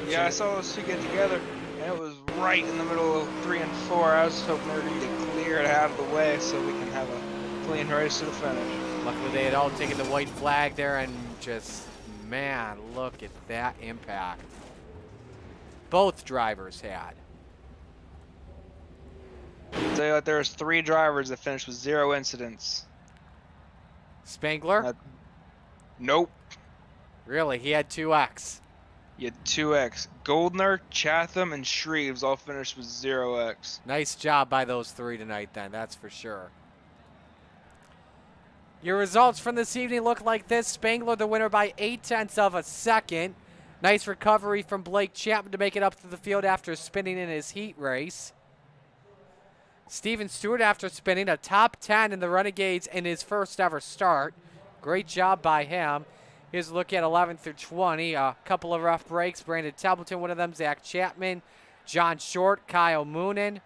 Yeah, I saw those 2 get together, and it was right in the middle of 3 and 4. I was hoping they were going to get cleared out of the way so we can have a clean race to the finish. Luckily, they had all taken the white flag there, and just, man, look at that impact. Both drivers had. I'll tell you what, there was 3 drivers that finished with 0 incidents. Spangler? Nope. Really, he had 2X. You had 2X. Goldner, Chatham, and Shreves all finished with 0X. Nice job by those 3 tonight then, that's for sure. Your results from this evening look like this. Spangler the winner by 0.8 of a second. Nice recovery from Blake Chapman to make it up to the field after spinning in his heat race. Steven Stewart after spinning a top 10 in the Renegades in his first ever start. Great job by him. Here's a look at 11 through 20. A couple of rough breaks. Brandon Templeton, one of them. Zach Chapman, John Short, Kyle Moonen.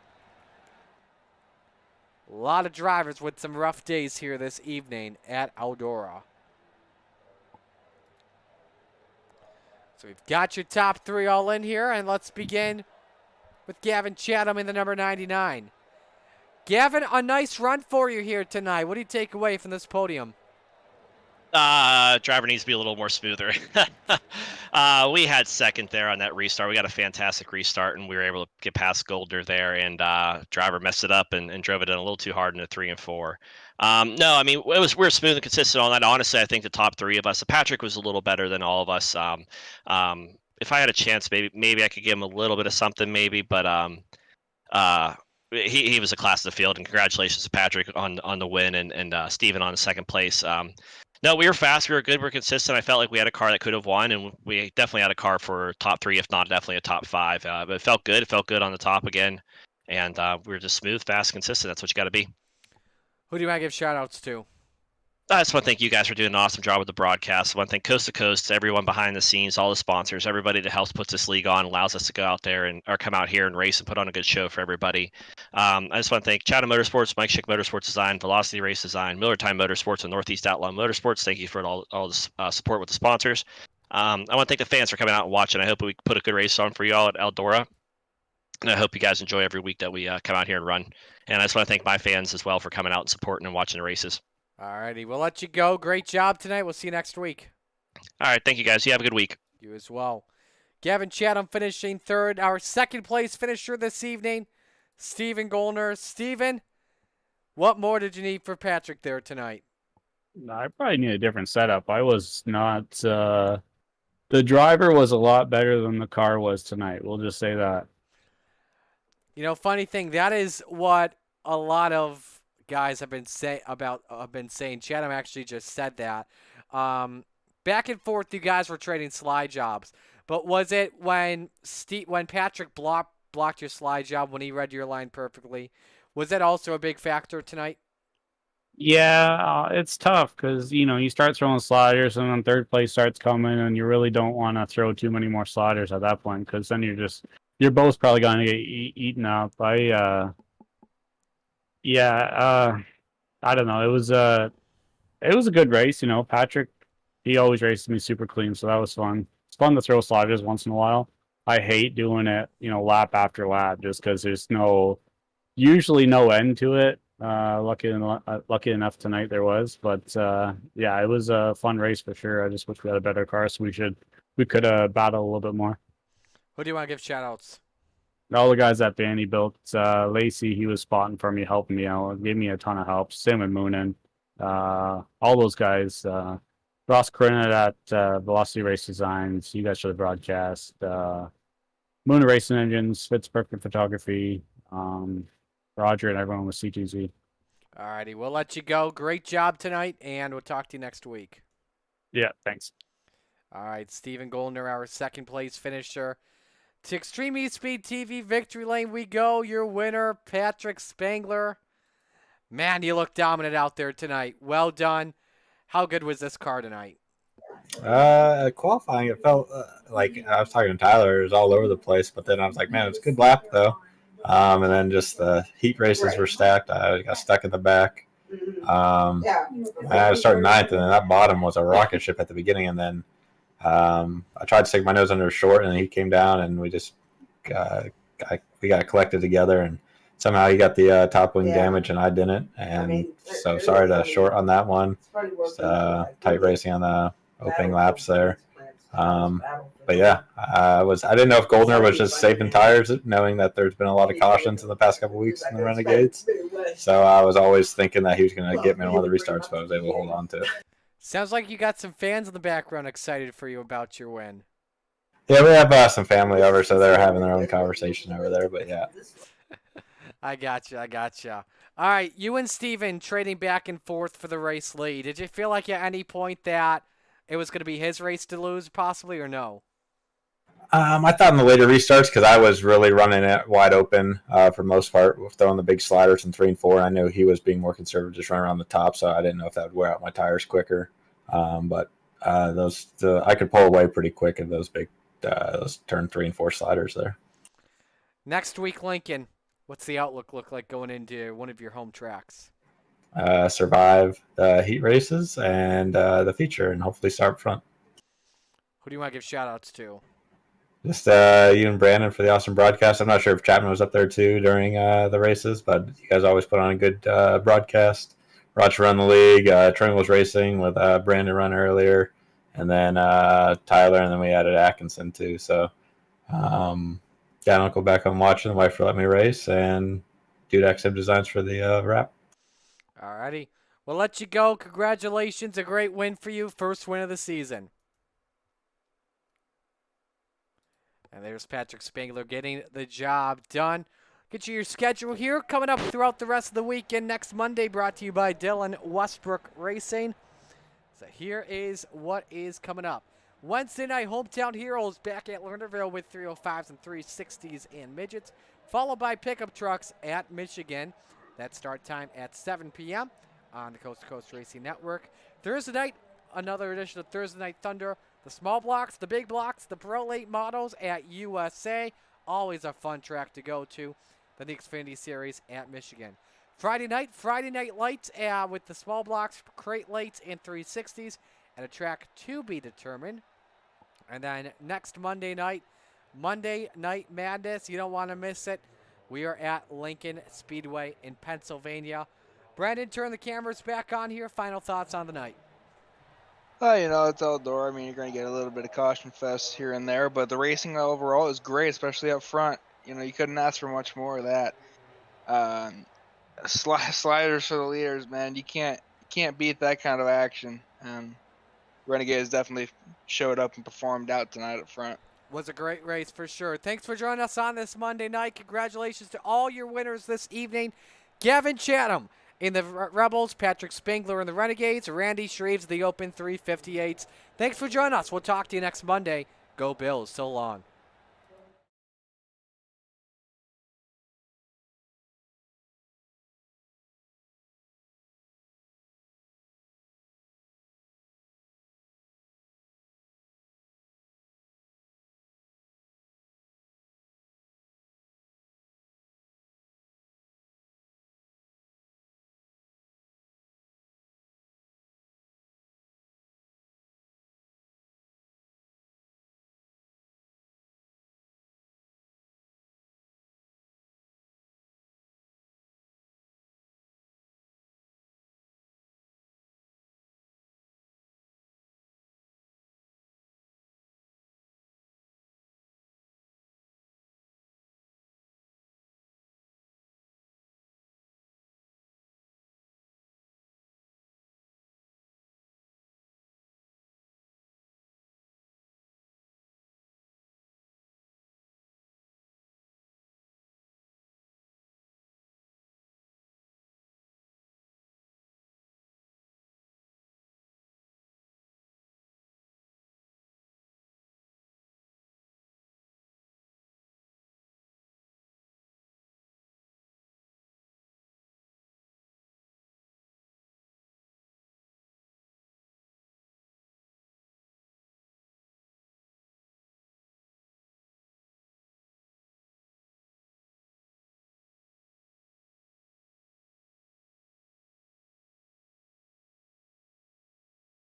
A lot of drivers with some rough days here this evening at Eldora. So we've got your top 3 all in here, and let's begin with Gavin Chatham in the number 99. Gavin, a nice run for you here tonight. What do you take away from this podium? Driver needs to be a little more smoother. We had second there on that restart. We got a fantastic restart, and we were able to get past Goldner there, and driver messed it up and drove it in a little too hard into 3 and 4. No, I mean, we're smooth and consistent on that. Honestly, I think the top 3 of us, Patrick was a little better than all of us. If I had a chance, maybe I could give him a little bit of something, maybe, but he was a class of the field, and congratulations to Patrick on the win and Steven on the second place. No, we were fast. We were good. We were consistent. I felt like we had a car that could have won, and we definitely had a car for top 3, if not definitely a top 5. But it felt good. It felt good on the top again, and we were just smooth, fast, consistent. That's what you got to be. Who do you want to give shout-outs to? I just want to thank you guys for doing an awesome job with the broadcast. I want to thank Coast to Coast, everyone behind the scenes, all the sponsors, everybody that helps put this league on, allows us to go out there or come out here and race and put on a good show for everybody. I just want to thank Chatham Motorsports, Mike Schick Motorsports Design, Velocity Race Design, Miller Time Motorsports, and Northeast Outlaw Motorsports. Thank you for all the support with the sponsors. I want to thank the fans for coming out and watching. I hope we put a good race on for you all at Eldora. And I hope you guys enjoy every week that we come out here and run. And I just want to thank my fans as well for coming out and supporting and watching the races. All righty, we'll let you go. Great job tonight. We'll see you next week. All right, thank you guys. You have a good week. You as well. Gavin Chatham finishing third. Our second place finisher this evening, Steven Goldner. Steven, what more did you need for Patrick there tonight? I probably need a different setup. I was not. The driver was a lot better than the car was tonight. We'll just say that. You know, funny thing, that is what a lot of guys have been saying. Chatham actually just said that. Back and forth, you guys were trading slide jobs. But was it when Patrick blocked your slide job when he read your line perfectly? Was that also a big factor tonight? Yeah, it's tough because, you start throwing sliders and then third place starts coming and you really don't want to throw too many more sliders at that point because then you're both probably going to get eaten up. I don't know. It was a good race. Patrick, he always races me super clean, so that was fun. It's fun to throw sliders once in a while. I hate doing it, lap after lap, just because there's usually no end to it. Lucky enough tonight there was, but yeah, it was a fun race for sure. I just wish we had a better car, so we could battle a little bit more. Who do you want to give shout-outs? All the guys at Bandy built. Lacey, he was spotting for me, helping me out, gave me a ton of help. Sam and Moonin, all those guys. Ross Corinna at Velocity Race Designs, you guys for the broadcast. Moon Racing Engines, Fitz Perfect Photography, Roger and everyone with C2Z. All righty, we'll let you go. Great job tonight, and we'll talk to you next week. Yeah, thanks. All right, Steven Goldner, our second place finisher. To Extreme E-Speed TV Victory Lane we go. Your winner, Patrick Spangler. Man, you look dominant out there tonight. Well done. How good was this car tonight? Qualifying, it felt like I was talking to Tyler. It was all over the place, but then I was like, man, it's a good lap though. And then just the heat races were stacked. I got stuck in the back. I was starting ninth, and then that bottom was a rocket ship at the beginning, and then I tried to stick my nose under a short, and he came down, and we just we got collected together, and somehow he got the top wing damage, and I didn't, and so sorry to short on that one. Just, tight racing on the opening laps there. But yeah, I didn't know if Goldner was just saving tires, knowing that there's been a lot of cautions in the past couple of weeks in the Renegades. So I was always thinking that he was going to get me in one of the restarts, but I was able to hold on to it. Sounds like you got some fans in the background excited for you about your win. Yeah, we have some family over, so they're having their own conversation over there, but yeah. I gotcha. All right, you and Steven trading back and forth for the race lead. Did you feel like at any point that it was going to be his race to lose, possibly, or no? I thought in the later restarts, because I was really running it wide open for most part, throwing the big sliders in 3 and 4. And I knew he was being more conservative, just running around the top, so I didn't know if that would wear out my tires quicker. But I could pull away pretty quick in those big those turn 3 and 4 sliders there. Next week, Lincoln, what's the outlook look like going into one of your home tracks? Survive the heat races and the feature, and hopefully start front. Who do you want to give shout-outs to? Just you and Brandon for the awesome broadcast. I'm not sure if Chapman was up there too during the races, but you guys always put on a good broadcast. Roger run the league. Tring was racing with Brandon run earlier, and then Tyler, and then we added Atkinson too. So yeah, I'll go back home watching. The wife for let me race, and Dude XM Designs for the wrap. Alrighty. We'll let you go. Congratulations. A great win for you. First win of the season. And there's Patrick Spangler getting the job done. Get you your schedule here. Coming up throughout the rest of the weekend. Next Monday, brought to you by Dylan Westbrook Racing. So here is what is coming up. Wednesday night, Hometown Heroes back at Lernerville with 305s and 360s and midgets, followed by pickup trucks at Michigan. That start time at 7 p.m. on the Coast to Coast Racing Network. Thursday night, another edition of Thursday Night Thunder. The small blocks, the big blocks, the Pro Late models at USA. Always a fun track to go to. Then the Xfinity Series at Michigan. Friday night lights with the small blocks, crate lights, and 360s at a track to be determined. And then next Monday Night Madness. You don't want to miss it. We are at Lincoln Speedway in Pennsylvania. Brandon, turn the cameras back on here. Final thoughts on the night. It's Eldora. I mean, you're going to get a little bit of caution fest here and there, but the racing overall is great, especially up front. You couldn't ask for much more of that. Sliders for the leaders, man. You can't beat that kind of action. Renegades definitely showed up and performed out tonight up front. Was a great race for sure. Thanks for joining us on this Monday night. Congratulations to all your winners this evening. Gavin Chatham in the Rebels, Patrick Spangler in the Renegades, Randy Shreves, the Open 358s. Thanks for joining us. We'll talk to you next Monday. Go Bills. So long.